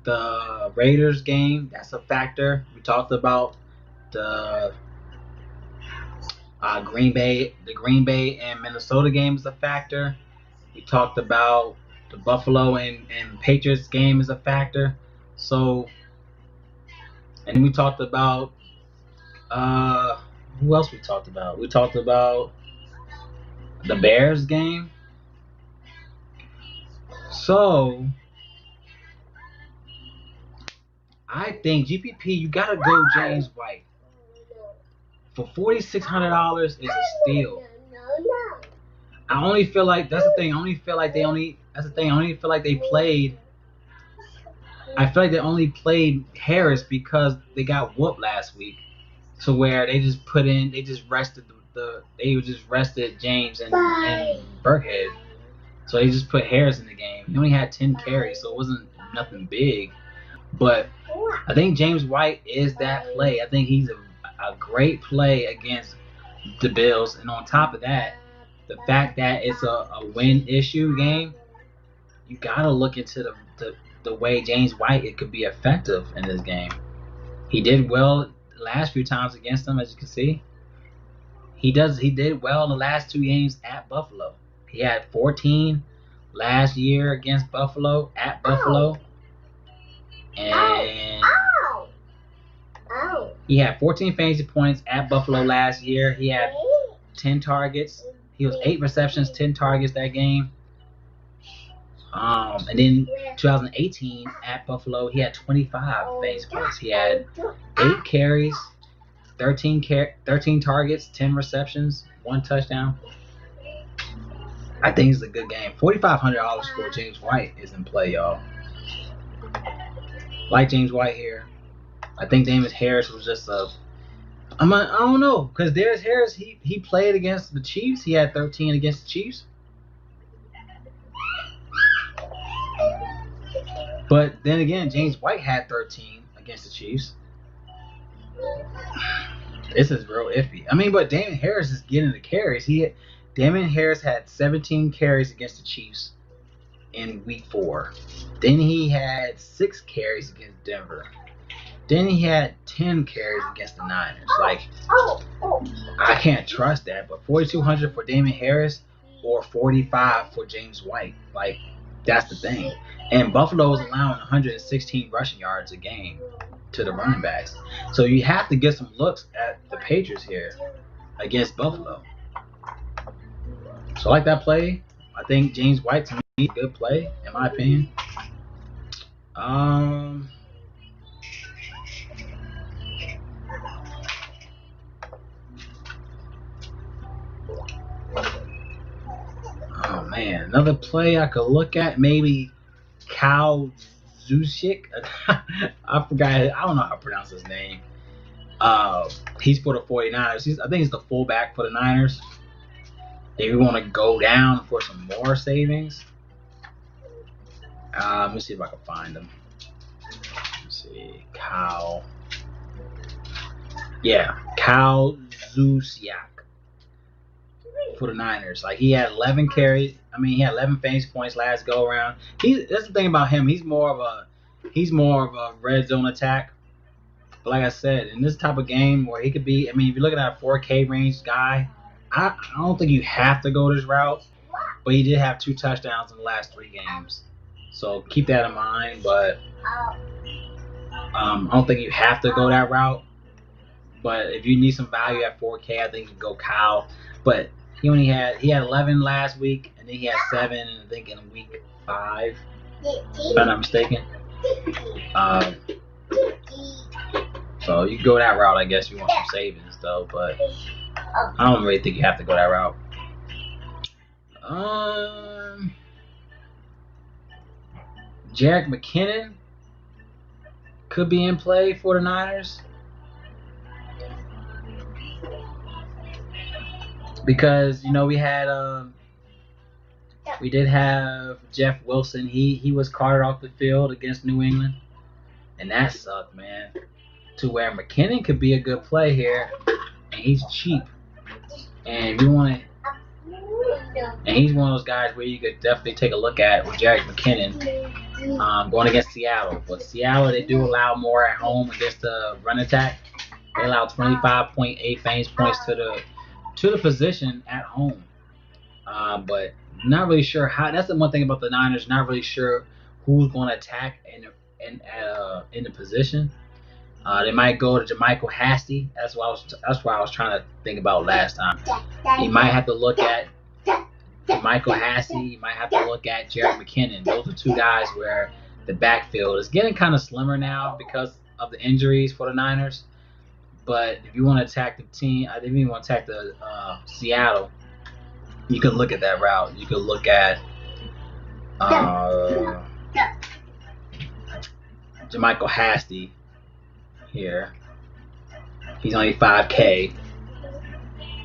the Raiders game. That's a factor. We talked about the Green Bay and Minnesota game is a factor. We talked about the Buffalo and Patriots game is a factor. So, and then we talked about who else we talked about? We talked about the Bears game. So, I think GPP, you gotta go James White. For $4,600 is a steal. I only feel like that's the thing. I only feel like they only That's the thing. I only feel like they played. I feel like they only played Harris because they got whooped last week, to where they just rested rested James and Burkhead. So they just put Harris in the game. He only had 10 carries, so it wasn't nothing big. But I think James White is that play. I think he's a great play against the Bills. And on top of that, the fact that it's a win issue game, you got to look into the way James White it could be effective in this game. He did well the last few times against them, as you can see. He did well in the last 2 games at Buffalo. He had 14 last year against Buffalo, at Buffalo. And he had 14 fantasy points at Buffalo last year. He had 10 targets. He was 8 receptions, 10 targets that game. And then 2018 at Buffalo, he had 25 fantasy points. He had 8 carries, 13 targets, 10 receptions, 1 touchdown. I think it's a good game. $4,500 for James White is in play, y'all. Like James White here. I think Damian Harris was just I don't know, because Darius Harris, he played against the Chiefs. He had 13 against the Chiefs. But then again, James White had 13 against the Chiefs. This is real iffy. I mean, but Damian Harris is getting the carries. Damian Harris had 17 carries against the Chiefs in week 4. Then he had 6 carries against Denver. Then he had 10 carries against the Niners. Like, I can't trust that. But 4,200 for Damian Harris or 45 for James White. Like, that's the thing. And Buffalo is allowing 116 rushing yards a game to the running backs. So you have to get some looks at the Patriots here against Buffalo. So I like that play. I think James White, to me, is a good play, in my opinion. Oh, man. Another play I could look at, maybe Kyle Zuziak. I forgot. I don't know how to pronounce his name. He's for the 49ers. I think he's the fullback for the Niners. If you want to go down for some more savings, let me see if I can find him. Let's see. Kyle Zuziak for the Niners. Like, he had 11 carries. I mean, he had 11 fantasy points last go around. That's the thing about him. He's more of a red zone attack. But like I said, in this type of game where he could be, I mean, if you're looking at a 4K range guy, I don't think you have to go this route. But he did have 2 touchdowns in the last 3 games. So keep that in mind. But I don't think you have to go that route. But if you need some value at 4K, I think you can go Kyle. But he had 11 last week, and then he had 7, I think, in week 5, if I'm not mistaken. So you can go that route, I guess, if you want some savings, though. But I don't really think you have to go that route. Jerick McKinnon could be in play for the Niners. Because, you know, we did have Jeff Wilson. He was carted off the field against New England. And that sucked, man. To where McKinnon could be a good play here. And he's cheap. And he's one of those guys where you could definitely take a look at with Jerick McKinnon going against Seattle. But Seattle, they do allow more at home against the run attack. They allow 25.8 fantasy points to the position at home. But not really sure how. That's the one thing about the Niners. Not really sure who's going to attack in the position. They might go to JaMycal Hasty. That's what I was trying to think about last time. You might have to look at JaMycal Hasty. You might have to look at Jerick McKinnon. Those are 2 guys where the backfield is getting kind of slimmer now because of the injuries for the Niners. But if you want to attack the team, if you want to attack the Seattle, you can look at that route. You could look at Jermichael Hasty here. He's only 5K.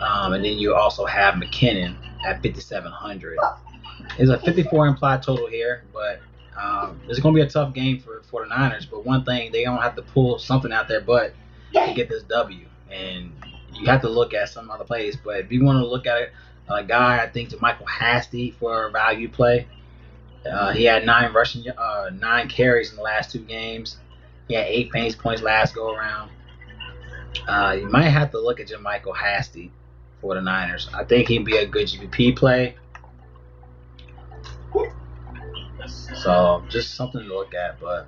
And then you also have McKinnon at 5,700. There's a 54 implied total here, but it's going to be a tough game for the Niners. But one thing, they don't have to pull something out their butt to get this W. And you have to look at some other plays. But if you want to look at it, a guy, I think Jermichael Hasty for a value play. He had 9 carries in the last 2 games. He had 8 fantasy points last go around. You might have to look at Jermichael Hasty for the Niners. I think he'd be a good GPP play. So just something to look at. But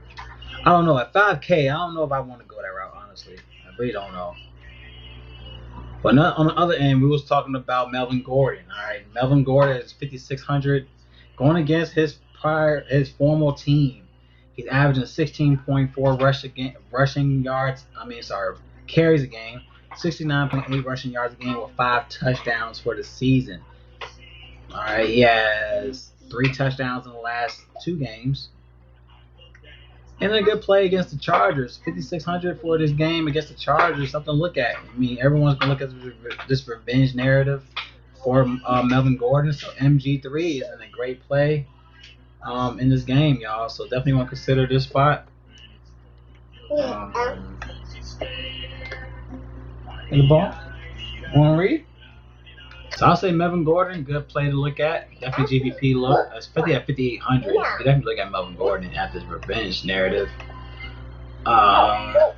I don't know. At 5K, I don't know if I want to go that route, honestly. I really don't know. But on the other end, we was talking about Melvin Gordon. All right, Melvin Gordon is 5,600 going against his former team. He's averaging 16.4 carries a game, 69.8 rushing yards a game with 5 touchdowns for the season. All right, he has 3 touchdowns in the last 2 games. And a good play against the Chargers. 5,600 for this game against the Chargers. Something to look at. I mean, everyone's going to look at this revenge narrative for Melvin Gordon. So MG3 is a great play in this game, y'all. So definitely want to consider this spot. In the ball. Want to read? So I'll say Melvin Gordon, good play to look at. Definitely GPP look. Especially at 5,800. You definitely look at Melvin Gordon at this revenge narrative. I'll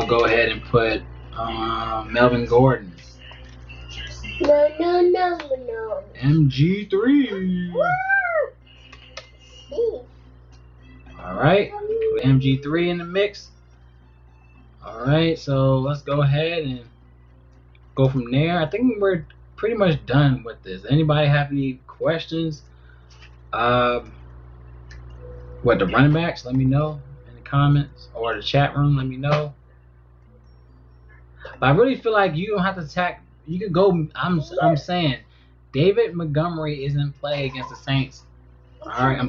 go ahead and put Melvin Gordon. No. MG3. All right. With MG3 in the mix. All right, so let's go ahead and go from there. I think we're pretty much done with this. Anybody have any questions? The running backs? Let me know in the comments or the chat room. Let me know. But I really feel like you don't have to attack. You could go. I'm saying David Montgomery is in play against the Saints. All right,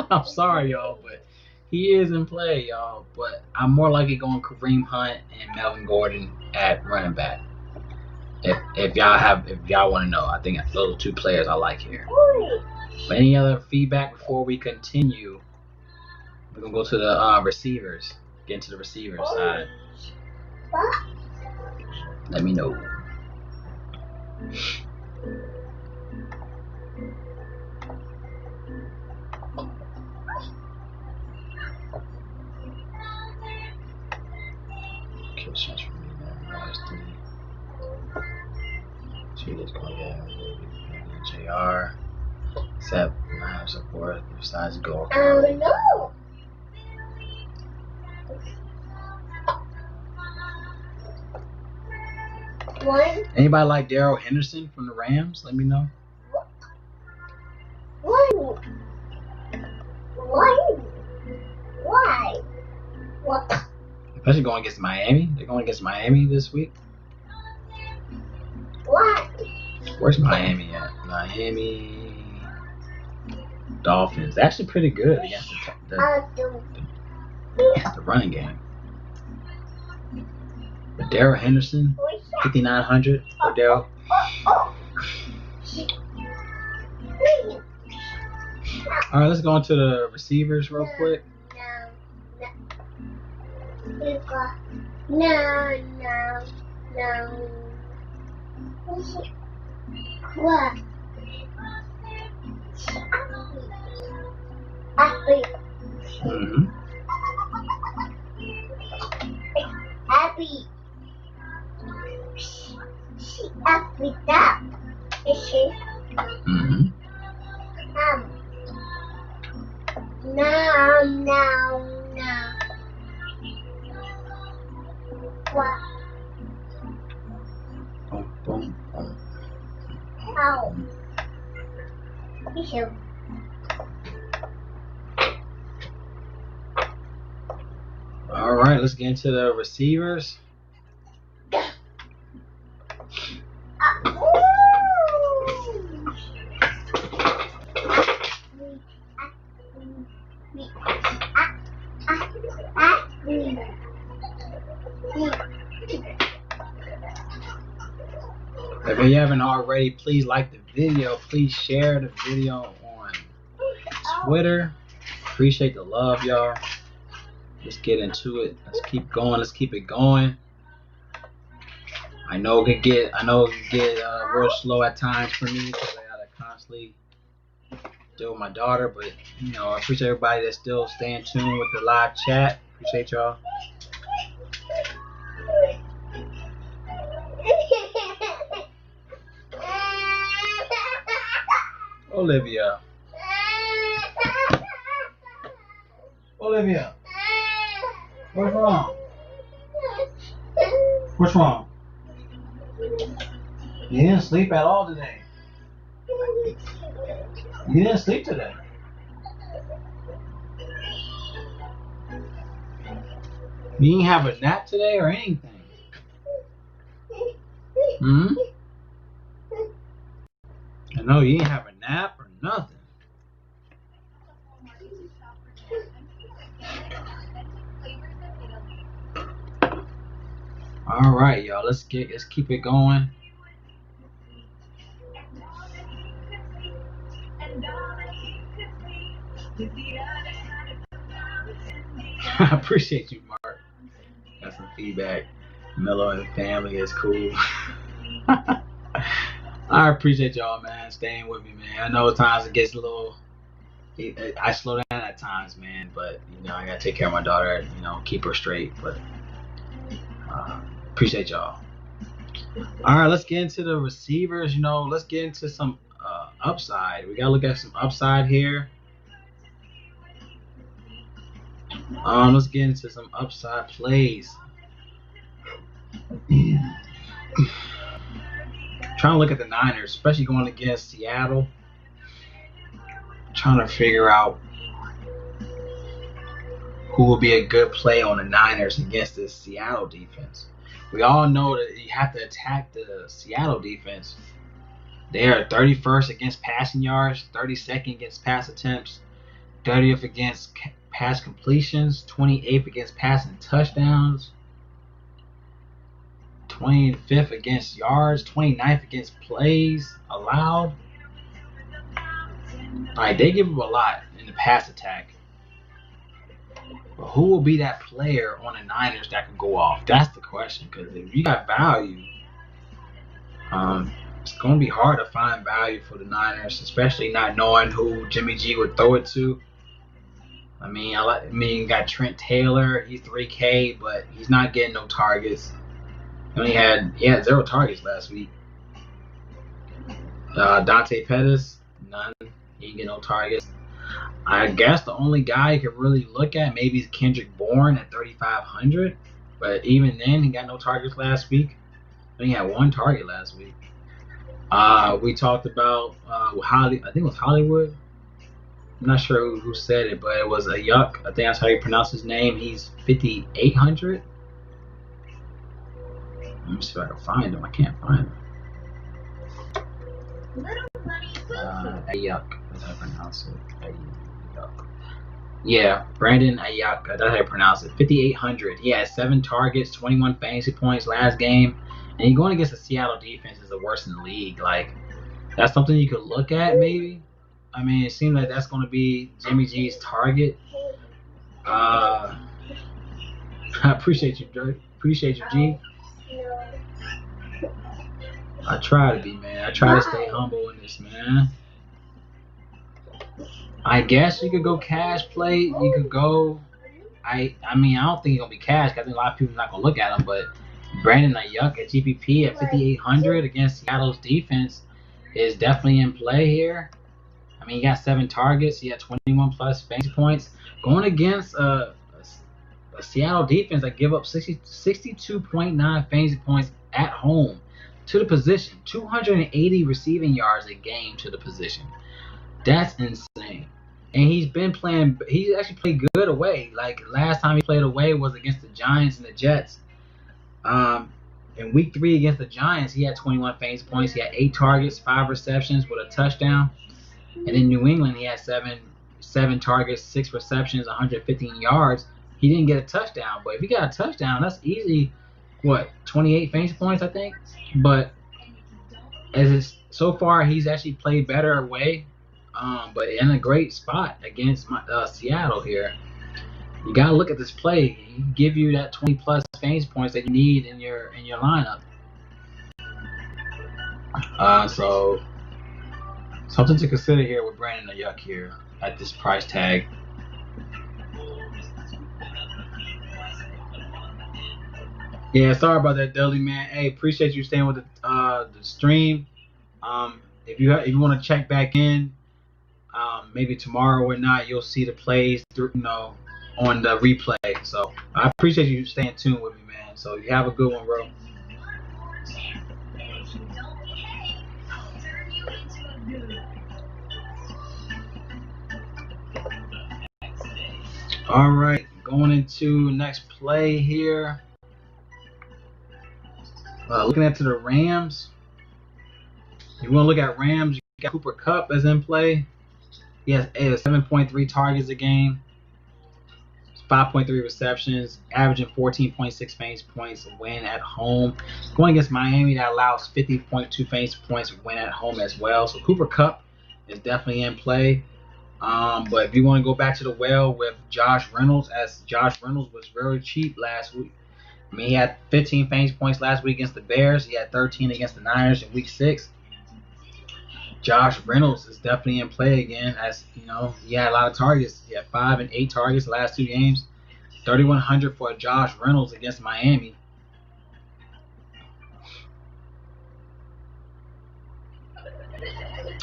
I'm sorry, y'all, but he is in play, y'all. But I'm more likely going Kareem Hunt and Melvin Gordon at running back. If y'all want to know, I think those are 2 players I like here. But any other feedback before we continue? We're gonna go to the receivers. Get into the receiver side. Let me know. Shots from me now. Let's go JR. Except I support besides goal. No. What? Anybody like Darrell Henderson from the Rams? Let me know. What? Especially going against Miami. They're going against Miami this week. What? Where's Miami at? Miami Dolphins. They're actually pretty good against the running game. But Darrell Henderson, 5,900 for Darrell. All right, let's go into the receivers real quick. No. What? Mm-hmm. Abby. Abby, that is it. Mm-hmm. No. What? Boom. Ow. Issue. All right, let's get into the receivers. If you haven't already, please like the video. Please share the video on Twitter. Appreciate the love, y'all. Let's get into it. Let's keep going. Let's keep it going. I know it can get real slow at times for me because I gotta constantly deal with my daughter. But you know, I appreciate everybody that's still staying tuned with the live chat. Appreciate y'all. Olivia. What's wrong? What's wrong? You didn't sleep at all today. You didn't sleep today. You didn't have a nap today or anything. I know you didn't have a nap or nothing. All right, y'all. Let's keep it going. I appreciate you, Mark. Got some feedback. Mellow and family is cool. I appreciate y'all, man, staying with me, man. I know at times it gets a little. I slow down at times, man, but you know I gotta take care of my daughter. You know, keep her straight. But appreciate y'all. All right, let's get into the receivers. You know, let's get into some upside. We gotta look at some upside here. Let's get into some upside plays. Trying to look at the Niners, especially going against Seattle. Trying to figure out who will be a good play on the Niners against this Seattle defense. We all know that you have to attack the Seattle defense. They are 31st against passing yards, 32nd against pass attempts, 30th against pass completions, 28th against passing touchdowns, 25th against yards, 29th against plays allowed. Alright, they give up a lot in the pass attack. But who will be that player on the Niners that can go off? That's the question. Because if you got value, it's going to be hard to find value for the Niners, especially not knowing who Jimmy G would throw it to. I mean, you got Trent Taylor. He's 3K, but he's not getting no targets. He had 0 targets last week. Dante Pettis, none. He didn't get no targets. I guess the only guy you could really look at maybe is Kendrick Bourne at 3,500. But even then, he got no targets last week. He had 1 target last week. We talked about I think it was Hollywood. I'm not sure who said it, but it was Ayuk. I think that's how you pronounce his name. He's 5,800. Let me see if I can find him. I can't find him. Ayuk. That's how I pronounce it. Ayuk. Yeah, Brandon Ayuk. That's how I pronounce it. 5,800. He had 7 targets, 21 fantasy points last game. And he's going against the Seattle defense is the worst in the league. Like, that's something you could look at maybe. I mean, it seems like that's going to be Jimmy G's target. I appreciate you, Dirk. Appreciate you, G. I try to be, man. I try to stay humble in this, man. I guess you could go cash play. You could go. I mean, I don't think he's gonna be cash. I think a lot of people are not gonna look at him. But Brandon Ayuk at GPP at 5,800 against Seattle's defense is definitely in play here. I mean, he got 7 targets. He had 21 plus fantasy points going against a Seattle defense that give up 62.9 fantasy points at home to the position. 280 receiving yards a game to the position. That's insane. And he's been playing. He's actually played good away. Like last time he played away was against the Giants and the Jets. In week 3 against the Giants, he had 21 fantasy points. He had 8 targets, 5 receptions with a touchdown. And in New England, he had 7 targets, 6 receptions, 115 yards. He didn't get a touchdown. But if he got a touchdown, that's easy. 28 fantasy points, I think. But so far he's actually played better away, but in a great spot against Seattle here. You gotta look at this play. He can give you that 20 plus fantasy points that you need in your lineup. So something to consider here with Brandon Ayuk here at this price tag. Yeah, sorry about that, Dudley, man. Hey, appreciate you staying with the stream. If you want to check back in, maybe tomorrow or not, you'll see the plays through, on the replay. So I appreciate you staying tuned with me, man. So you have a good one, bro. All right, going into next play here. Looking at the Rams. You want to look at Rams, you got Cooper Kupp as in play. He has 7.3 targets a game, 5.3 receptions, averaging 14.6 fantasy points win at home. Going against Miami, that allows 50.2 fantasy points win at home as well. So Cooper Kupp is definitely in play. But if you want to go back to the well with Josh Reynolds, as Josh Reynolds was very cheap last week. I mean, he had 15 fantasy points last week against the Bears. He had 13 against the Niners in Week 6. Josh Reynolds is definitely in play again. As he had a lot of targets. He had 5 and 8 targets the last 2 games. 3,100 for Josh Reynolds against Miami.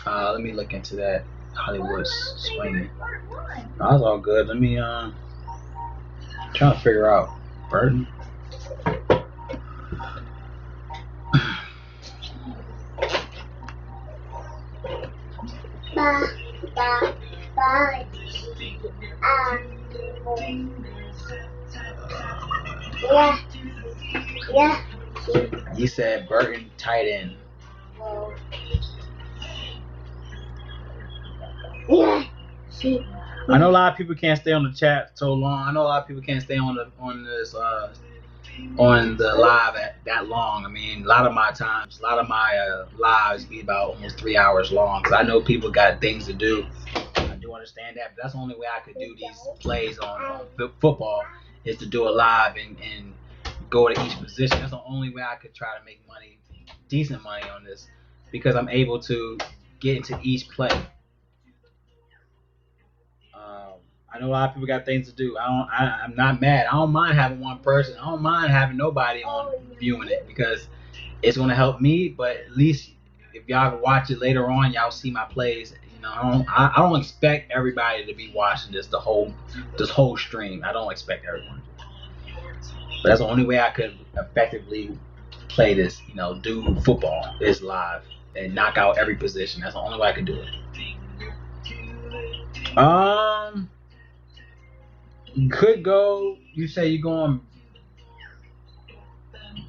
Let me look into that Hollywood swinging. That was all good. Let me trying to figure out Burton. You said Burton tight end. I know a lot of people can't stay on the chat so long. I know a lot of people can't stay on the live that long. I mean, a lot of my lives be about almost 3 hours long. Cause I know people got things to do. I do understand that, but that's the only way I could do these plays on football is to do a live and go to each position. That's the only way I could try to make money, decent money on this, because I'm able to get into each play. I know a lot of people got things to do. I'm not mad. I don't mind having one person. I don't mind having nobody on viewing it because it's going to help me. But at least if y'all can watch it later on, y'all see my plays. I don't expect everybody to be watching this whole stream. I don't expect everyone. But that's the only way I could effectively play this. Do football is live and knock out every position. That's the only way I could do it. You could go. You say you're going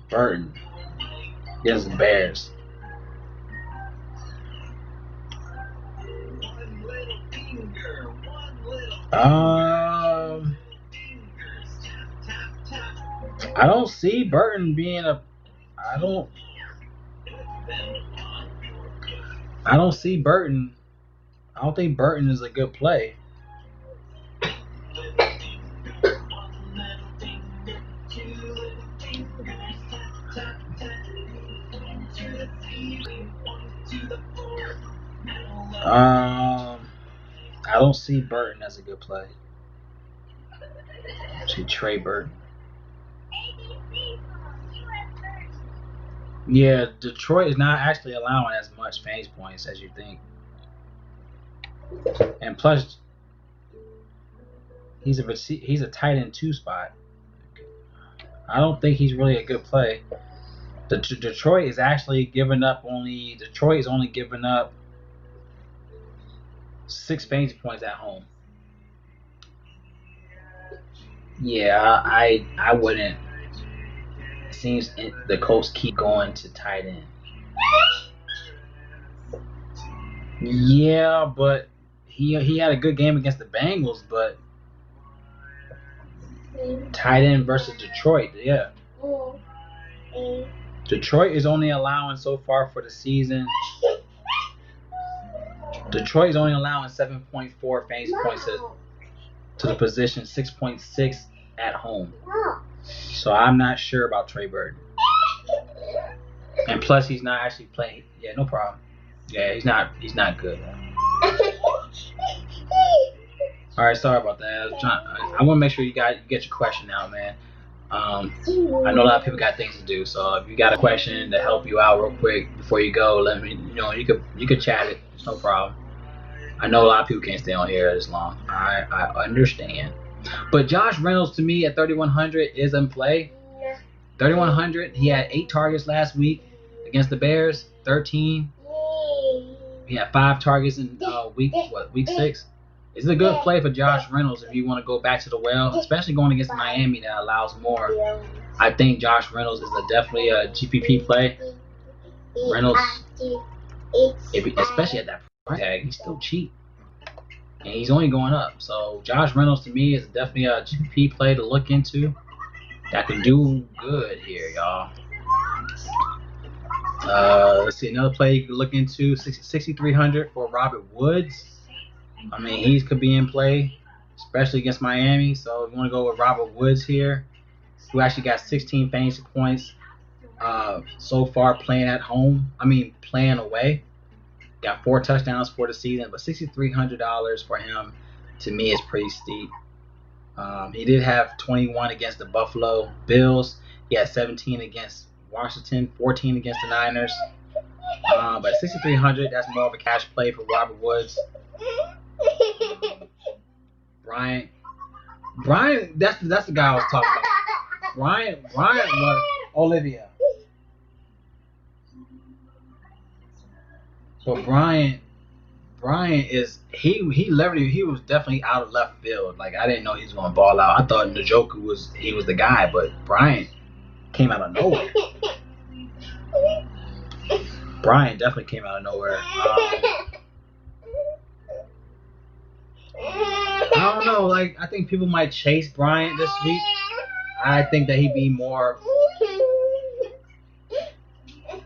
Burton. Yes, the Bears. I don't see Burton being a. I don't see Burton. I don't think Burton is a good play. I don't see Burton as a good play. I see Trey Burton. Yeah, Detroit is not actually allowing as much fantasy points as you think. And plus, he's a tight end 2 spot. I don't think he's really a good play. Detroit is actually giving up Detroit is only giving up 6 fantasy points at home. Yeah, I wouldn't. It seems the Colts keep going to tight end. Yeah, but he had a good game against the Bengals, but tight end versus Detroit, yeah. Detroit is only allowing so far for the season. Detroit is only allowing 7.4 fantasy points to the position, 6.6 at home. So I'm not sure about Trey Burton. And plus, he's not actually playing. Yeah, no problem. Yeah, he's not good. All right, sorry about that. I want to make sure you get your question out, man. I know a lot of people got things to do, so if you got a question to help you out real quick before you go, let me. You could chat it. It's no problem. I know a lot of people can't stay on here this long. I understand. But Josh Reynolds to me at 3,100 is in play. 3,100. He had 8 targets last week against the Bears. 13. He had 5 targets in week 6. It's a good play for Josh Reynolds if you want to go back to the well, especially going against Miami that allows more. I think Josh Reynolds is definitely a GPP play. Reynolds, especially at that price tag, he's still cheap. And he's only going up. So Josh Reynolds to me is definitely a GPP play to look into. That could do good here, y'all. Let's see, another play you could look into, 6,300 for Robert Woods. I mean, he could be in play, especially against Miami. So if you want to go with Robert Woods here, who actually got 16 fantasy points so far playing playing away. Got 4 touchdowns for the season, but $6,300 for him to me is pretty steep. He did have 21 against the Buffalo Bills. He had 17 against Washington, 14 against the Niners. But $6,300, that's more of a cash play for Robert Woods. Brian, that's the guy I was talking about. Brian was Olivia. So Brian is he was definitely out of left field. Like I didn't know he was gonna ball out. I thought Njoku was the guy, but Brian came out of nowhere. Brian definitely came out of nowhere. I don't know. Like I think people might chase Bryant this week. I think that he'd be more.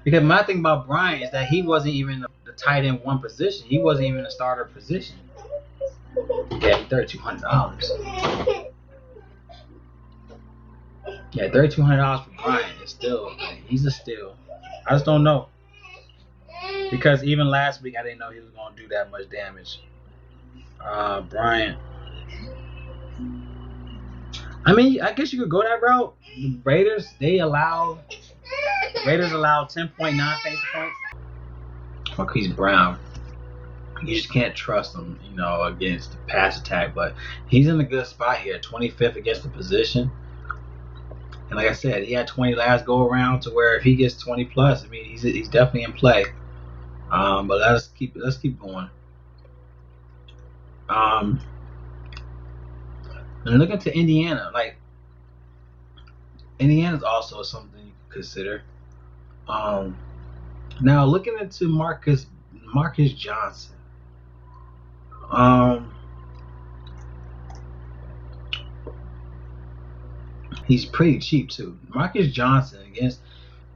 Because my thing about Bryant is that he wasn't even the tight end 1 position. He wasn't even a starter position. Yeah, $3,200. Yeah, $3,200 for Bryant is still. He's a steal. I just don't know. Because even last week I didn't know he was going to do that much damage. Bryant. I mean, I guess you could go that route. The Raiders allow 10.9 fantasy points. Marquise Brown. You just can't trust him, against the pass attack. But he's in a good spot here. 25th against the position. And like I said, he had 20 last go around to where if he gets 20 plus, I mean, he's definitely in play. But let's keep going. And looking to Indiana, like Indiana's also something you can consider. Now looking into Marcus Johnson. He's pretty cheap too. Marcus Johnson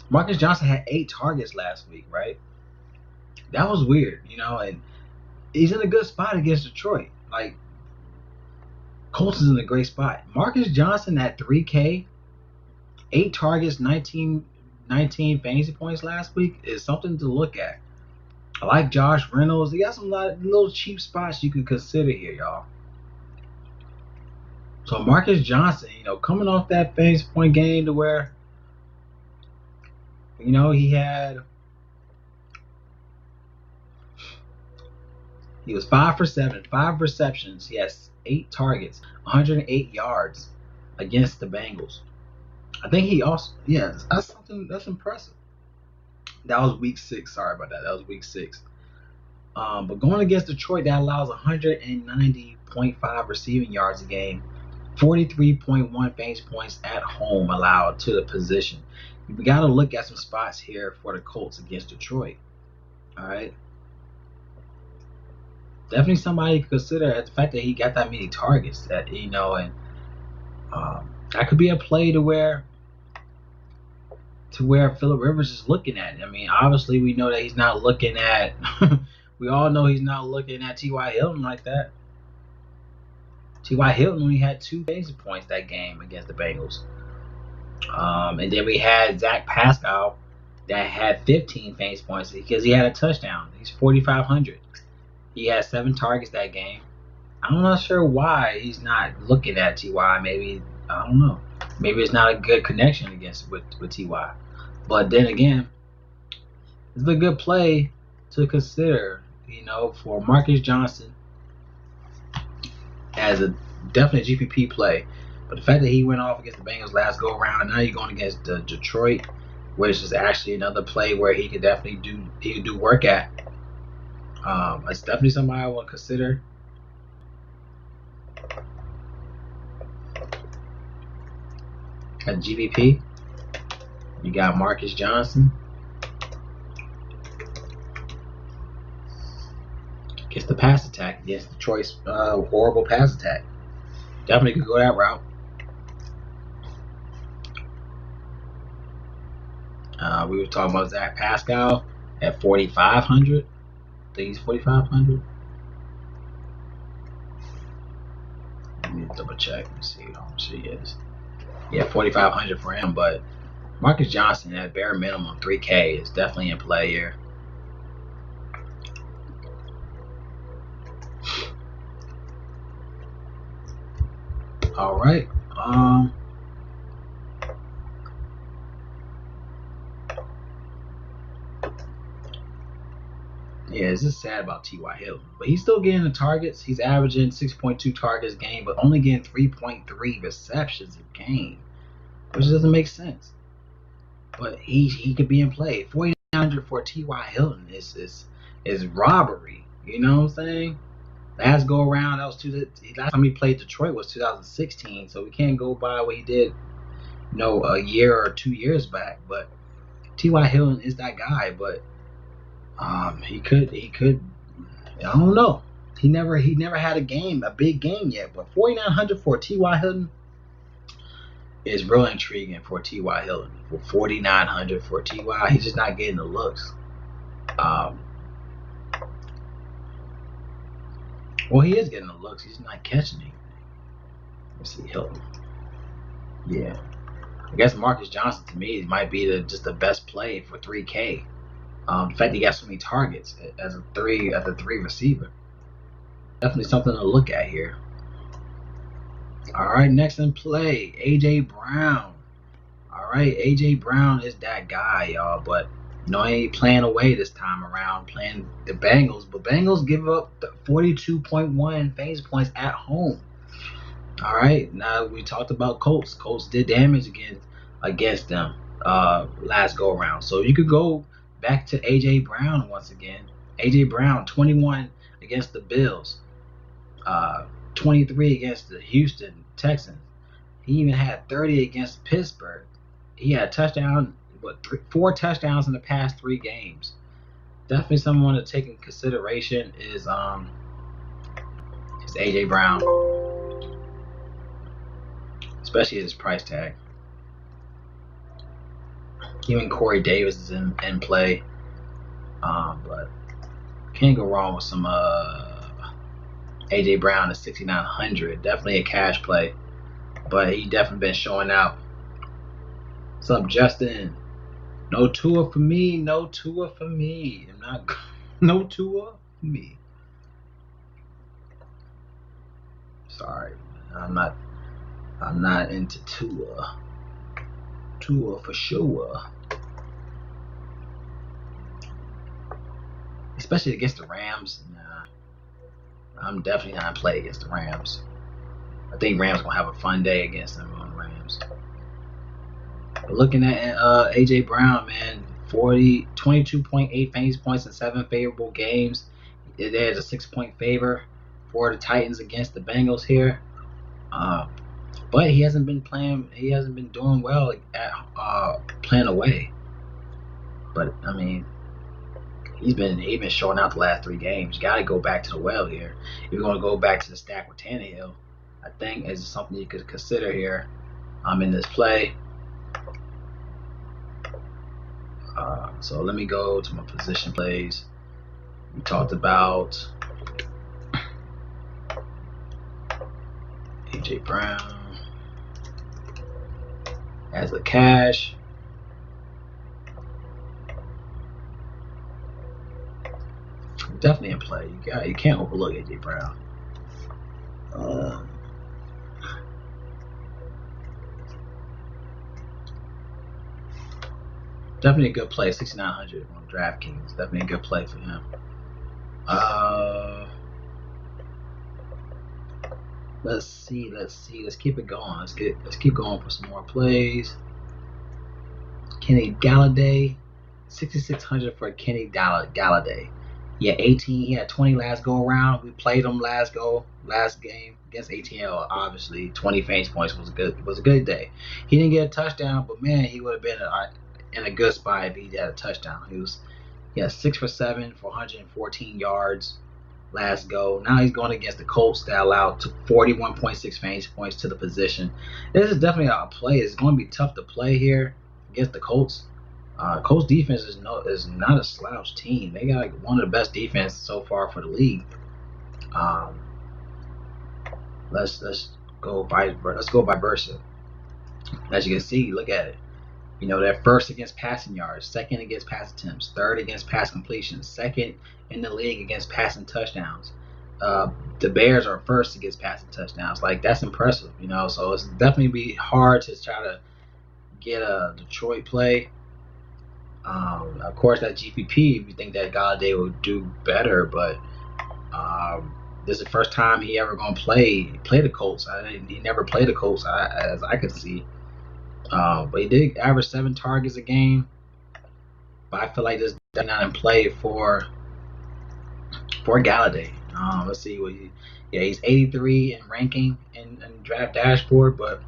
had 8 targets last week, right? That was weird, and he's in a good spot against Detroit. Like, Colts is in a great spot. Marcus Johnson at 3K, 8 targets, 19 fantasy points last week is something to look at. I like Josh Reynolds. He got some little cheap spots you could consider here, y'all. So Marcus Johnson, coming off that fantasy point game to where, he was 5 for 7, 5 receptions. He has 8 targets, 108 yards against the Bengals. I think he also, that's impressive. That was week 6. Sorry about that. That was week 6. But going against Detroit, that allows 190.5 receiving yards a game, 43.1 fantasy points at home allowed to the position. We got to look at some spots here for the Colts against Detroit. All right. Definitely somebody to consider at the fact that he got that many targets that, and that could be a play to where to where Phillip Rivers is looking at it. I mean, obviously we know that he's not looking at. We all know he's not looking at T.Y. Hilton like that. T.Y. Hilton only had 2 fantasy points that game against the Bengals. And then we had Zach Pascal that had 15 fantasy points because he had a touchdown. He's 4,500. He had 7 targets that game. I'm not sure why he's not looking at T.Y. Maybe, I don't know. Maybe it's not a good connection with T.Y. But then again, it's a good play to consider, for Marcus Johnson as a definitely GPP play. But the fact that he went off against the Bengals last go around, and now you're going against Detroit, which is actually another play where he could definitely do work at. It's definitely somebody I will consider. At GPP, you got Marcus Johnson against the pass attack, against Detroit's horrible pass attack. Definitely could go that route. We were talking about Zach Pascal at 4,500. I think he's 4,500. Let me double check and see how much he is. Yeah, 4,500 for him, but Marcus Johnson at bare minimum 3K is definitely in play here. All right. Yeah, it's just sad about T.Y. Hilton, but he's still getting the targets. He's averaging 6.2 targets a game, but only getting 3.3 receptions a game, which doesn't make sense. But he could be in play. 4,900 for T.Y. Hilton is robbery. You know what I'm saying? Last go around, last time he played Detroit was 2016, so we can't go by what he did, a year or 2 years back. But T.Y. Hilton is that guy, but he could. I don't know. He never had a big game yet. But 4,900 for T.Y. Hilton is real intriguing for T.Y. Hilton. For 4,900 for T.Y., he's just not getting the looks. Well, he is getting the looks. He's not catching anything. Let's see, Hilton. Yeah, I guess Marcus Johnson to me might be just the best play for 3K. The fact he got so many targets as a 3 receiver, definitely something to look at here. All right, next in play, AJ Brown. All right, AJ Brown is that guy, y'all, but he ain't playing away this time around, playing the Bengals. But Bengals give up 42.1 fantasy points at home. All right, now we talked about Colts. Colts did damage against them last go around, so you could go back to A.J. Brown once again. A.J. Brown, 21 against the Bills, 23 against the Houston Texans. He even had 30 against Pittsburgh. He had a touchdown, 4 touchdowns in the past 3 games. Definitely someone to take in consideration is A.J. Brown, especially at his price tag. Even Corey Davis is in play, but can't go wrong with some A.J. Brown at 6,900. Definitely a cash play, but he definitely been showing out. What's up, Justin? No Tua for me. No Tua for me. No Tua for me. Sorry, I'm not into Tua. Tua for sure. Especially against the Rams. Nah, I'm definitely not play against the Rams. I think Rams gonna have a fun day against them on the Rams. But looking at AJ Brown, man, 22.8 fantasy points in 7 favorable games. There's a 6-point favor for the Titans against the Bengals here. But he hasn't been playing. He hasn't been doing well at playing away. But I mean, he's been showing out the last 3 games. You got to go back to the well here. If you're going to go back to the stack with Tannehill, I think is something you could consider here. In this play. So let me go to my position plays. We talked about A.J. Brown as a cash. Definitely in play. You can't overlook A.J. Brown. Definitely a good play. 6,900 on Draftkings. Definitely a good play for him. Let's see. Let's keep it going. Let's keep going for some more plays. Kenny Gallaudet, 6,600 for Kenny Gallaudet. He had 18. He had 20 last go around. We played him last game against ATL. Obviously, 20 fantasy points was a good day. He didn't get a touchdown, but man, he would have been in a good spot if he had a touchdown. He had 6 for 7 for 114 yards last go. Now he's going against the Colts that allowed 41.6 fantasy points to the position. This is definitely a play. It's going to be tough to play here against the Colts. Colts defense is not a slouch team. They got like one of the best defenses so far for the league. Let's go by versa. As you can see, look at it. You know, they're first against passing yards, second against pass attempts, third against pass completions, second in the league against passing touchdowns. The Bears are first against passing touchdowns. Like, that's impressive, you know. So it's definitely be hard to try to get a Detroit play. Of course, that GPP, if you think that Gallaudet will do better, but this is the first time he ever gonna play the Colts. He never played the Colts, as I could see. But he did average 7 targets a game. But I feel like this is not in play for Gallaudet. Let's see what he's 83 in ranking in draft dashboard, but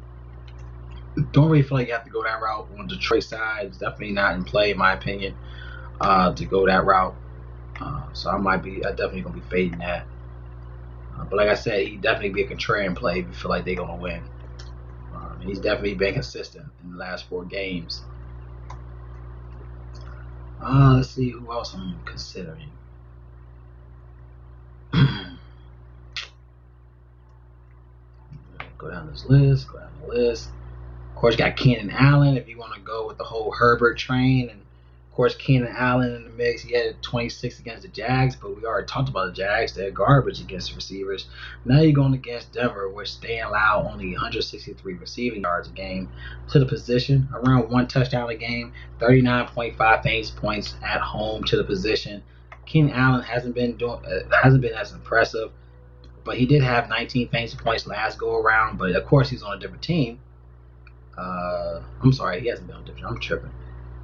don't really feel like you have to go that route on Detroit side. It's definitely not in play, in my opinion, to go that route. So I definitely gonna be fading that. But like I said, he definitely be a contrarian play if you feel like they're gonna win. He's definitely been consistent in the last 4 games. Let's see who else I'm considering. Go down the list. Of course, you got Keenan Allen if you want to go with the whole Herbert train. And, of course, Keenan Allen in the mix. He had 26 against the Jags, but we already talked about the Jags. They're garbage against the receivers. Now you're going against Denver, which they allow only 163 receiving yards a game to the position, around 1 touchdown a game, 39.5 fantasy points at home to the position. Keenan Allen hasn't been as impressive, but he did have 19 fantasy points last go around. But of course, he's on a different team. I'm sorry, he hasn't been on a different. I'm tripping.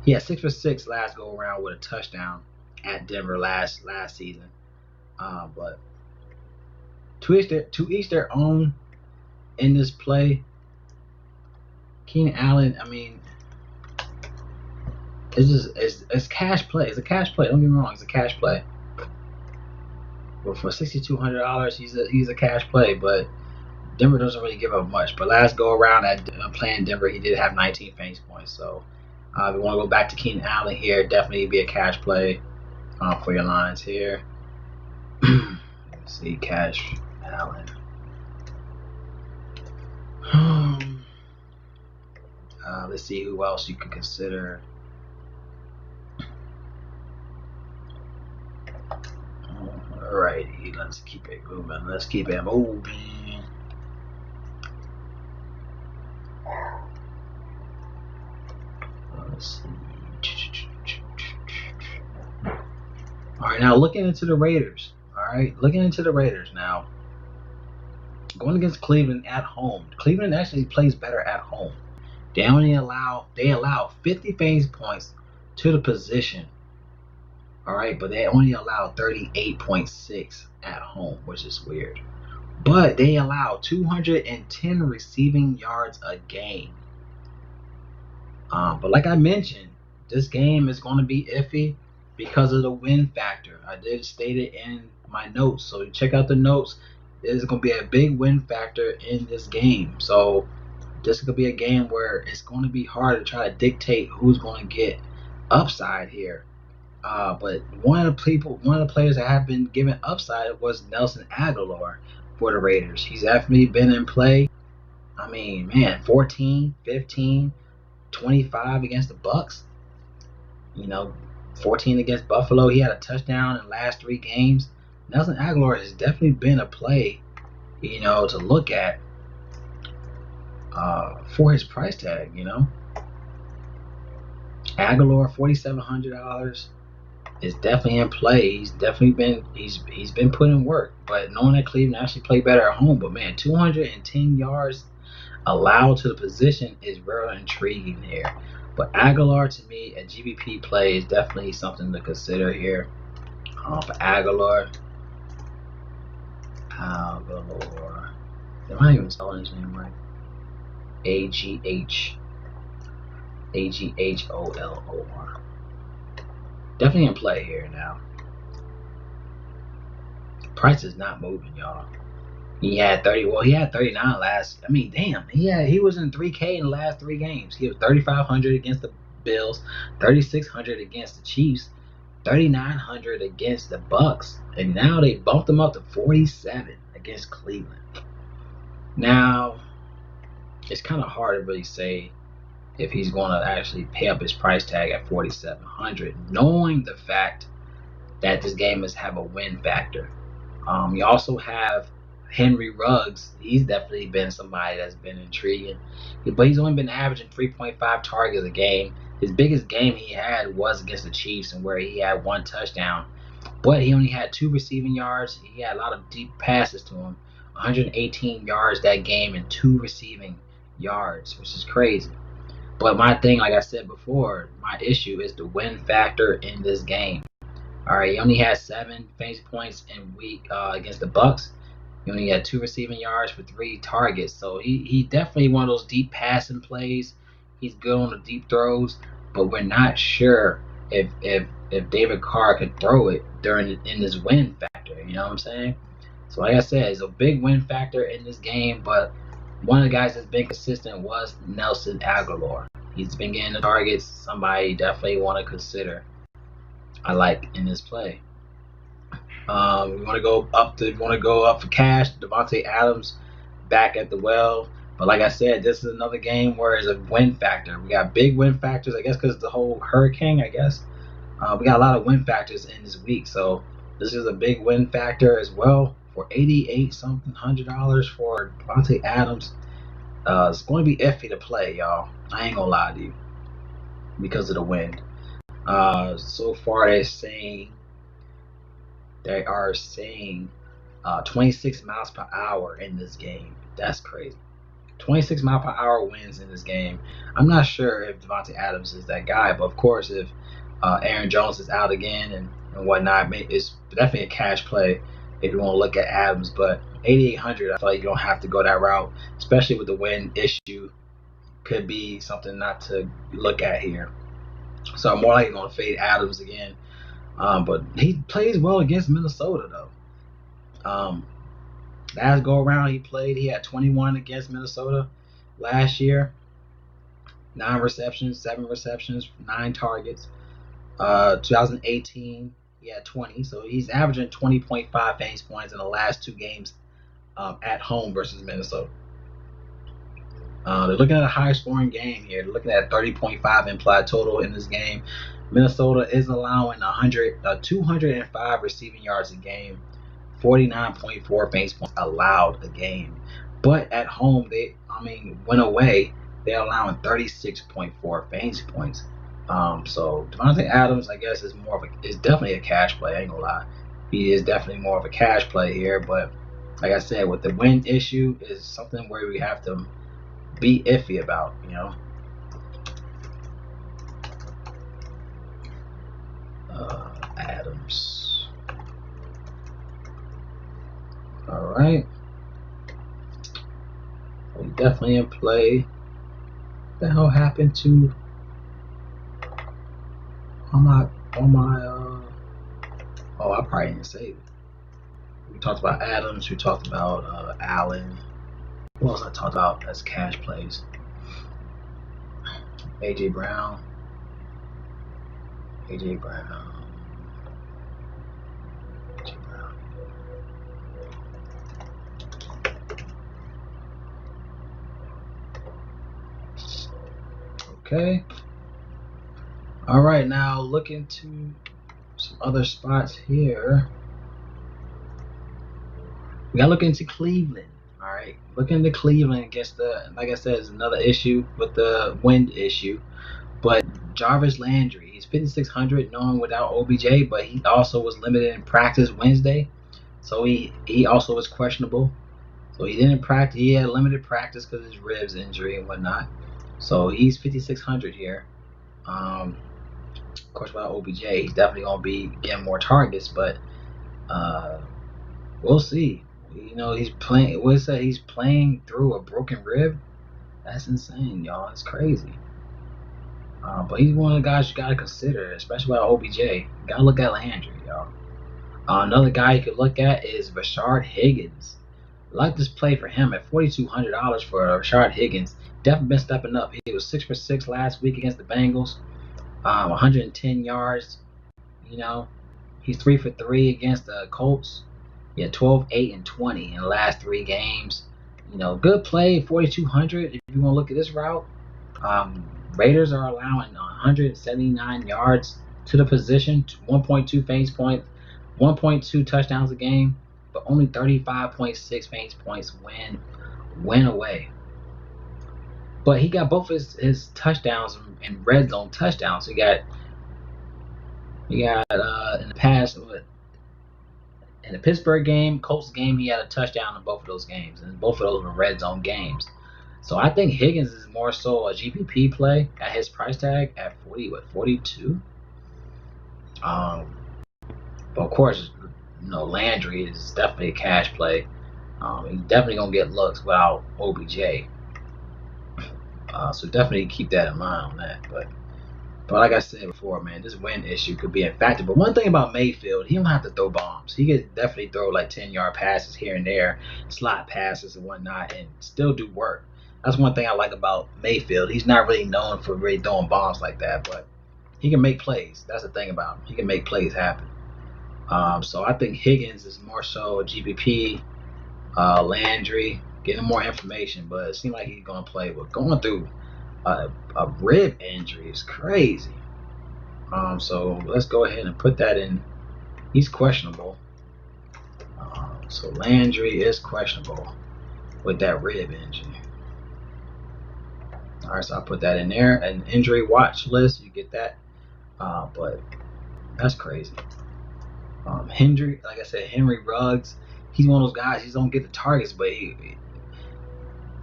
He had 6 for 6 last go around with a touchdown at Denver last season. But to each their own in this play. Keenan Allen, I mean, it's cash play. It's a cash play. Don't get me wrong, it's a cash play. But for $6,200, he's a cash play. But Denver doesn't really give up much. But last go around at playing Denver, he did have 19 fantasy points. So if you want to go back to Keenan Allen here, definitely be a cash play for your lines here. Let's see, cash Allen. Let's see who else you can consider. Alrighty, let's keep it moving. Let's see. Alright, now looking into the Raiders. Now. Going against Cleveland at home. Cleveland actually plays better at home. They allow 50 fantasy points to the position. Alright, but they only allow 38.6 at home, which is weird. But they allow 210 receiving yards a game. But like I mentioned, this game is going to be iffy because of the win factor. I did state it in my notes, so check out the notes. There's going to be a big win factor in this game. So this is going to be a game where it's going to be hard to try to dictate who's going to get upside here. But one of the players that have been given upside was Nelson Aguilar for the Raiders. He's definitely been in play. I mean, man, 14, 15, 25 against the Bucks. 14 against Buffalo. He had a touchdown in the last 3 games. Nelson Aguilar has definitely been a play, to look at for his price tag. Aguilar, $4,700 is definitely in play. He's been putting work, but knowing that Cleveland actually played better at home. But man, 210 yards allowed to the position is very intriguing here. But Aguilar, to me, a GBP play is definitely something to consider here. For Aguilar, am I even spelling his name right? Agholor. Definitely in play here now. Price is not moving, y'all. He had 39 last. I mean, damn. He was in 3K in the last 3 games. He was 3,500 against the Bills, 3,600 against the Chiefs, 3,900 against the Bucks, and now they bumped him up to 47 against Cleveland. Now, it's kind of hard to really say if he's going to actually pay up his price tag at 4,700, knowing the fact that this game is have a win factor. You also have Henry Ruggs. He's definitely been somebody that's been intriguing, but he's only been averaging 3.5 targets a game. His biggest game he had was against the Chiefs, and where he had 1 touchdown, but he only had 2 receiving yards. He had a lot of deep passes to him, 118 yards that game and 2 receiving yards, which is crazy. But my thing, like I said before, my issue is the win factor in this game. All right, he only had 7 fantasy points in week against the Bucks. He only had 2 receiving yards for 3 targets. So he definitely one of those deep passing plays. He's good on the deep throws, but we're not sure if David Carr could throw it in this win factor. You know what I'm saying? So like I said, it's a big win factor in this game, but one of the guys that's been consistent was Nelson Aguilar. He's been getting the targets. Somebody definitely want to consider. I like in this play. We want to go up for cash. Davante Adams back at the well. But like I said, this is another game where it's a win factor. We got big win factors, I guess, because the whole hurricane, I guess. We got a lot of win factors in this week. So this is a big win factor as well for $88-something for Davante Adams. It's going to be iffy to play, y'all. I ain't going to lie to you because of the wind. So far they are saying 26 miles per hour in this game. That's crazy. 26 mile per hour winds in this game. I'm not sure if Davante Adams is that guy, but of course if Aaron Jones is out again and whatnot, it's definitely a cash play if you want to look at Adams. But 8,800, I feel like you don't have to go that route, especially with the wind issue. Could be something not to look at here. So I'm more likely going to fade Adams again. But he plays well against Minnesota, though. Last go around he had 21 against Minnesota last year. 9 receptions, 7 receptions, 9 targets. 2018, he had 20. So he's averaging 20.5 fantasy points in the last 2 games at home versus Minnesota. They're looking at a high-scoring game here. They're looking at 30.5 implied total in this game. Minnesota is allowing 205 receiving yards a game, 49.4 fantasy points allowed a game. But at home, when away, they're allowing 36.4 fantasy points. So Davante Adams, I guess, is definitely a cash play. I ain't gonna lie, he is definitely more of a cash play here. But like I said, with the wind issue, is something where we have to be iffy about, Adams. All right, we definitely in play. What the hell happened to I probably didn't save it. We talked about Adams. We talked about Allen. What else I talked about as cash plays? AJ Brown. AJ Brown. AJ Brown. Okay. All right, now look into some other spots here. We gotta look into Cleveland. All right, look into Cleveland against like I said, it's another issue with the wind issue. But Jarvis Landry, he's 5,600 known without OBJ, but he also was limited in practice Wednesday, so he also was questionable. So he didn't practice. He had limited practice because of his ribs injury and whatnot. So he's 5,600 here. Of course, without OBJ, he's definitely gonna be getting more targets, but we'll see. You know, he's playing. What's that? He's playing through a broken rib. That's insane, y'all. It's crazy. But he's one of the guys you gotta consider, especially about OBJ. You gotta look at Landry, y'all. Another guy you could look at is Bashar Higgins. I like this play for him at $4,200 for Bashar Higgins. Definitely been stepping up. He was 6 for 6 last week against the Bengals. 110 yards. You know, he's 3 for 3 against the Colts. Yeah, 12, 8, and 20 in the last 3 games. You know, good play, 4,200 if you want to look at this route. Raiders are allowing 179 yards to the position, 1.2 fantasy points, 1.2 touchdowns a game, but only 35.6 fantasy points win away. But he got both his touchdowns in red zone touchdowns. He got in the past in the Pittsburgh game, Colts game, he had a touchdown in both of those games, and both of those were red zone games. So I think Higgins is more so a GPP play at his price tag at 42. But of course, you know, Landry is definitely a cash play. He's definitely gonna get looks without OBJ. So definitely keep that in mind on that. But like I said before, man, this wind issue could be a factor. But one thing about Mayfield, he don't have to throw bombs. He could definitely throw like 10-yard passes here and there, slot passes and whatnot, and still do work. That's one thing I like about Mayfield. He's not really known for really throwing bombs like that, but he can make plays. That's the thing about him. He can make plays happen. So I think Higgins is more so a GPP. Landry, getting more information, but it seems like he's going to play. But going through a rib injury is crazy. So let's go ahead and put that in. He's questionable. So Landry is questionable with that rib injury. All right, so I'll put that in there. An injury watch list, you get that. But that's crazy. Henry, like I said, Henry Ruggs, he's one of those guys. He don't get the targets, but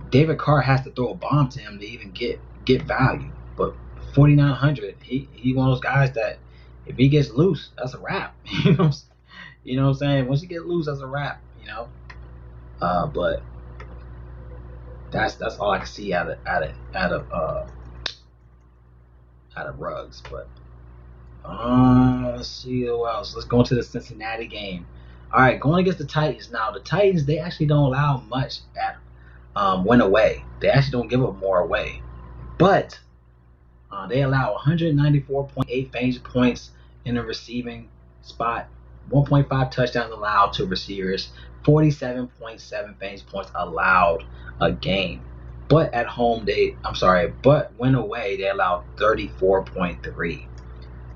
David Carr has to throw a bomb to him to even get value. But 4,900, he one of those guys that if he gets loose, that's a wrap. You know what I'm saying? Once you get loose, that's a wrap. You know. But that's all I can see out of Ruggs. But let's see who else. Let's go into the Cincinnati game. All right, going against the Titans. Now the Titans, they actually don't allow much at win away. They actually don't give up more away, but they allow 194.8 fantasy points in the receiving spot, 1.5 touchdowns allowed to receivers, 47.7 fantasy points allowed a game. But at home, but when away, they allowed 34.3.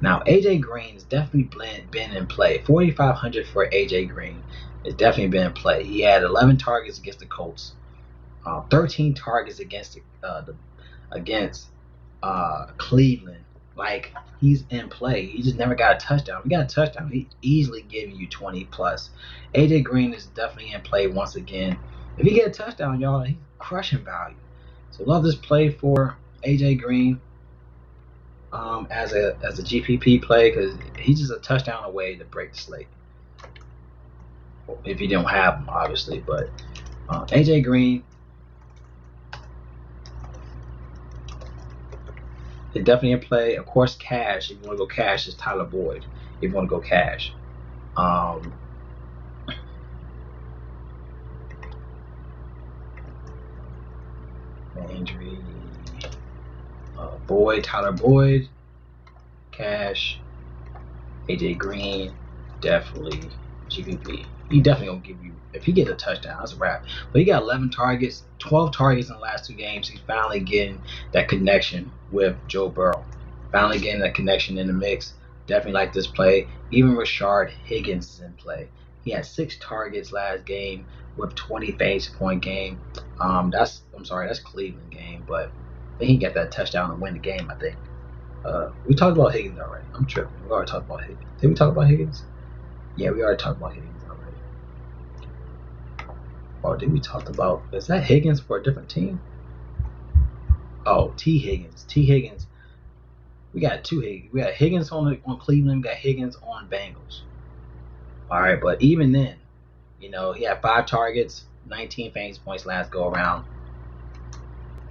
Now, AJ Green has definitely been in play. 4,500 for AJ Green has definitely been in play. He had 11 targets against the Colts, 13 targets against Cleveland. Like, he's in play. He just never got a touchdown. If he got a touchdown, he's easily giving you 20 plus. AJ Green is definitely in play once again. If he get a touchdown, y'all, he's crushing value. So love this play for AJ Green as a GPP play, because he's just a touchdown away to break the slate. If you don't have him, obviously. But AJ Green, it's definitely in play. Of course, cash. If you want to go cash, is Tyler Boyd. If you want to go cash. Injury. Tyler Boyd. Cash. AJ Green, definitely GPP. He definitely gonna give you, if he gets a touchdown, that's a wrap. But he got 11 targets, 12 targets in the last 2 games. He's finally getting that connection with Joe Burrow. Finally getting that connection in the mix. Definitely like this play. Even Bashar Higgins is in play. He had 6 targets last game with 20 fantasy point game. That's Cleveland game, but then he got that touchdown to win the game, I think. We talked about Higgins already. I'm tripping. We already talked about Higgins. Did we talk about Higgins? Yeah, we already talked about Higgins already. Or did we talk about, is that Higgins for a different team? Oh, T. Higgins. T. Higgins. We got 2 Higgins. We got Higgins on Cleveland. We got Higgins on Bengals. All right, but even then, he had 5 targets, 19 fantasy points last go around.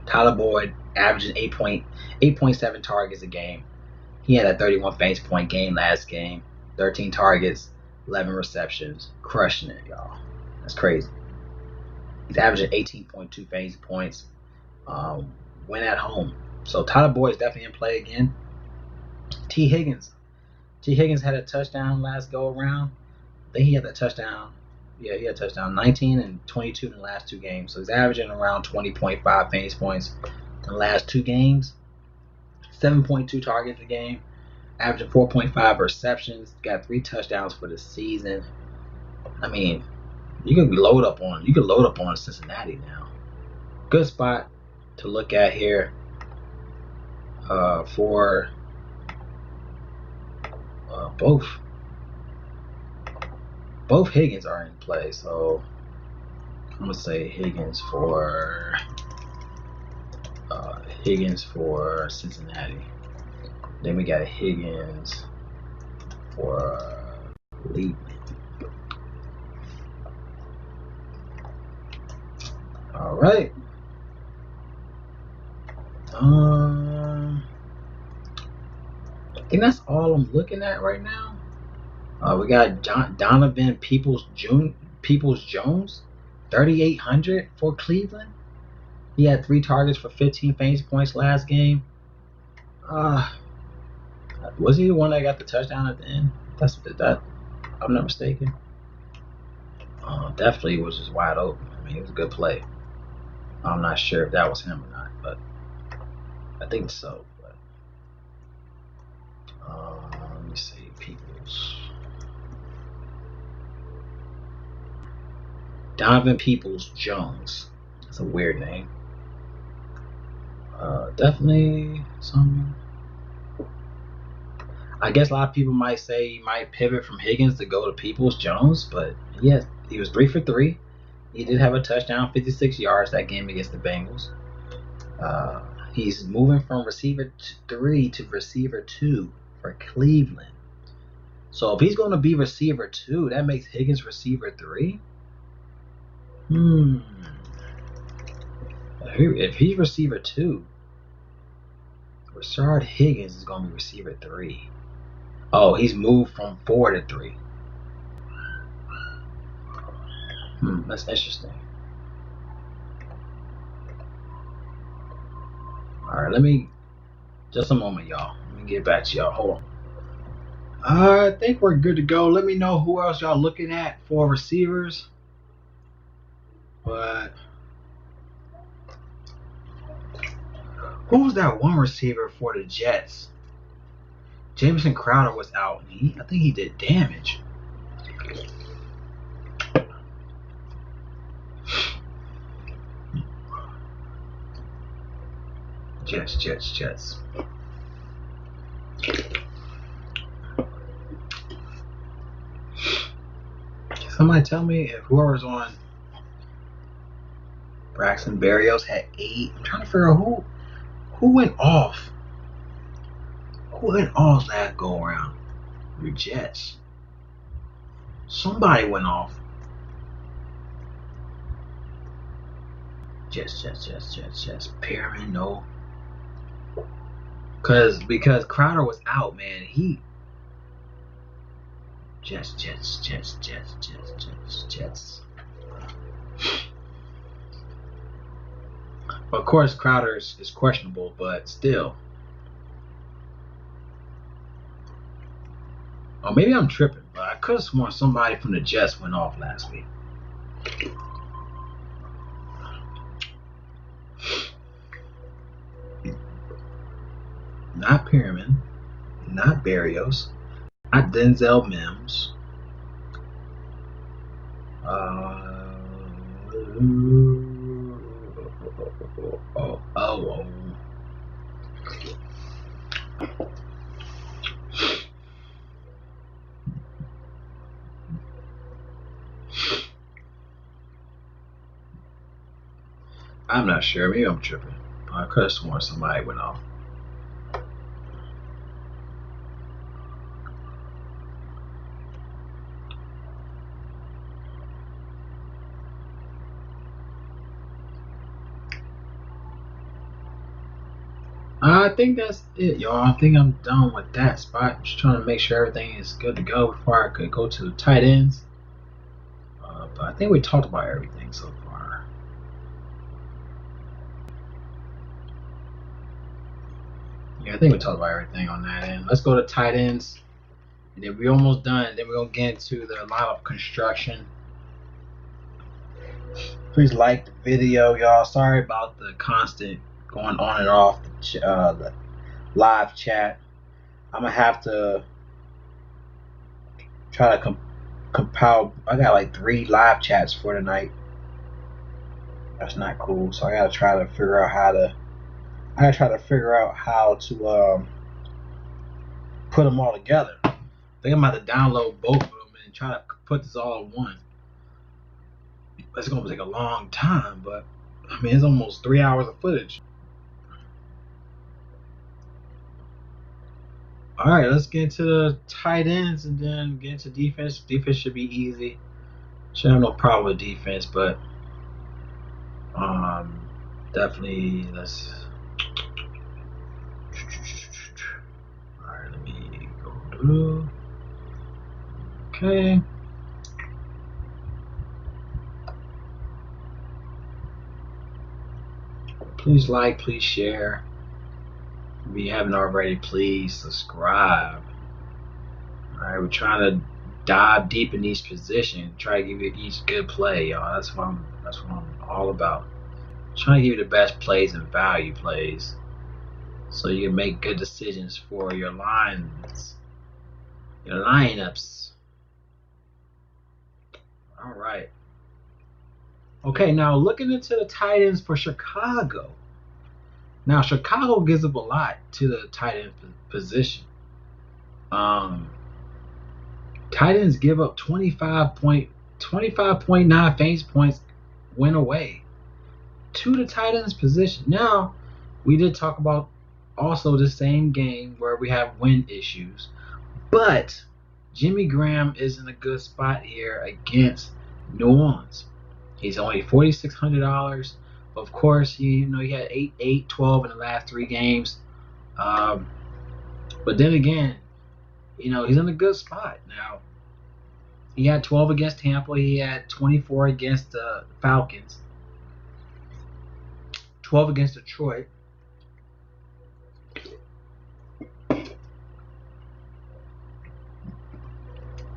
Tyler Boyd averaging 8.7 targets a game. He had a 31 fantasy point game last game. 13 targets, 11 receptions. Crushing it, y'all. That's crazy. He's averaging 18.2 fantasy points. Win at home. So Tyler Boyd is definitely in play again. T. Higgins. T. Higgins had a touchdown last go around. I think he had that touchdown. Yeah, he had a touchdown. 19 and 22 in the last 2 games. So he's averaging around 20.5 fantasy points in the last 2 games. 7.2 targets a game. Averaging 4.5 receptions. Got 3 touchdowns for the season. I mean, you could load up on Cincinnati now. Good spot to look at here for both Higgins are in play, so I'm gonna say Higgins for Cincinnati. Then we got Higgins for Cleveland. All right. I think that's all I'm looking at right now. We got Donovan Peoples-Jones, 3,800 for Cleveland. He had 3 targets for 15 fantasy points last game. Was he the one that got the touchdown at the end? I'm not mistaken. Definitely was just wide open. I mean, it was a good play. I'm not sure if that was him or not, but I think so. But, let me see. Peoples. Donovan Peoples-Jones. That's a weird name. Definitely some. I guess a lot of people might say he might pivot from Higgins to go to Peoples-Jones, but yes, he was 3 for 3. He did have a touchdown, 56 yards that game against the Bengals. He's moving from receiver 3 to receiver 2 for Cleveland. So if he's going to be receiver 2, that makes Higgins receiver 3. If he's receiver 2, Bashar Higgins is going to be receiver 3. Oh, he's moved from 4 to 3. That's interesting. Alright, just a moment, y'all. Let me get back to y'all. Hold on. I think we're good to go. Let me know who else y'all looking at for receivers. But who was that one receiver for the Jets? Jamison Crowder was out. And I think he did damage. Jets. Somebody tell me if whoever's on. Braxton Berrios had 8. I'm trying to figure out who went off. Who went off that go around? The Jets. Somebody went off. Jets. Perriman, no. Because Crowder was out, man. Jets. Of course, Crowder is questionable, but still. Or maybe I'm tripping, but I could have sworn somebody from the Jets went off last week. Not Pyramid, not Barrios, not Denzel Mims. Oh. I'm not sure. Maybe I'm tripping. I could have sworn somebody went off. I think that's it, y'all. I think I'm done with that spot. I'm just trying to make sure everything is good to go before I could go to the tight ends. But I think we talked about everything so far. Yeah, I think we talked about everything on that end. Let's go to tight ends. And then we're almost done. Then we're going to get into the lineup construction. Please like the video, y'all. Sorry about the constant going on and off the live chat. I'm going to have to try to compile. I got like 3 live chats for tonight. That's not cool. So I got to try to figure out how to put them all together. I think I'm about to download both of them and try to put this all in one. It's going to take a long time, but I mean, it's almost 3 hours of footage. All right, let's get into the tight ends and then get into defense. Defense should be easy. Should have no problem with defense, but definitely let's. All right, let me go through. Okay. Please like, please share. If you haven't already, please subscribe. Alright, we're trying to dive deep in each position, try to give you each good play, y'all. That's what I'm all about. Trying to give you the best plays and value plays, so you can make good decisions for your lines, your lineups. Alright. Okay, now looking into the tight ends for Chicago. Now, Chicago gives up a lot to the tight end position. Tight ends give up 25.9 fantasy points win away to the tight ends position. Now, we did talk about also the same game where we have win issues, but Jimmy Graham is in a good spot here against New Orleans. He's only $4,600. Of course, he had 8, 12 in the last 3 games. But then again, he's in a good spot now. He had 12 against Tampa. He had 24 against the Falcons. 12 against Detroit.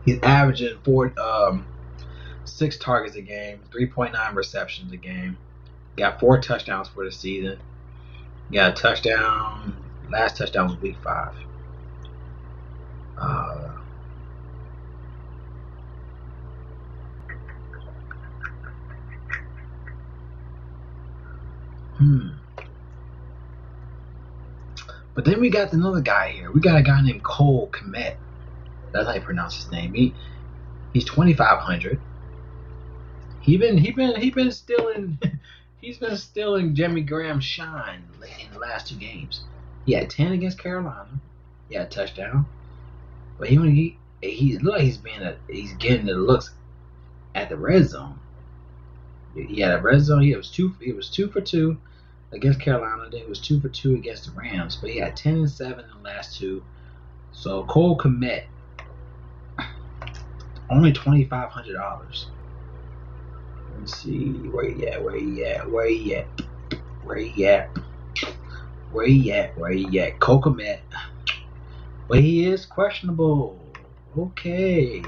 He's averaging 6 targets a game, 3.9 receptions a game. Got 4 touchdowns for the season. Got a touchdown. Last touchdown was week 5. But then we got another guy here. We got a guy named Cole Kmet. That's how you pronounce his name. He's 2,500. He's been stealing Jimmy Graham's shine in the last 2 games. He had 10 against Carolina. He had a touchdown. But he looked like he's getting the looks at the red zone. He had a red zone. He was 2 for 2 against Carolina. Then he was 2 for 2 against the Rams. But he had 10 and 7 in the last 2. So Cole Kmet, only $2,500. Let's see where he at. Cole Kmet. But he is questionable. Okay.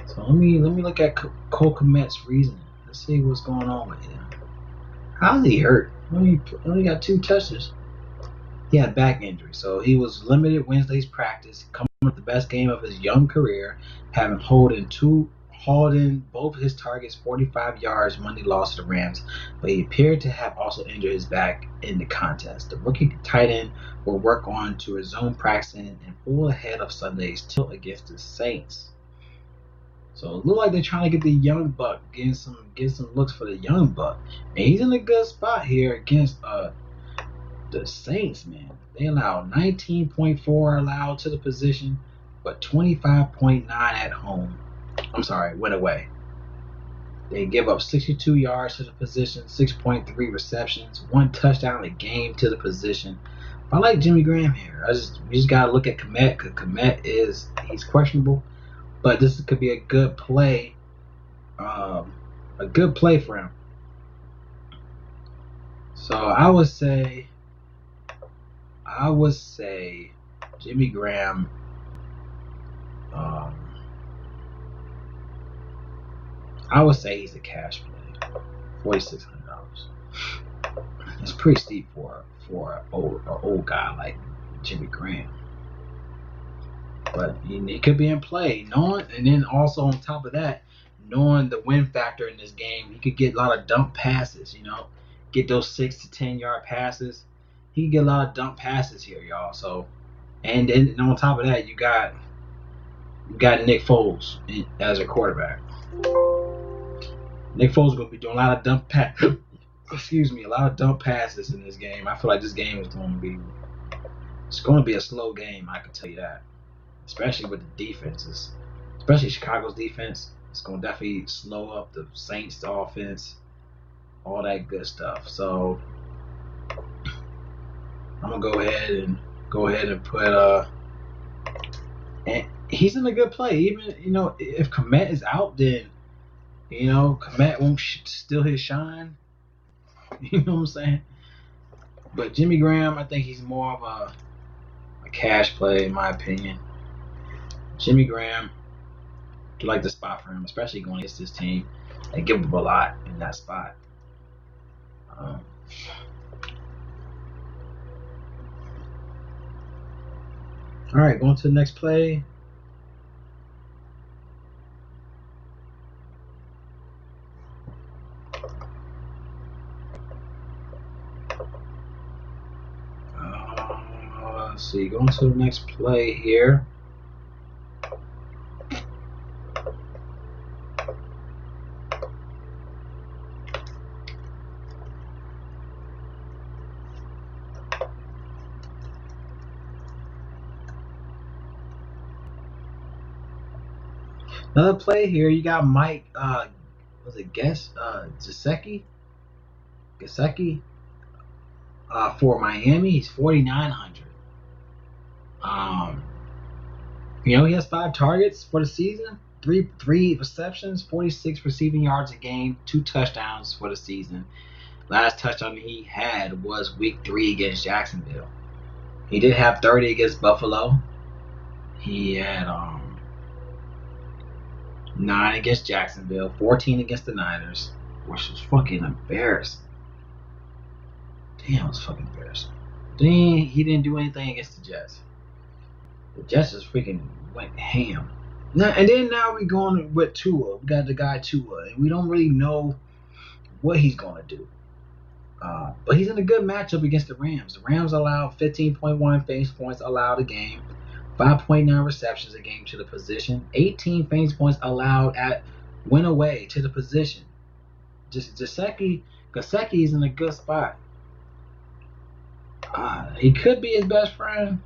So let me look at Cole Kmet's reasoning. Let's see what's going on with him. How's he hurt? Only got 2 touches. He had back injury, so he was limited Wednesday's practice, coming with the best game of his young career, having hauled in both his targets 45 yards Monday loss to the Rams, but he appeared to have also injured his back in the contest. The rookie tight end will work on to resume practicing and full ahead of Sunday's tilt against the Saints. So it looks like they're trying to get the young buck, get some looks for the young buck, and he's in a good spot here against the Saints, man. They allow 19.4 allowed to the position, but 25.9 at home. I'm sorry, went away. They give up 62 yards to the position, 6.3 receptions, 1 touchdown a game to the position. I like Jimmy Graham here. You just gotta look at Kmet, because Kmet he's questionable, but this could be a good play, for him. So I would say Jimmy Graham. I would say he's a cash play, $4,600. It's pretty steep for an old guy like Jimmy Graham, but it could be in play. And then also on top of that, knowing the win factor in this game, he could get a lot of dump passes. Get those 6 to 10 yard passes. He can get a lot of dump passes here, y'all. So, and then on top of that, you got Nick Foles as a quarterback. Nick Foles is gonna be doing a lot of dump passes in this game. I feel like this game is going to be a slow game. I can tell you that, especially with the defenses, especially Chicago's defense. It's gonna definitely slow up the Saints' offense, all that good stuff. So I'm gonna go ahead and put and he's in a good play. Even if Kmet is out, then Kmet won't steal his shine. You know what I'm saying? But Jimmy Graham, I think he's more of a cash play in my opinion. Jimmy Graham, I like the spot for him, especially going against this team. They give him a lot in that spot. All right, going to the next play. Let's see, going to the next play here. Another play here, you got Mike, Gesicki? For Miami, he's $4,900. He has 5 targets for the season, three receptions, 46 receiving yards a game, 2 touchdowns for the season. Last touchdown he had was week 3 against Jacksonville. He did have 30 against Buffalo. He had 9 against Jacksonville, 14 against the Niners, which was fucking embarrassing. Damn, it was fucking embarrassing. Then he didn't do anything against the Jets. The Jets just freaking went ham. Now we're going with Tua. We got the guy Tua, and we don't really know what he's going to do. But he's in a good matchup against the Rams. The Rams allowed 15.1 fantasy points allowed a game, 5.9 receptions a game to the position, 18 fantasy points allowed at win away to the position. Gesicki is in a good spot. He could be his best friend.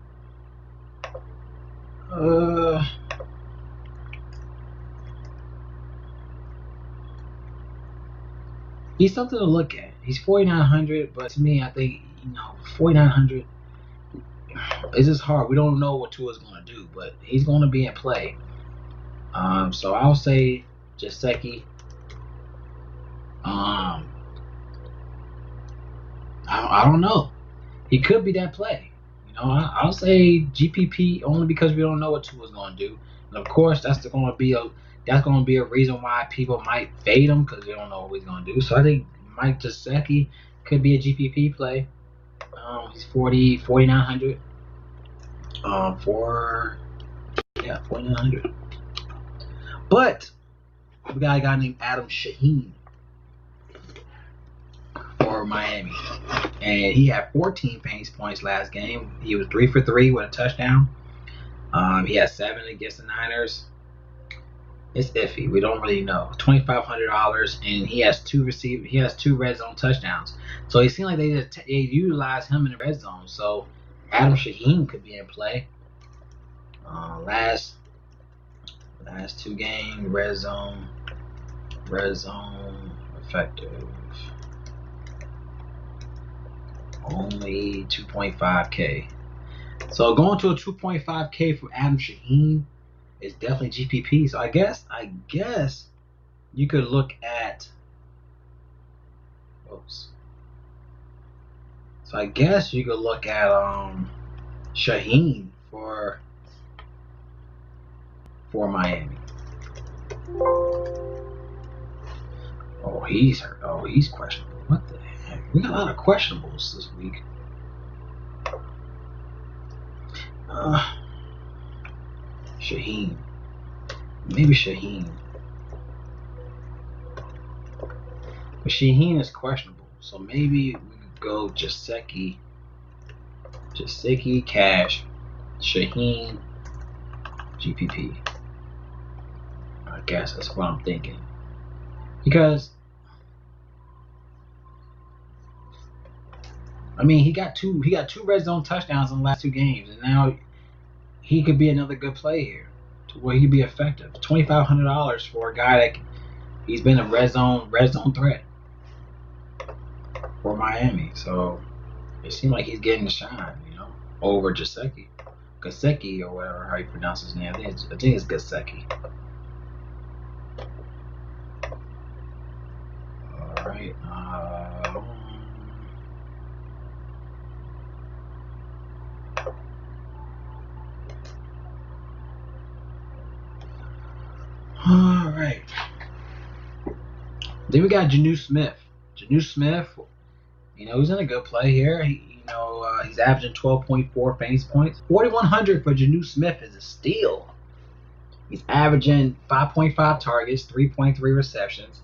He's something to look at. He's $4,900, but to me, I think $4,900 is just hard. We don't know what Tua's going to do, but he's going to be in play. So I'll say Gesicki. I don't know. He could be that play. I'll say GPP only because we don't know what Tua's going to do, and of course that's going to be a reason why people might fade him because they don't know what he's going to do. So I think Mike Gesicki could be a GPP play. He's 4,900. 4,900. But we got a guy named Adam Shaheen for Miami, and he had 14 fantasy points last game. He was 3 for 3 with a touchdown. He had 7 against the Niners. It's iffy. We don't really know. $2,500, and he has 2 red zone touchdowns. So it seemed like they utilized him in the red zone. So Adam Shaheen could be in play. Last 2 games, red zone effective. Only 2.5K. So going to a 2.5K for Adam Shaheen is definitely GPP. So I guess you could look at. So I guess you could look at Shaheen for Miami. Oh, he's hurt. Oh, he's questionable. What the heck? We got a lot of questionables this week. Shaheen. Maybe Shaheen. But Shaheen is questionable. So maybe we could go Gesicki, Cash, Shaheen, GPP. I guess that's what I'm thinking. Because he got two red zone touchdowns in the last 2 games, and now he could be another good play here to where he'd be effective. $2,500 for a guy that he's been a red zone threat for Miami. So it seems like he's getting the shine, over Gesicki or whatever how you pronounce his name. I think it's Gesicki. All right. All right. Then we got Jonnu Smith. He's in a good play here. He's averaging 12.4 fantasy points. 4,100 for Jonnu Smith is a steal. He's averaging 5.5 targets, 3.3 receptions.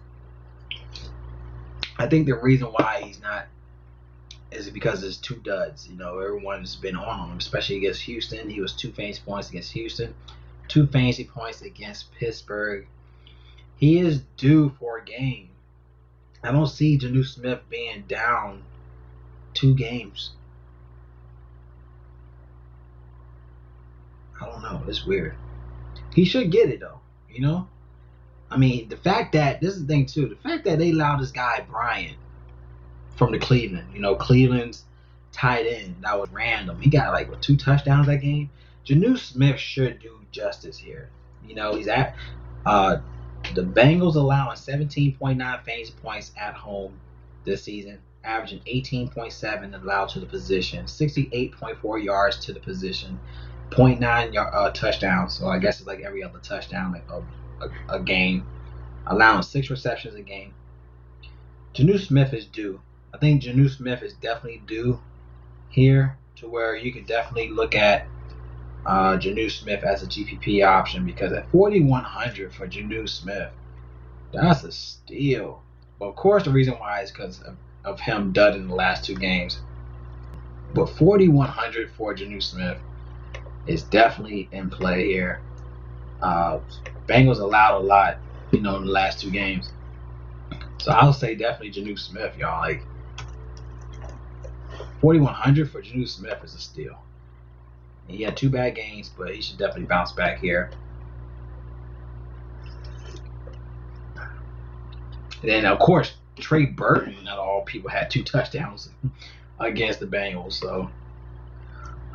I think the reason why he's not is because there's 2 duds. Everyone's been on him, especially against Houston. He was 2 fantasy points against Houston, 2 fantasy points against Pittsburgh. He is due for a game. I don't see Jonnu Smith being down 2 games. I don't know. It's weird. He should get it, though. The fact that, this is the thing, too. The fact that they allowed this guy, Bryant, from the Cleveland. Cleveland's tight end. That was random. He got, 2 touchdowns that game. Jonnu Smith should do justice here. He's at the Bengals allowing 17.9 fantasy points at home this season, averaging 18.7 allowed to the position, 68.4 yards to the position, 0.9 touchdowns. So I guess it's like every other touchdown a game, allowing 6 receptions a game. Jonnu Smith is due. I think Jonnu Smith is definitely due here to where you could definitely look at Jonnu Smith as a GPP option, because at 4,100 for Jonnu Smith, that's a steal. Well, of course, the reason why is because of him dudding the last 2 games. But 4,100 for Jonnu Smith is definitely in play here. Bengals allowed a lot, in the last 2 games. So I'll say definitely Jonnu Smith, y'all. 4,100 for Jonnu Smith is a steal. He had 2 bad games, but he should definitely bounce back here. And then, of course, Trey Burton, not all people had 2 touchdowns against the Bengals. So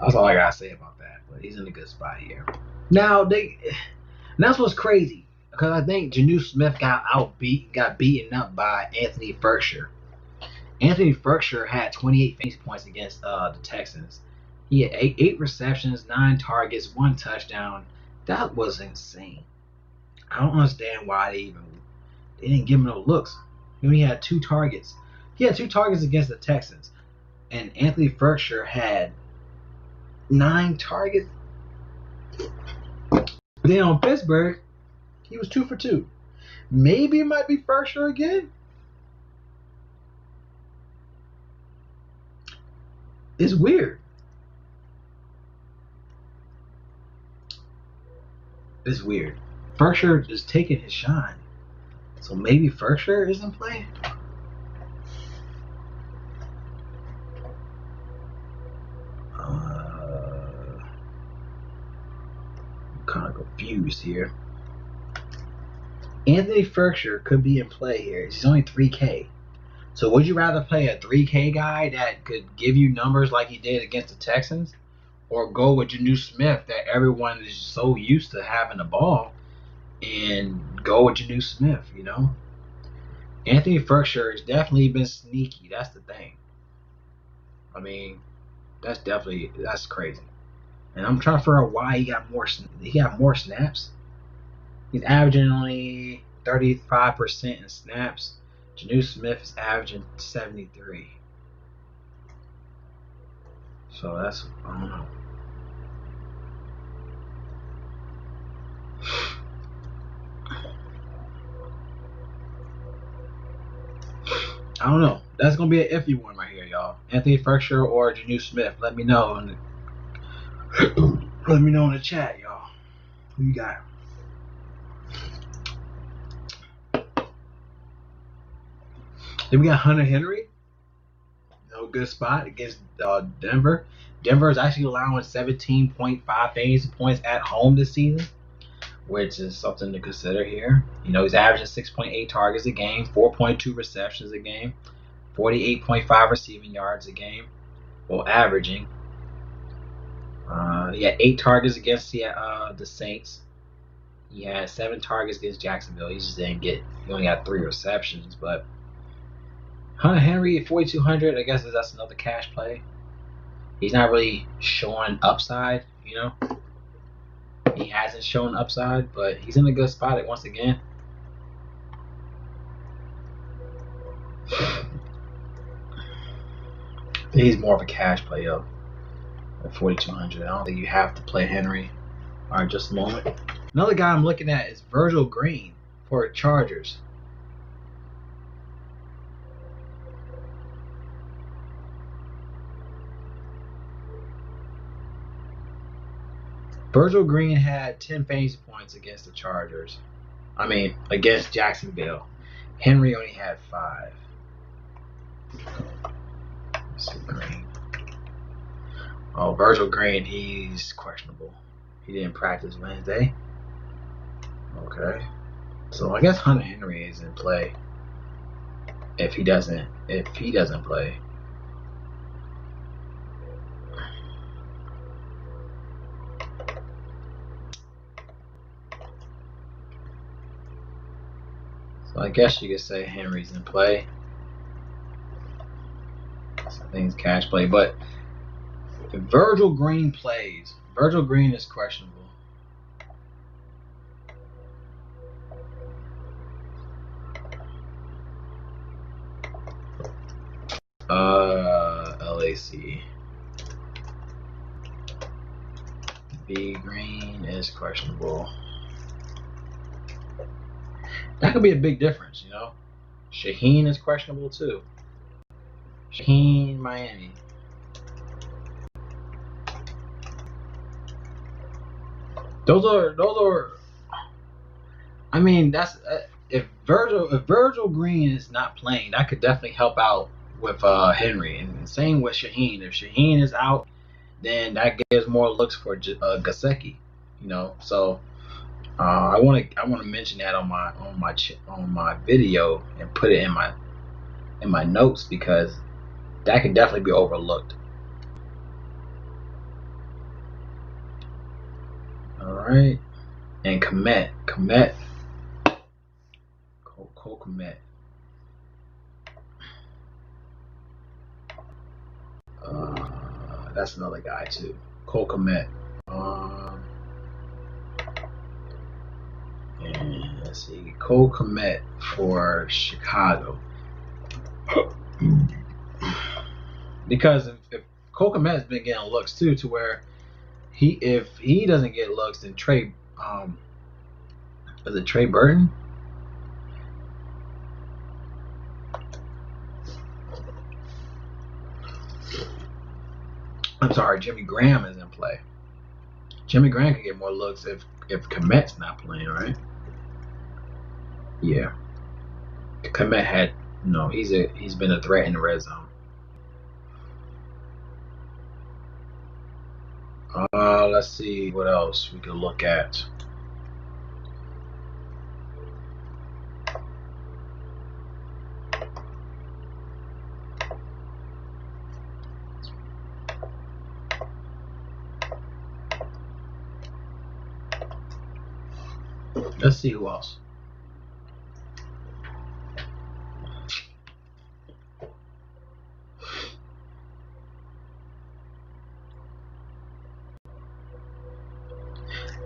that's all I got to say about that. But he's in a good spot here. Now, that's what's crazy, because I think Jonnu Smith got beaten up by Anthony Ferkshire. Anthony Ferkshire had 28 fantasy points against the Texans. He had eight receptions, 9 targets, 1 touchdown. That was insane. I don't understand why they didn't give him no looks. He only had 2 targets. He had 2 targets against the Texans, and Anthony Ferkshire had 9 targets. Then on Pittsburgh, he was 2 for 2. Maybe it might be Ferkshire again. It's weird. It's weird. Ferkshire is taking his shine. So maybe Ferkshire isn't playing? I'm kind of confused here. Anthony Ferkshire could be in play here. He's only 3K. So would you rather play a 3K guy that could give you numbers like he did against the Texans? Or go with Jonnu Smith that everyone is so used to having the ball and go with Jonnu Smith, you know? Anthony Ferkshire has definitely been sneaky. That's the thing. I mean, that's crazy. And I'm trying to figure out why he got more snaps. He's averaging only 35% in snaps. Jonnu Smith is averaging 73. So that's, I don't know. I don't know. That's going to be an iffy one right here, y'all. Anthony Ferkshire or Jonnu Smith. Let me know in the chat, y'all. Who you got? Then we got Hunter Henry. No good spot against Denver. Denver is actually allowing 17.5 fantasy points at home this season, which is something to consider here. You know, he's averaging 6.8 targets a game, 4.2 receptions a game, 48.5 receiving yards a game, well, averaging. He had 8 targets against the Saints. He had 7 targets against Jacksonville. He only had 3 receptions, but Hunter Henry at 4,200, I guess that's another cash play. He's not really showing upside, you know. He hasn't shown upside, but he's in a good spot once again. He's more of a cash play, though, at 4,200. I don't think you have to play Henry. All right, just a moment. Another guy I'm looking at is Virgil Green for Chargers. Virgil Green had 10 fantasy points against the Chargers. Against Jacksonville. Henry only had 5. Let's see, Green. Oh, Virgil Green, he's questionable. He didn't practice Wednesday. Okay. So I guess Hunter Henry is in play. If he doesn't play. So I guess you could say Henry's in play. So I think it's cash play. But if Virgil Green plays, Virgil Green is questionable. LAC. B Green is questionable. That could be a big difference, you know. Shaheen is questionable too. Shaheen, Miami. Those are. I mean, that's if Virgil Green is not playing, that could definitely help out with Henry. And same with Shaheen. If Shaheen is out, then that gives more looks for Gesicki. You know, so. I want to mention that on my video and put it in my notes because that could definitely be overlooked. All right, and Komet, Cole Komet. That's another guy too. Cole Kmet. And let's see, Cole Kmet for Chicago. Because if Cole Kmet has been getting looks too, to where if he doesn't get looks, then Trey, is it Trey Burton? I'm sorry, Jimmy Graham is in play. Jimmy Graham can get more looks if Kmet's not playing, right? Yeah. Kmet had he's been a threat in the red zone. Let's see what else we could look at. Let's see who else.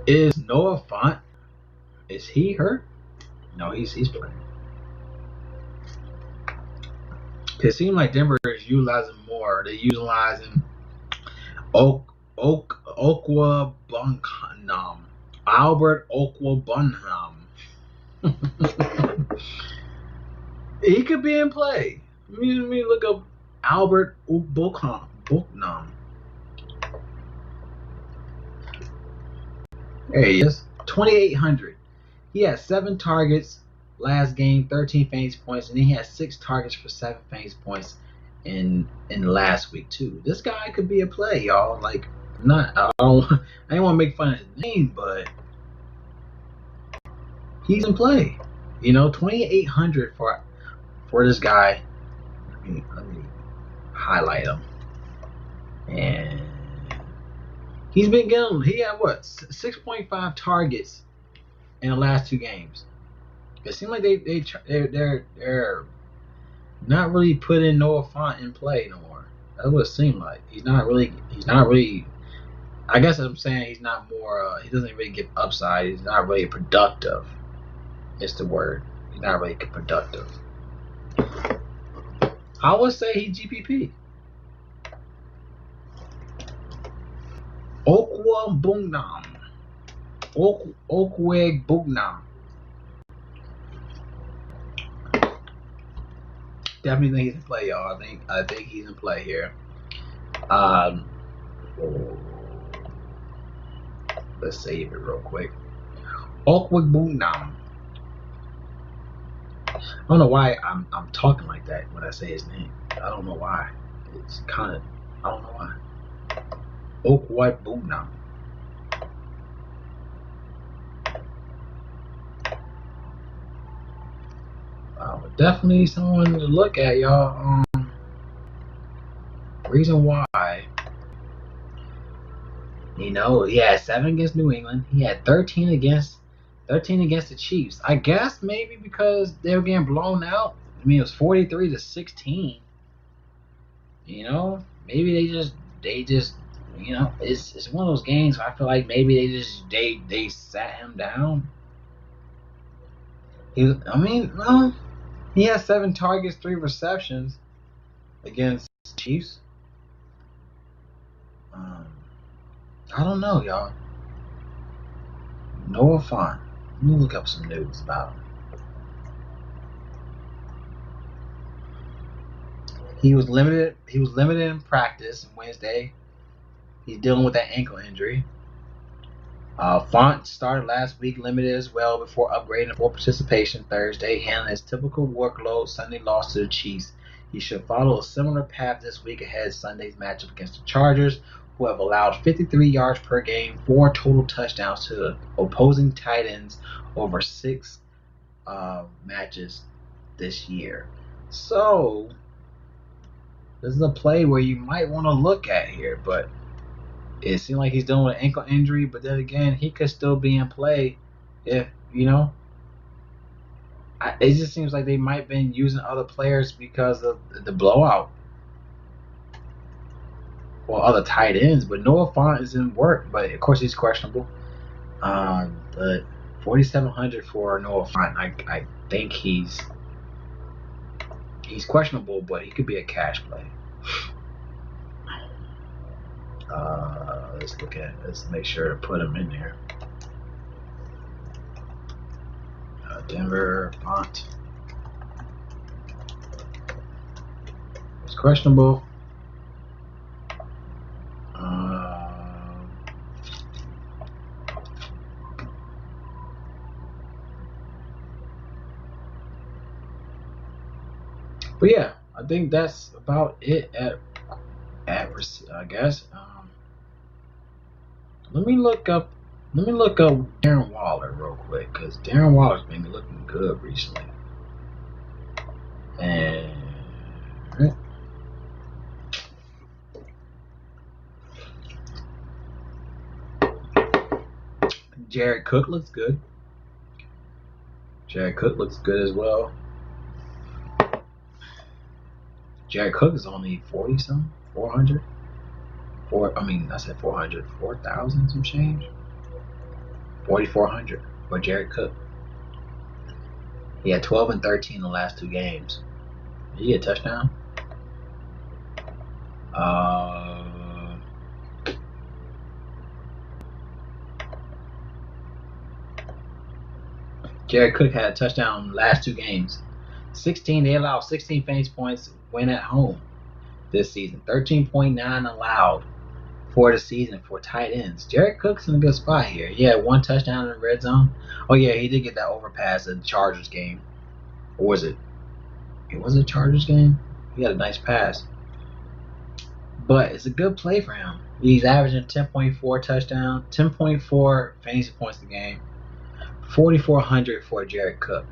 Is Noah Fant? Is he hurt? No, he's playing. It seems like Denver is utilizing more. They're utilizing Okwabunham. Albert Okwabunham. He could be in play. Let me look up Albert Okwabunham. There he is. 2,800. He had 7 targets last game, 13 fantasy points, and then he had 6 targets for 7 fantasy points in last week too. This guy could be a play, y'all. Like, I didn't want to make fun of his name, but he's in play. 2,800 for this guy. Let me highlight him. And he had 6.5 targets in the last 2 games. It seems like they're not really putting Noah Fant in play no more. That's what it seemed like. He's not really. I guess I'm saying he's not more. He doesn't really give upside. He's not really productive. It's the word. He's not really productive. I would say he's GPP. Okwabunham. Definitely think he's in play, y'all. I think he's in play here. Let's save it real quick. Okwabunham. I don't know why I'm talking like that when I say his name. I don't know why. It's kind of, I don't know why. Okwabunham. Definitely someone to look at, y'all. Reason why, he had 7 against New England. He had 13 against the Chiefs. I guess maybe because they were getting blown out. I mean, it was 43-16. Maybe they just it's one of those games where I feel like maybe they sat him down. He had 7 targets, 3 receptions against the Chiefs. I don't know, y'all. Noah Fant. Let me look up some news about him. He was limited in practice Wednesday. He's dealing with that ankle injury. Font started last week, limited as well, before upgrading for participation Thursday, handling his typical workload Sunday loss to the Chiefs. He should follow a similar path this week ahead of Sunday's matchup against the Chargers, who have allowed 53 yards per game, 4 total touchdowns to the opposing tight ends over 6 matches this year. So, this is a play where you might want to look at here, but it seemed like he's dealing with an ankle injury, but then again, he could still be in play if, it just seems like they might have been using other players because of the blowout. other tight ends, but Noah Fant is in work. But of course he's questionable. But 4,700 for Noah Fant. I think he's questionable, but he could be a cash play. Let's make sure to put him in there. Denver Font. It's questionable. But yeah, I think that's about it at I guess. Let me look up Darren Waller real quick, because Darren Waller's been looking good recently. And Jared Cook looks good. Jared Cook looks good as well. Jared Cook is only 40 something, 400. I said 400, 4,000 some change. 4,400 for Jared Cook. He had 12 and 13 in the last 2 games. Did he get a touchdown? Jared Cook had a touchdown in the last 2 games. They allowed 16 fantasy points when at home this season. 13.9 allowed for the season for tight ends. Jared Cook's in a good spot here. He had 1 touchdown in the red zone. Oh yeah, he did get that overpass in the Chargers game. Or was it? It was a Chargers game. He had a nice pass. But it's a good play for him. He's averaging 10.4 touchdown, 10.4 fantasy points a game, 4,400 for Jared Cook.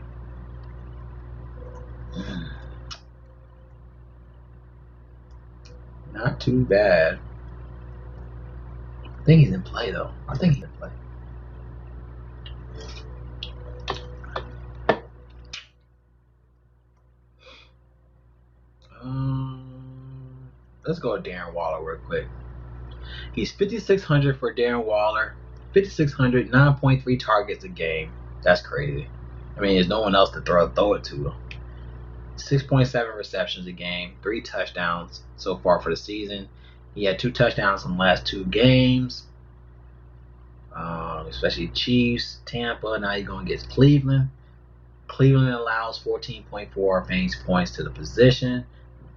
Not too bad. I think he's in play though. I think he's in play. Let's go with Darren Waller real quick. He's 5,600 for Darren Waller. 5,600, 9.3 targets a game. That's crazy. I mean, there's no one else to throw it to. 6.7 receptions a game, 3 touchdowns so far for the season. He had 2 touchdowns in the last 2 games, especially Chiefs, Tampa. Now he's going against Cleveland. Cleveland allows 14.4 fantasy points to the position,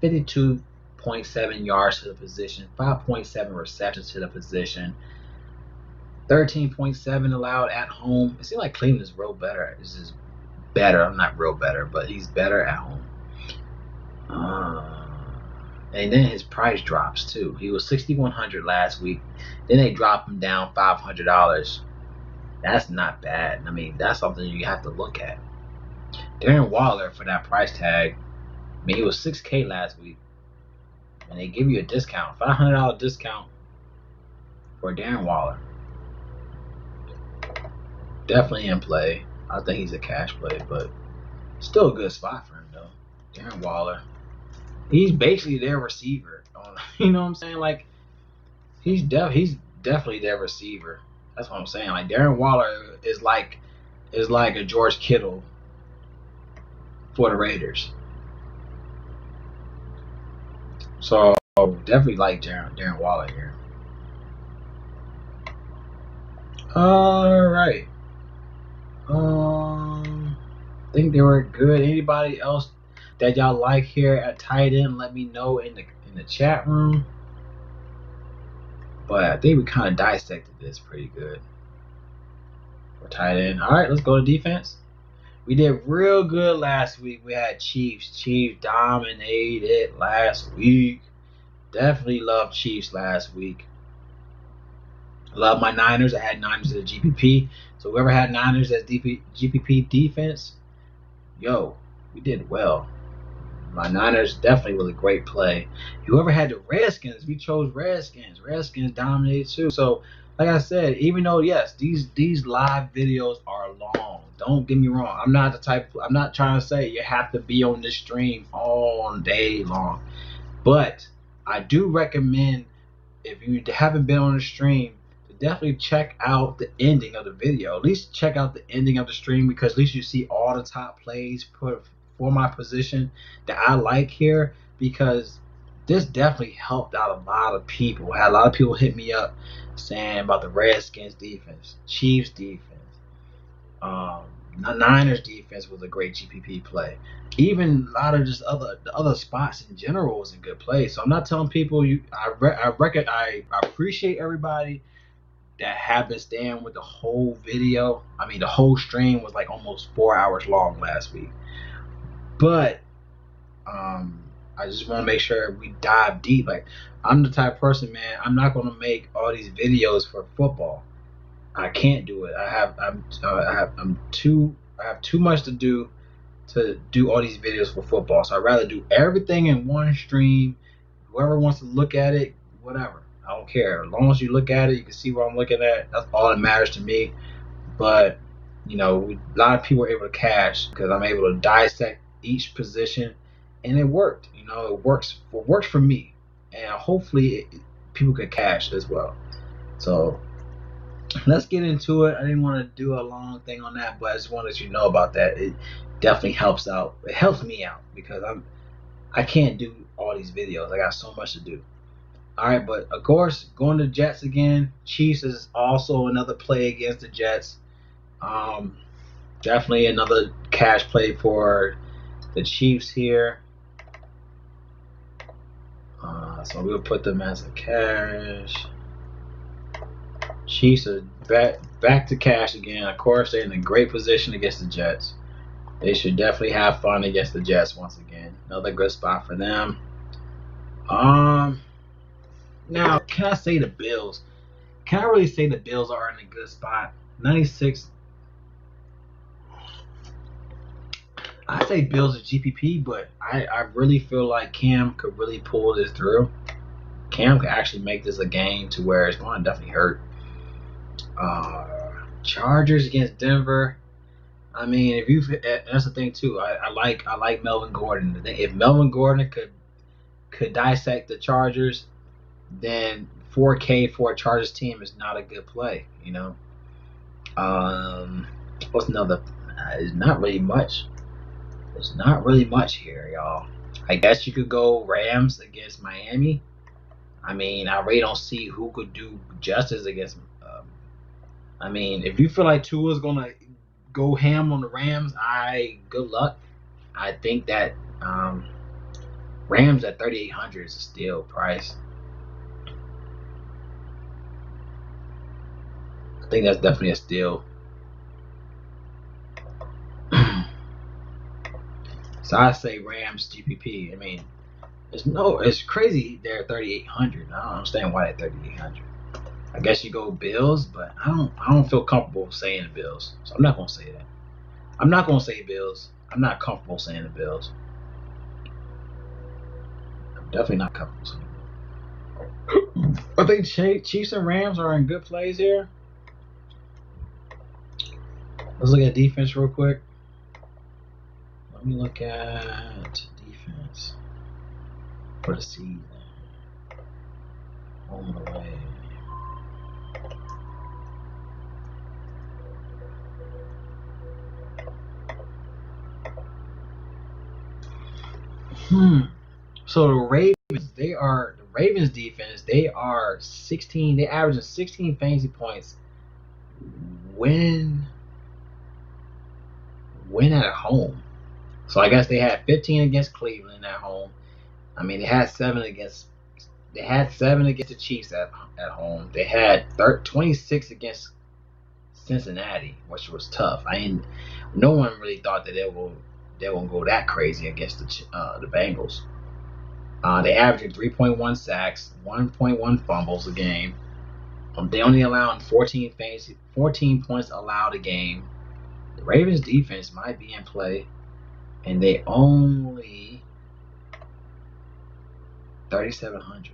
52.7 yards to the position, 5.7 receptions to the position, 13.7 allowed at home. It seems like Cleveland is real better. This is better. I'm not real better, but he's better at home. And then his price drops too. He was $6,100 last week. Then they dropped him down $500. That's not bad. I mean, that's something you have to look at. Darren Waller for that price tag. I mean, he was $6K last week, and they give you a discount, $500 discount for Darren Waller. Definitely in play. I think he's a cash play, but still a good spot for him though. Darren Waller. He's basically their receiver. You know what I'm saying? Like he's definitely their receiver. That's what I'm saying. Like Darren Waller is like a George Kittle for the Raiders. So definitely like Darren Waller here. All right. I think they were good. Anybody else that y'all like here at tight end, let me know in the chat room. But I think we kind of dissected this pretty good for tight end. All right, let's go to defense. We did real good last week. We had Chiefs. Chiefs dominated last week. Definitely loved Chiefs last week. Love my Niners. I had Niners at GPP. So whoever had Niners as GPP defense, yo, we did well. My Niners definitely was a great play. Whoever had the Redskins, we chose Redskins. Redskins dominated too. So, like I said, even though yes, these live videos are long. Don't get me wrong. I'm not trying to say you have to be on this stream all day long. But I do recommend if you haven't been on the stream, to definitely check out the ending of the video. At least check out the ending of the stream, because at least you see all the top plays for my position that I like here, because this definitely helped out a lot of people. I had a lot of people hit me up saying about the Redskins defense, Chiefs defense, Niners defense was a great GPP play. Even a lot of just the other spots in general was a good play. So I'm not telling people I appreciate everybody that have been staying with the whole video. I mean, the whole stream was like almost 4 hours long last week. But I just want to make sure we dive deep. Like, I'm the type of person, man, I'm not going to make all these videos for football. I can't do it. I have too much to do all these videos for football. So I'd rather do everything in one stream. Whoever wants to look at it, whatever. I don't care. As long as you look at it, you can see what I'm looking at. That's all that matters to me. But, a lot of people are able to cash because I'm able to dissect each position, and it worked. It works for me, and hopefully people could cash as well. So let's get into it. I didn't want to do a long thing on that, but I just wanted you to know about that. It definitely helps out. It helps me out because I can't do all these videos. I got so much to do. All right, but of course, going to Jets again. Chiefs is also another play against the Jets. Definitely another cash play for the Chiefs here. So we'll put them as a cash. Chiefs are back to cash again. Of course, they're in a great position against the Jets. They should definitely have fun against the Jets once again. Another good spot for them. Now, can I say the Bills? Can I really say the Bills are in a good spot? 96. I say Bills are GPP, but I really feel like Cam could really pull this through. Cam could actually make this a game to where it's going to definitely hurt. Chargers against Denver. I mean, that's the thing too. I like Melvin Gordon. If Melvin Gordon could dissect the Chargers, then 4K for a Chargers team is not a good play. What's another? It's not really much. There's not really much here, y'all. I guess you could go Rams against Miami. I mean, I really don't see who could do justice against. I mean, if you feel like Tua's gonna go ham on the Rams, good luck. I think that Rams at 3,800 is a steal price. I think that's definitely a steal. So I say Rams GPP. I mean, it's crazy they're 3,800. I don't understand why they're 3,800. I guess you go Bills, but I don't feel comfortable saying the Bills, so I'm not gonna say that. I'm not gonna say Bills. I'm not comfortable saying the Bills. I'm definitely not comfortable saying it. I think Chiefs and Rams are in good plays here. Let's look at defense real quick. Let me look at defense for the season. Home and away. So the Ravens defense, they are 16. They average 16 fantasy points when at home. So I guess they had 15 against Cleveland at home. I mean, they had 7 against the Chiefs at home. They had 26 against Cincinnati, which was tough. No one really thought that they won't go that crazy against the Bengals. They averaged 3.1 sacks, 1.1 fumbles a game. They only allowed 14 points allowed a game. The Ravens defense might be in play, and they only 3,700.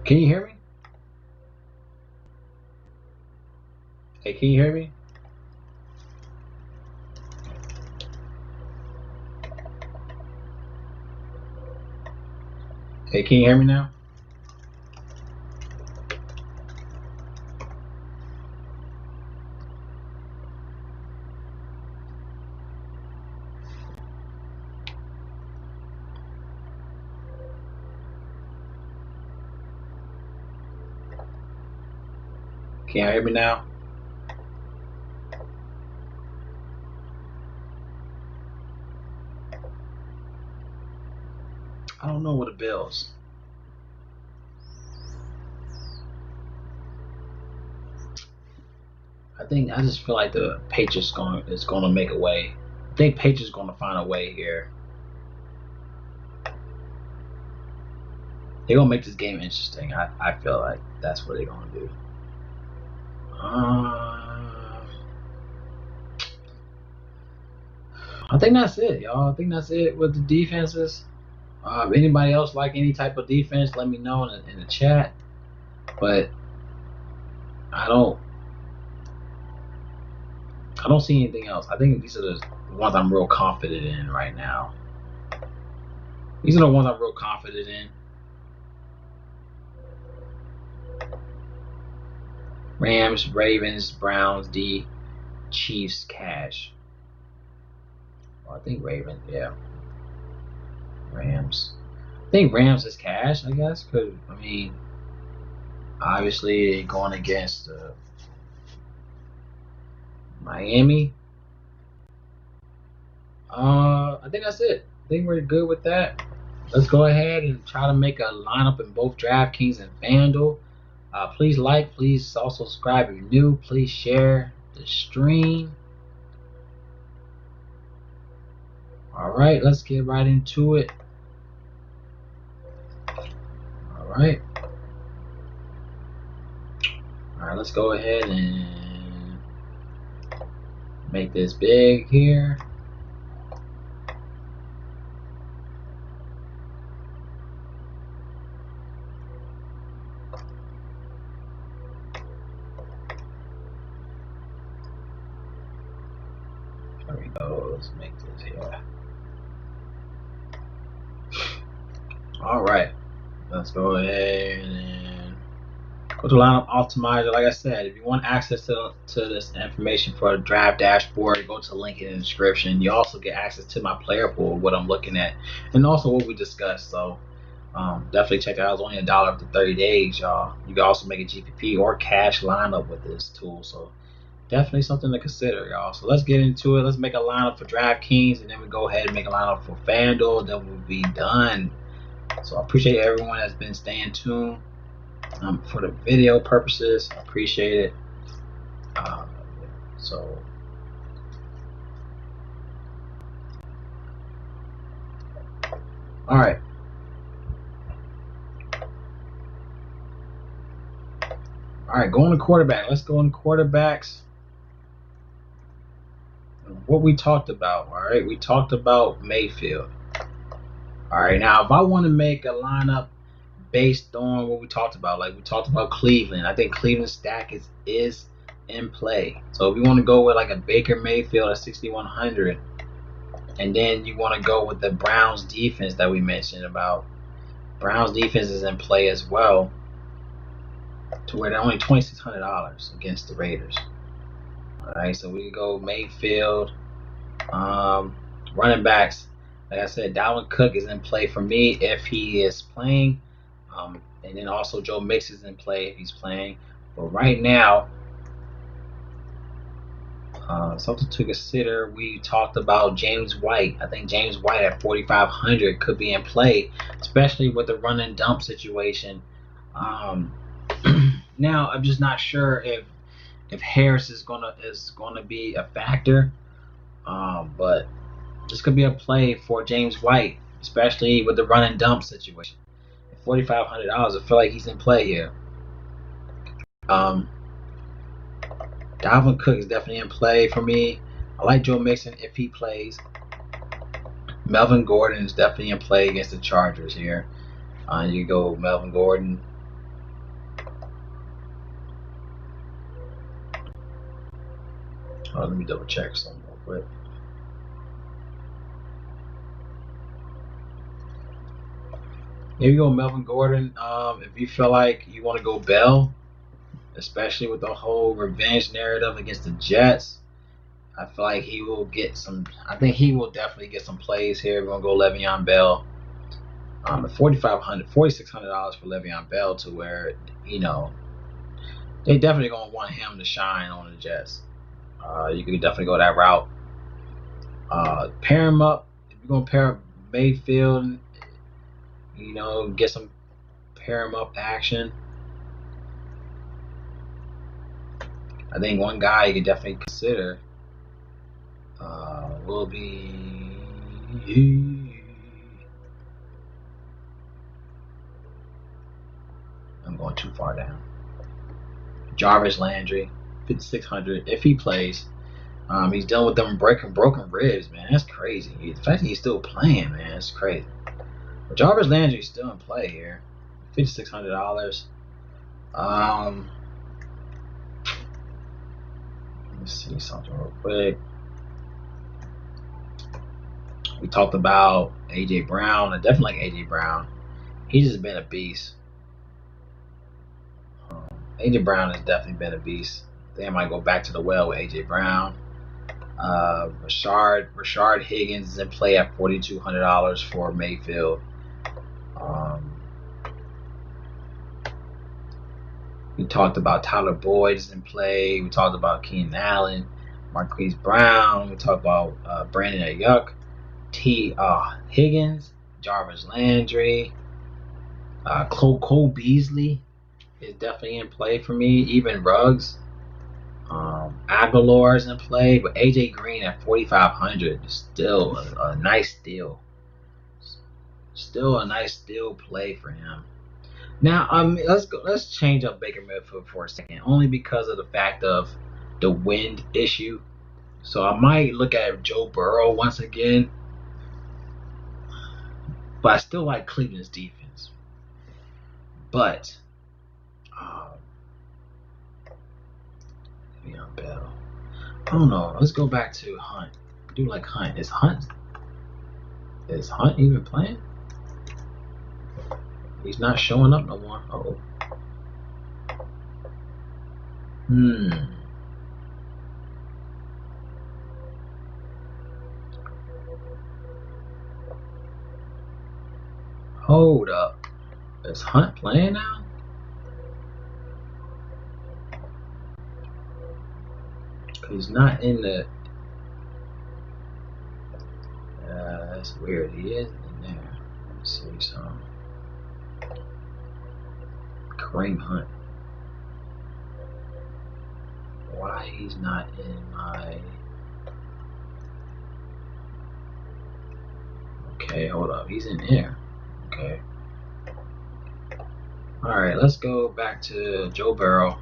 Can you hear me? Hey, can you hear me? Hey, can you hear me now? Can you hear me now? I don't know what the Bills. I just feel like the Patriots is going to make a way. I think Patriots going to find a way here. They're going to make this game interesting. I feel like that's what they're going to do. I think that's it, y'all. I think that's it with the defenses. If anybody else like any type of defense, let me know in the chat. But I don't see anything else. I think these are the ones I'm real confident in right now. These are the ones I'm real confident in. Rams, Ravens, Browns, D, Chiefs, Cash. Well, I think Ravens, yeah. Rams. I think Rams is Cash, I guess, because, I mean, obviously going against Miami. I think that's it. I think we're good with that. Let's go ahead and try to make a lineup in both Draftkings and FanDuel. Please like, please also subscribe if you're new. Please share the stream. All right, let's get right into it. All right, let's go ahead and make this big here. There we go. Let's make this here. All right, let's go ahead and go to lineup optimizer. Like I said, if you want access to this information for a draft dashboard, go to the link in the description. You also get access to my player pool, what I'm looking at, and also what we discussed. So definitely check it out. It's only $1 after 30 days, y'all. You can also make a GPP or cash lineup with this tool. So definitely something to consider, y'all. So let's get into it. Let's make a lineup for Draftkings, and then we go ahead and make a lineup for FanDuel. Then we'll be done. So I appreciate everyone that's been staying tuned for the video purposes. I appreciate it. All right. All right, going to quarterback. Let's go in quarterbacks. What we talked about, all right? We talked about Mayfield. All right, now if I want to make a lineup based on what we talked about, like we talked about Cleveland, I think Cleveland's stack is in play. So if you want to go with like a Baker Mayfield at 6,100, and then you want to go with the Browns defense that we mentioned about, Browns defense is in play as well, to where they're only $2,600 against the Raiders. All right, so we go Mayfield, running backs. Like I said, Dalvin Cook is in play for me if he is playing, and then also Joe Mix is in play if he's playing. But right now, something to consider. We talked about James White. I think James White at 4,500 could be in play, especially with the run and dump situation. Now I'm just not sure if Harris is gonna be a factor, but this could be a play for James White, especially with the run and dump situation. At $4,500, I feel like he's in play here. Dalvin Cook is definitely in play for me. I like Joe Mixon if he plays. Melvin Gordon is definitely in play against the Chargers here. You go Melvin Gordon. Let me double check something real quick. Here you go, Melvin Gordon. If you feel like you want to go Bell, especially with the whole revenge narrative against the Jets, I feel like he will get some. I think he will definitely get some plays here. We're gonna go Le'Veon Bell. At $4,600 for Le'Veon Bell, to where they definitely gonna want him to shine on the Jets. You could definitely go that route. Pair him up. If you're gonna pair up Mayfield, get some pair him up action. I think one guy you can definitely consider will be. I'm going too far down. Jarvis Landry, 5,600 if he plays. He's dealing with them broken ribs, man. That's crazy. The fact that he's still playing, man, that's crazy. But Jarvis Landry is still in play here. $5,600. Let's see something real quick. We talked about A.J. Brown. I definitely like A.J. Brown. He's just been a beast. A.J. Brown has definitely been a beast. I think I might go back to the well with A.J. Brown. Bashar Higgins is in play at $4,200 for Mayfield. We talked about Tyler Boyd is in play. We talked about Keenan Allen, Marquise Brown. We talked about Brandon Ayuk, Higgins, Jarvis Landry, Cole Beasley is definitely in play for me. Even Ruggs. Aguilar is in play, but AJ Green at $4,500 is still a nice steal. Still a nice steal play for him. Now, let's change up Baker Mayfield for a second, only because of the fact of the wind issue. So I might look at Joe Burrow once again, but I still like Cleveland's defense. But Bell. I don't know. Let's go back to Hunt. I do like Hunt. Is Hunt even playing? He's not showing up no more. Oh. Hold up. Is Hunt playing now? He's not in the. That's weird. He is in there. Let me see some. Kareem Hunt. Why he's not in my. Okay, hold up. He's in here. Okay. Alright, let's go back to Joe Burrow.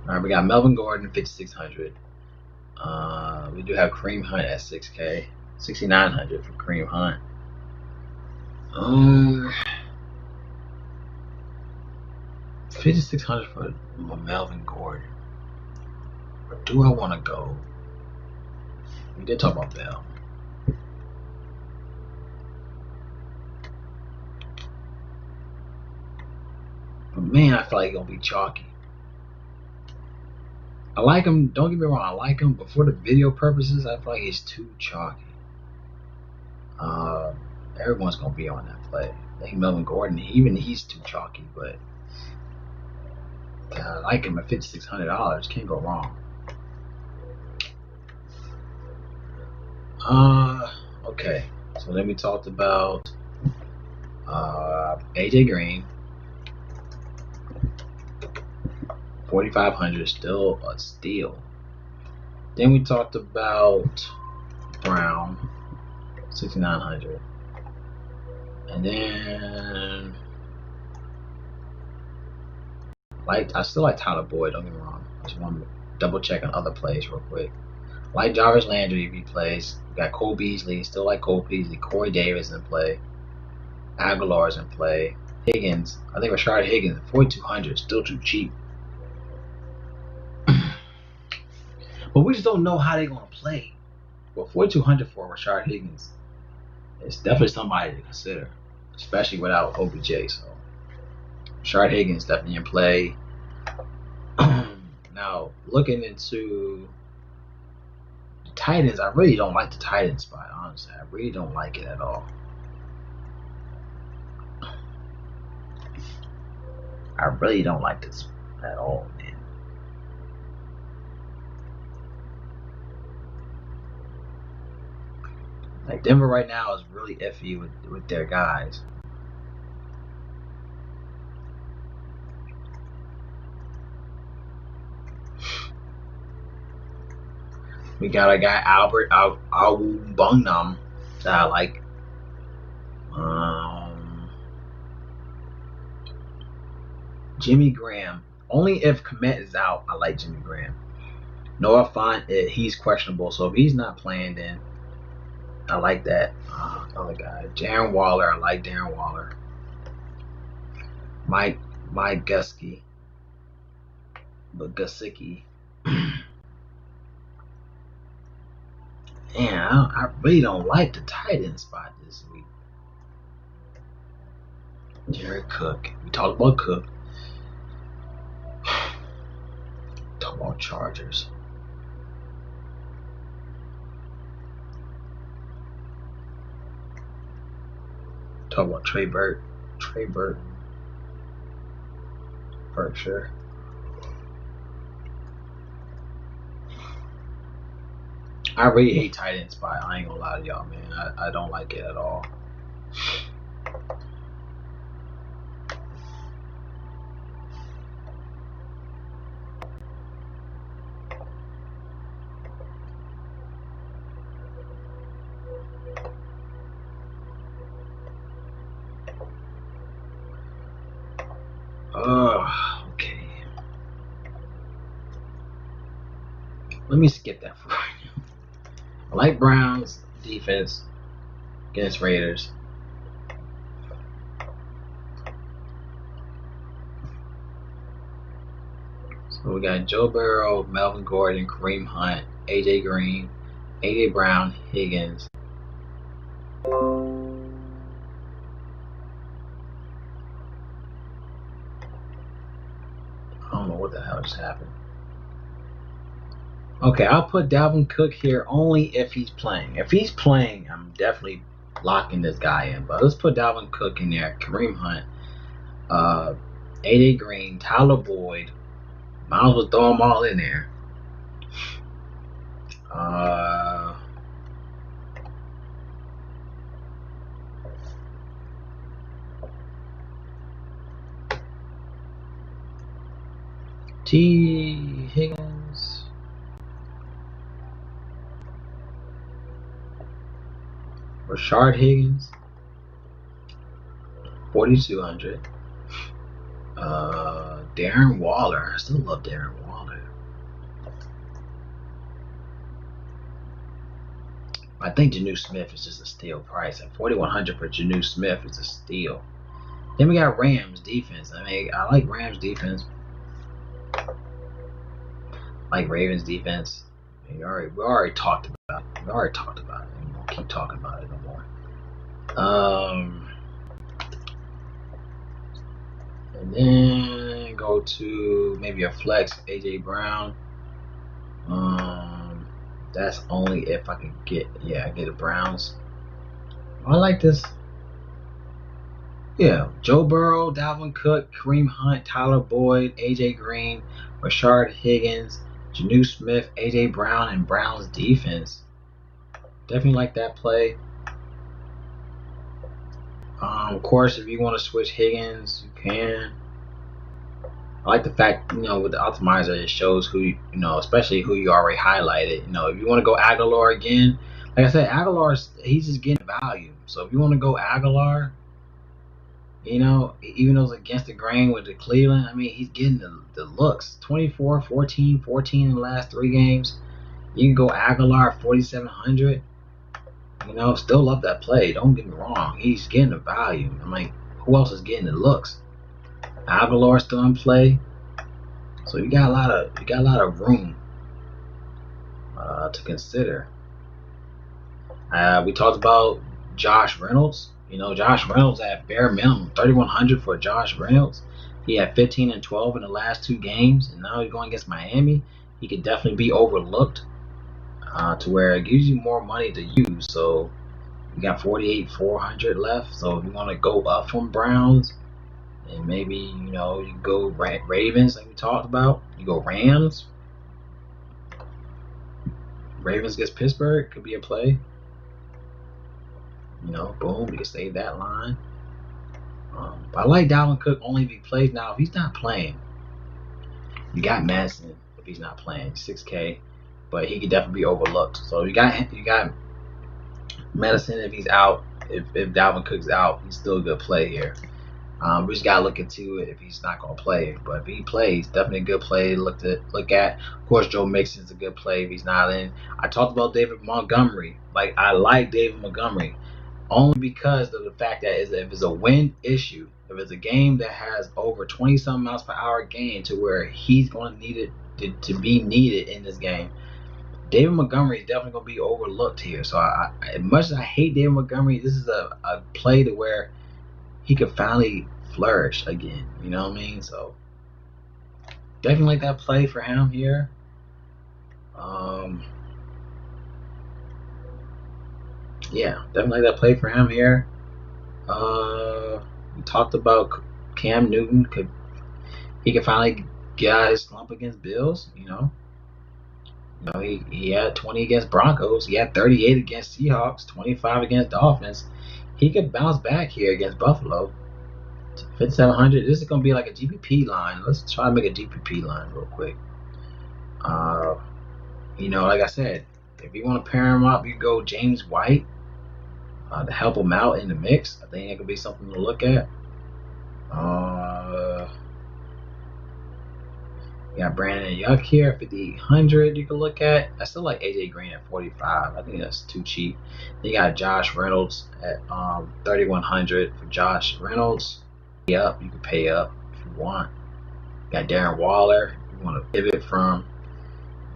Alright, we got Melvin Gordon, 5,600. We do have Kareem Hunt at 6K. 6,900 for Kareem Hunt. 5,600 for Melvin Gordon. Or do I want to go? We did talk about Bell. But man, I feel like he's gonna be chalky. I like him, don't get me wrong, I like him, but for the video purposes, I feel like he's too chalky. Everyone's gonna be on that play. I think Melvin Gordon, even he's too chalky, but I like him at $5,600. Can't go wrong. Okay. So then we talked about AJ Green. 4,500, still a steal. Then we talked about Brown, 6,900. And then I still like Tyler Boyd, don't get me wrong. I just want to double check on other plays real quick. Like Jarvis Landry if he plays. We got Cole Beasley, still like Cole Beasley. Corey Davis in play. Aguilar's in play. Higgins, I think Bashar Higgins, 4,200, still too cheap. But we just don't know how they're going to play. But 4,200 for Bashar Higgins is definitely somebody to consider, especially without OBJ. So Bashar Higgins definitely in play. Now, looking into the Titans, I really don't like the Titans spot, honestly. I really don't like it at all. I really don't like this at all, man. Like, Denver right now is really iffy with their guys. We got a guy, Albert Bungnam, that I like. Jimmy Graham. Only if Komet is out, I like Jimmy Graham. Noah Fant, he's questionable, so if he's not playing, then I like that. Other guy, Darren Waller. I like Darren Waller. Mike Gesicki. Man, I really don't like the tight end spot this week. Jared Cook. We talked about Cook. Talk about Chargers. Talk about Trey Burke. Berkshire. I really hate tight end spot. I ain't gonna lie to y'all, man. I don't like it at all. Okay. Let me skip that for right now. I like Browns defense against Raiders. So we got Joe Burrow, Melvin Gordon, Kareem Hunt, AJ Green, AJ Brown, Higgins. I don't know what the hell just happened. Okay, I'll put Dalvin Cook here only if he's playing. If he's playing, I'm definitely locking this guy in. But let's put Dalvin Cook in there. Kareem Hunt, AJ Green, Tyler Boyd. Might as well throw them all in there. T. Higgins. Bashar Higgins. 4,200. Darren Waller. I still love Darren Waller. I think Janu Smith is just a steal price. At 4,100 for Janu Smith is a steal. Then we got Rams defense. I mean, I like Rams defense. I like Ravens defense. I mean, we already talked about it. We won't keep talking about it no more. And then go to maybe a flex, AJ Brown. That's only if I can get the Browns. I like this. Yeah, Joe Burrow, Dalvin Cook, Kareem Hunt, Tyler Boyd, AJ Green, Bashar Higgins, Janu Smith, AJ Brown, and Browns defense. Definitely like that play. Of course, if you want to switch Higgins, you can. I like the fact, with the optimizer, it shows who, especially who you already highlighted. If you want to go Aguilar again, like I said, he's just getting value. So if you want to go Aguilar, even though it's against the grain with the Cleveland, I mean, he's getting the looks. 24, 14 in the last 3 games. You can go Aguilar 4,700. Still love that play. Don't get me wrong. He's getting the value. I'm like, who else is getting the looks? Aguilar still in play. So you got a lot of room. to consider. We talked about Josh Reynolds. You know, Josh Reynolds at bare minimum 3,100 for Josh Reynolds. He had 15 and 12 in the last 2 games, and now he's going against Miami. He could definitely be overlooked to where it gives you more money to use. So you got 48,400 left. So if you want to go up from Browns, and maybe you go Ravens like we talked about. You go Rams. Ravens against Pittsburgh could be a play. Boom, you can save that line. But I like Dalvin Cook only if he plays. Now, if he's not playing, you got Madison if he's not playing, 6K, but he could definitely be overlooked. So you got Madison if he's out. If Dalvin Cook's out, he's still a good play here. We just gotta look into it if he's not gonna play. But if he plays, definitely a good play to look at. Of course, Joe Mixon's a good play if he's not in. I talked about David Montgomery. I like David Montgomery only because of the fact that if it's a wind issue, if it's a game that has over 20-something miles per hour game to where he's going to need it to be needed in this game, David Montgomery is definitely going to be overlooked here. So as much as I hate David Montgomery, this is a play to where he could finally flourish again. You know what I mean? So definitely like that play for him here. Yeah, definitely like that play for him here. We talked about Cam Newton. He could finally get out of his slump against Bills. He had 20 against Broncos. He had 38 against Seahawks, 25 against Dolphins. He could bounce back here against Buffalo. 5,700. This is going to be like a GPP line. Let's try to make a GPP line real quick. Like I said, if you want to pair him up, you go James White to help him out in the mix. I think that could be something to look at. You got Brandon Yuck here at 5,800 you can look at. I still like AJ Green at 45. I think that's too cheap. Then you got Josh Reynolds at 3,100 for Josh Reynolds. You can pay up if you want. You got Darren Waller. You want to pivot from,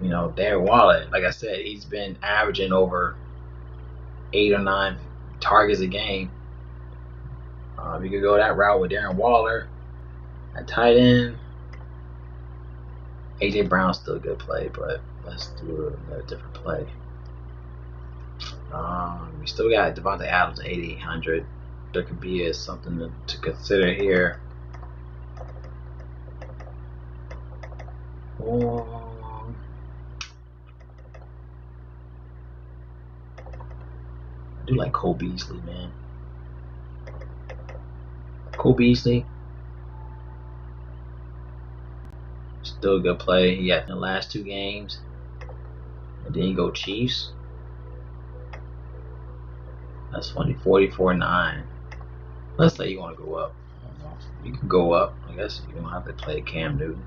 Darren Waller. Like I said, he's been averaging over 8 or 9 targets a game. You could go that route with Darren Waller at tight end. AJ Brown's still a good play, but let's do a different play. We still got Devontae Adams at 8,800. There could be something to consider here. I do like Cole Beasley, man. Cole Beasley. Still a good play. He had in the last 2 games. And then you go Chiefs. That's funny. 44.9. Let's say you want to go up. I don't know. You can go up. I guess you don't have to play Cam Newton.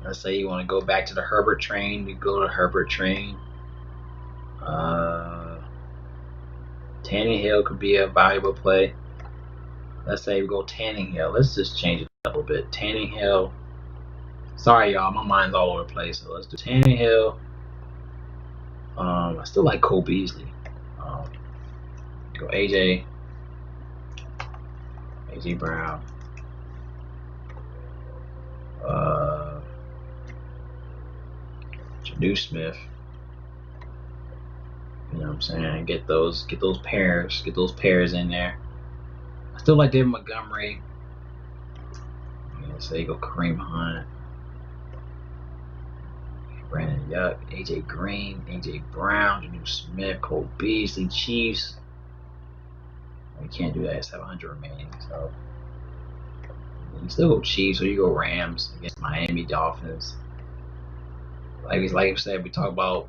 Let's say you want to go back to the Herbert train. You go to Herbert train. Tannehill could be a valuable play. Let's say we go Tannehill. Let's just change it up a bit. Tannehill. Sorry, y'all. My mind's all over the place. So let's do Tannehill. I still like Cole Beasley. Go AJ Brown. Jadu Smith. You know what I'm saying? Get those pairs in there. I still like David Montgomery. Say you go Kareem Hunt, Brandon Yuck, AJ Green, AJ Brown, Jadu Smith, Cole Beasley, Chiefs. You can't do that. It's 700 remaining. So you still go Chiefs, or you go Rams against Miami Dolphins. Like I said, we talk about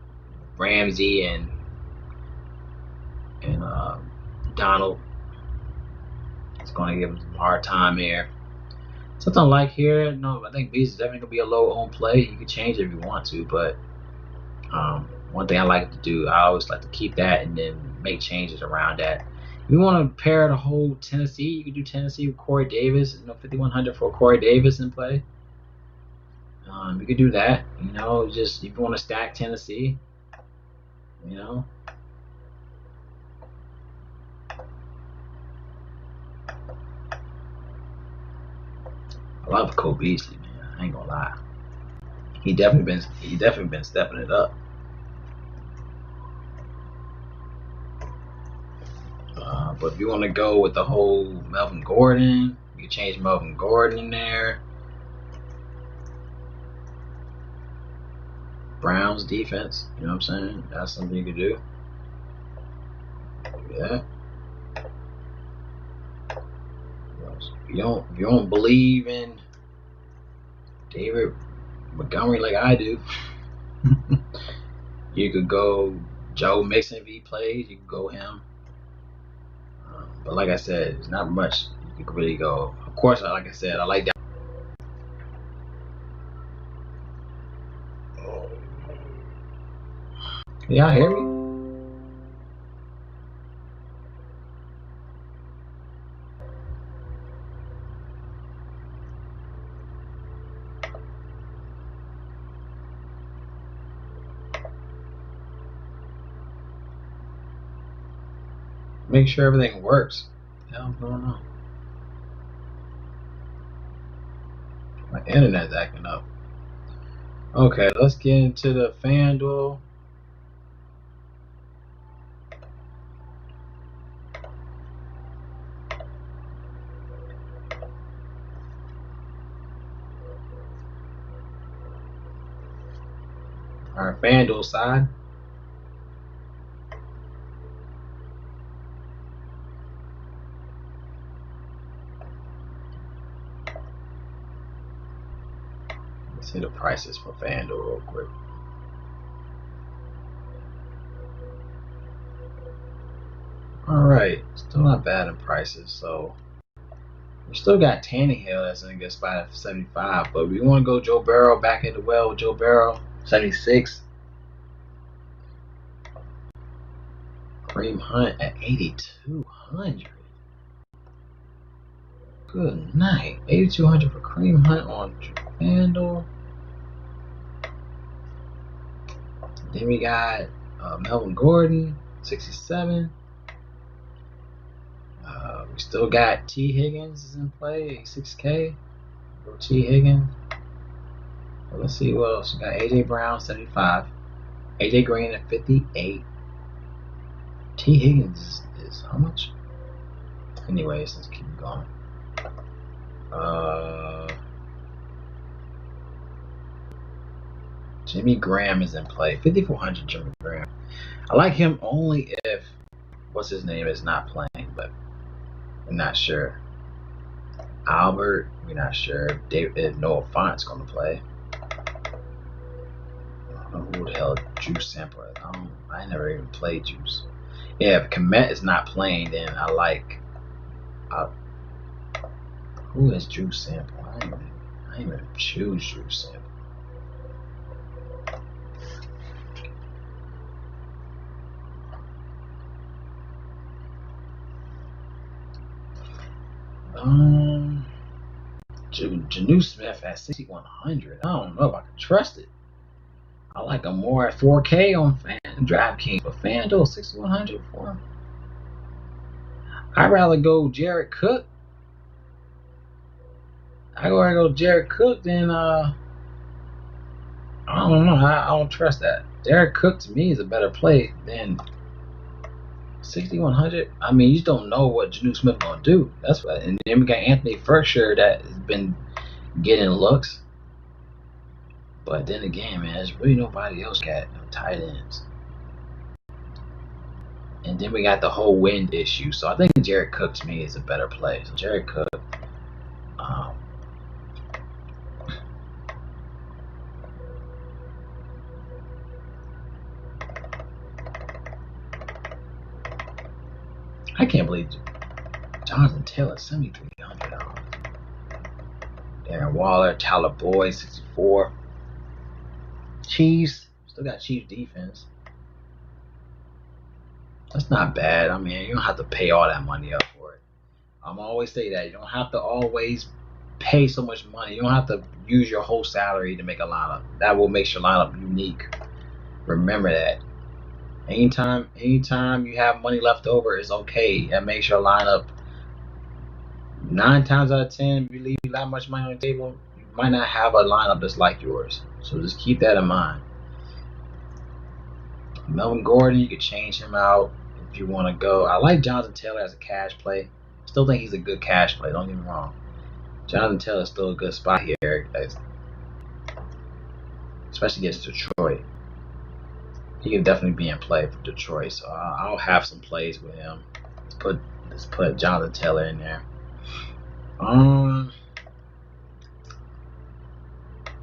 Ramsey and Donald. It's going to give him some hard time here. Something like here, no, I think Beasley is definitely going to be a low owned play. You can change it if you want to, but one thing I like to do, I always like to keep that and then make changes around that. If you want to pair the whole Tennessee, you can do Tennessee with Corey Davis. 5,100 for Corey Davis in play. You could do that. You know, just if you want to stack Tennessee, you know. I love Cole Beasley, man. I ain't gonna lie. He definitely been stepping it up. But if you want to go with the whole Melvin Gordon, you can change Melvin Gordon in there. Browns defense, you know what I'm saying? That's something you could do. Yeah. If you don't believe in David Montgomery like I do, you could go Joe Mixon if he plays. You could go him. But like I said, it's not much you could really go. Of course, like I said, I like that. Can y'all hear me? Make sure everything works. What the hell's going on? My internet's acting up. Okay, let's get into the FanDuel. Our FanDuel side. Let's see the prices for FanDuel real quick. Alright, still not bad in prices, so we still got Tannehill that's in a good spot at 75, but we want to go Joe Burrow back in the well with Joe Burrow, 76. Kareem Hunt at 8,200. Good night. 8,200 for Kareem Hunt on FanDuel. Then we got Melvin Gordon, 67. We still got T. Higgins is in play, 6K. Go T. Higgins. Well, let's see what else. We got AJ Brown, 75. AJ Green at 58. T. Higgins is how much? Anyways, let's keep going. Jimmy Graham is in play. 5,400 Jimmy Graham. I like him only if what's his name is not playing, but we're not sure. Albert, we're not sure. If Noah Fant's going to play. I don't know who the hell Juice Sample is. I never even played Juice. Yeah, if Komet is not playing, then I like. Who is Juice Sample? I didn't even choose Juice Sample. Janu Smith at 6,100. I don't know if I can trust it. I like him more at 4K on Draftkings, but FanDuel 6,100 for him. I'd rather go Jared Cook. I'd rather go Jared Cook than I don't know. I don't trust that. Jared Cook to me is a better play than 6,100. I mean, you just don't know what Janu Smith gonna do. That's what. And then we got Anthony Ferguson that has been getting looks. But then again, man, there's really nobody else got tight ends. And then we got the whole wind issue. So I think Jared Cook to me is a better play. So Jared Cook. I can't believe Jonathan Taylor, $7,300. Darren Waller, Tyler Boyd, 64. Chiefs, still got Chiefs defense. That's not bad. I mean, you don't have to pay all that money up for it. I'm always say that you don't have to always pay so much money. You don't have to use your whole salary to make a lineup. That will make your lineup unique. Remember that. Anytime you have money left over, it's okay. That makes your lineup 9 times out of 10. If you leave that much money on the table, you might not have a lineup that's like yours. So just keep that in mind. Melvin Gordon, you could change him out if you want to go. I like Jonathan Taylor as a cash play. Still think he's a good cash play. Don't get me wrong. Jonathan Taylor is still a good spot here, especially against Detroit. He can definitely be in play for Detroit. So I'll have some plays with him. Let's put Jonathan Taylor in there.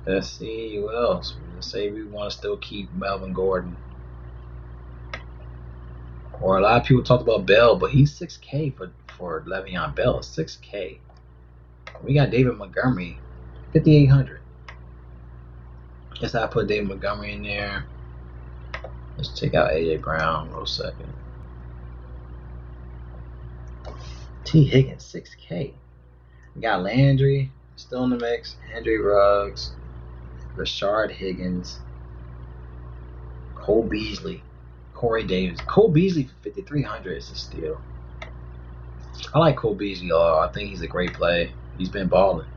Let's see what else. Let's say we want to still keep Melvin Gordon. Or a lot of people talked about Bell, but he's $6K for Le'Veon Bell. $6K. We got David Montgomery, $5,800. Guess I put David Montgomery in there. Let's check out AJ Brown real second. T. Higgins, $6K. We got Landry still in the mix. Henry Ruggs, Bashar Higgins, Cole Beasley, Corey Davis. Cole Beasley for $5,300 is a steal. I like Cole Beasley. I think he's a great play. He's been balling.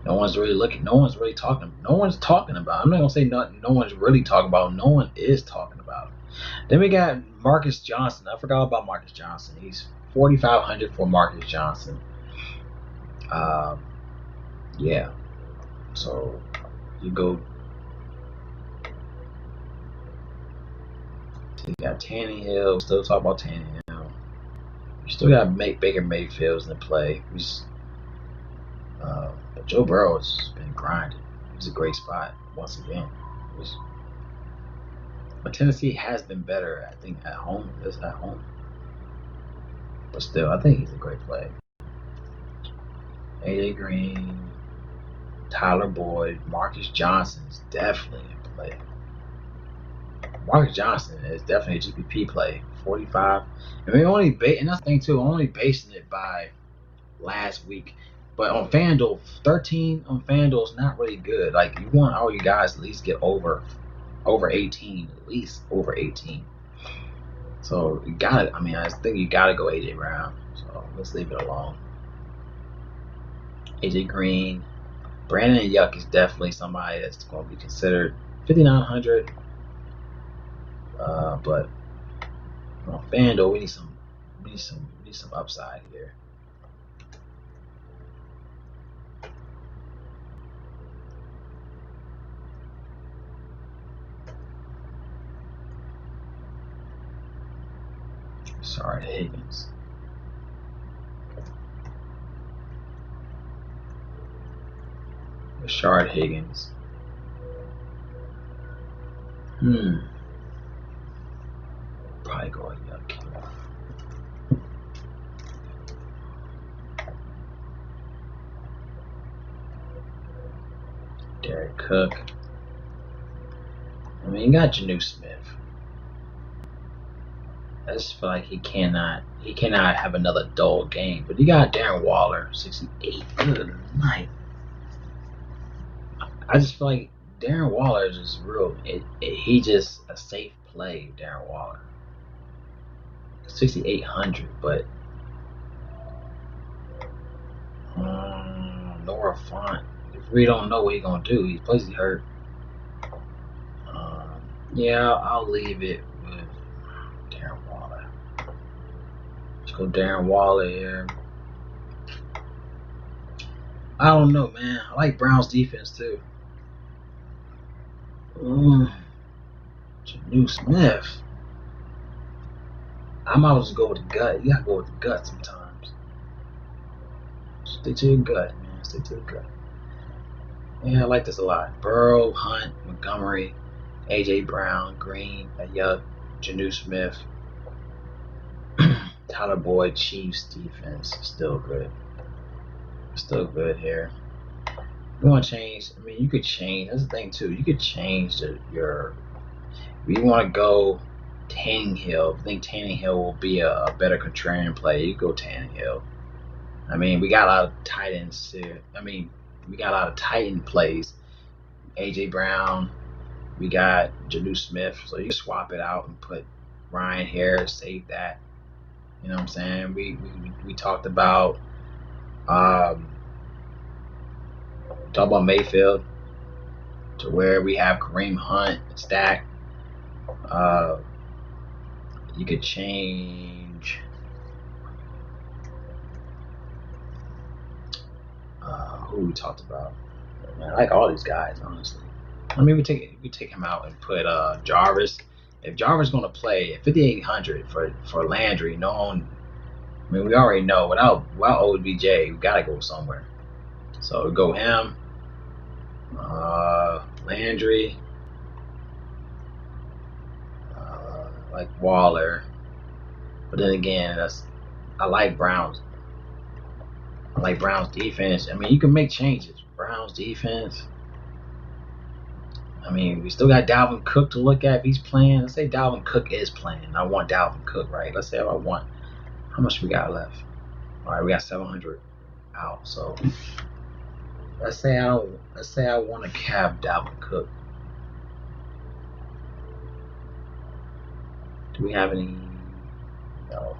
No one's really looking. No one's really talking. No one's talking about. I'm not gonna say no one's really talking about. No one is talking about. Then we got Marcus Johnson. I forgot about Marcus Johnson. He's $4,500 for Marcus Johnson. Yeah. So you go. So you got Tannehill. Still talk about Tannehill. You still got Baker Mayfield's in play. But Joe Burrow has been grinding. He's a great spot once again. But Tennessee has been better, I think, at home. Just at home. But still, I think he's a great play. AJ Green, Tyler Boyd, Marcus Johnson is definitely in play. Marcus Johnson is definitely a GPP play. 45. And and that's the thing too, only basing it by last week. But on FanDuel, 13 on FanDuel is not really good. Like, you want all you guys to at least get over 18, at least over 18. So you got it. I mean, I think you got to go AJ Brown. So let's leave it alone. AJ Green, Brandon Yuck is definitely somebody that's going to be considered. 5,900. But on FanDuel, we need some upside here. Sorry, Higgins. Bashar Higgins. Probably go with Yuck. Derek Cook. I mean, you got Janu Smith. I just feel like he cannot have another dull game. But you got Darren Waller, 68. Good night. I just feel like Darren Waller is just real. He just a safe play, Darren Waller. 6,800, but Noah Font. We don't know what he's gonna do. He's plays he hurt. Yeah, I'll leave it with Darren Waller. Let's go Darren Waller here. I don't know, man. I like Brown's defense too. Janu Smith. I might just go with the gut. You gotta go with the gut sometimes. Stick to your gut, man. Stick to the gut. Yeah, I like this a lot. Burrow, Hunt, Montgomery, AJ Brown, Green, Ayuk, Janu Smith, Tyler Boyd, Chiefs defense. Still good. Still good here. You want to change? I mean, you could change. That's the thing too. You could change your. If you want to go Tannehill, I think Tannehill will be a better contrarian play. You go Tannehill. I mean, we got a lot of tight ends here. I mean, we got a lot of tight end plays. A.J. Brown. We got Janu Smith. So you swap it out and put Ryan Harris, save that. You know what I'm saying? We talked about Mayfield to where we have Kareem Hunt stacked. You could change who we talked about. Man, I like all these guys, honestly. I mean, we take him out and put Jarvis. If Jarvis gonna play at 5,800 for Landry, I mean, we already know without OBJ, we gotta go somewhere. So we go him, Landry, like Waller. But then again, I like Browns. I like Browns defense. I mean, you can make changes. Browns defense. I mean, we still got Dalvin Cook to look at if he's playing. Let's say Dalvin Cook is playing. I want Dalvin Cook, right? Let's say I want. How much we got left? All right, we got 700 out. So let's say I want to cap Dalvin Cook. Do we have any? No.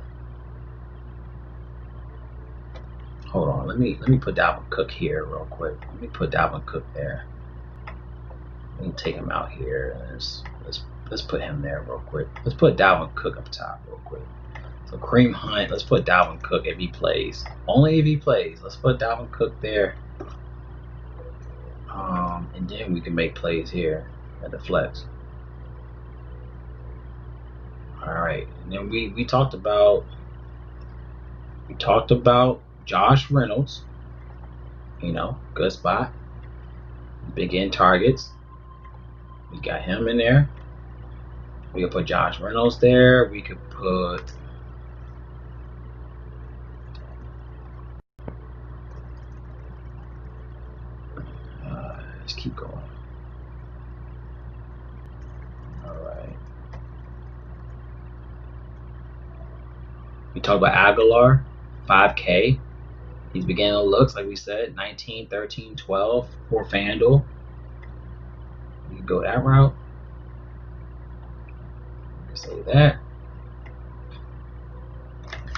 Hold on. Let me put Dalvin Cook here real quick. Let me put Dalvin Cook there. Let me take him out here. Let's put him there real quick. Let's put Dalvin Cook up top real quick. So Kareem Hunt. Let's put Dalvin Cook if he plays. Only if he plays. Let's put Dalvin Cook there. And then we can make plays here at the flex. All right. And then we talked about Josh Reynolds. You know, good spot. Big end targets. We got him in there. We could put Josh Reynolds there. We could put let's keep going. All right. We talked about Aguilar, 5K. He's beginning to look, like we said, 19, 13, 12 for FanDuel. You can go that route. Say that.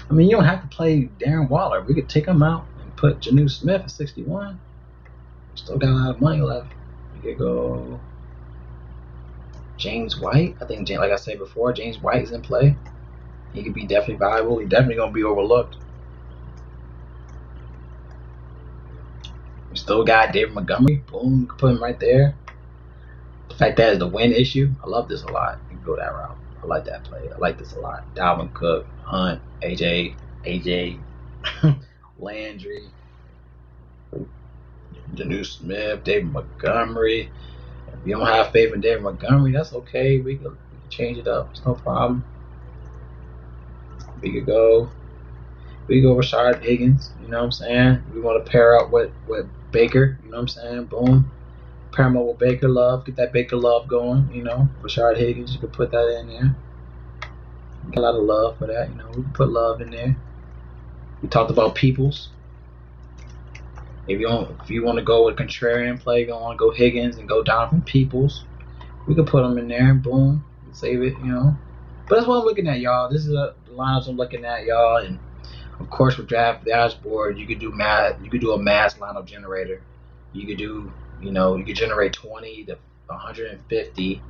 I mean, you don't have to play Darren Waller. We could take him out and put Janu Smith at 61. Still got a lot of money left. We could go James White. I think, like I said before, James White is in play. He could be definitely valuable. He's definitely going to be overlooked. We still got David Montgomery. Boom, you can put him right there. The fact that is the win issue. I love this a lot. You can go that route. I like that play. I like this a lot. Dalvin Cook, Hunt, AJ, Landry, Janu Smith, David Montgomery. If you don't have faith in David Montgomery, that's okay. We can change it up. It's no problem. We could go Bashar Higgins. You know what I'm saying? We want to pair up with Baker. You know what I'm saying? Boom. Pair him up with Baker Love. Get that Baker Love going. You know, Bashar Higgins. You could put that in there. Get a lot of love for that. You know, we can put love in there. We talked about Peoples. If you want to go with contrarian play, you want to go Higgins and go down from Peoples. We could put them in there and boom, save it. You know. But that's what I'm looking at, y'all. This is the lineups I'm looking at, y'all. And of course, with Draft Dashboard, you could do math. You could do a mass lineup generator. You could do, you could generate 20 to 150.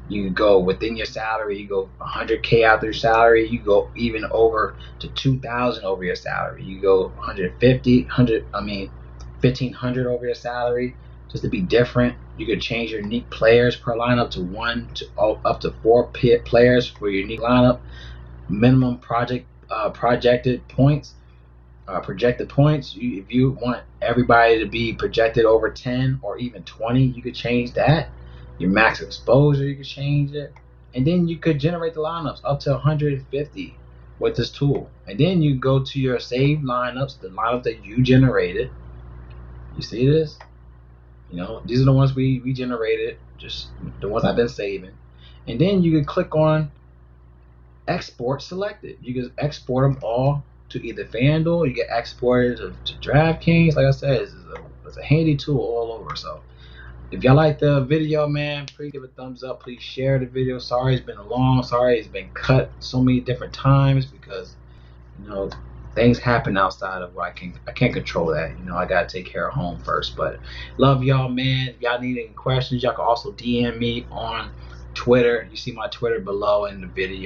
You could go within your salary. You go 100K out your salary. You go even over to 2,000 over your salary. You go 1,500 over your salary, just to be different. You could change your unique players per lineup to up to 4 players for your unique lineup. Minimum projected points. If you want everybody to be projected over 10 or even 20, you could change that. Your max exposure, you could change it. And then you could generate the lineups up to 150 with this tool. And then you go to your saved lineups, the lineups that you generated. You see this? These are the ones we generated, just the ones I've been saving. And then you can click on export selected. You can export them all to either FanDuel, you get exported to DraftKings. Like I said, it's a handy tool all over. So if y'all like the video, man, please give a thumbs up. Please share the video. Sorry it's been long. Sorry it's been cut so many different times because, you know, things happen outside of what I can't control that. You know, I gotta take care of home first. But love y'all, man. If y'all need any questions, y'all can also DM me on Twitter. You see my Twitter below in the video.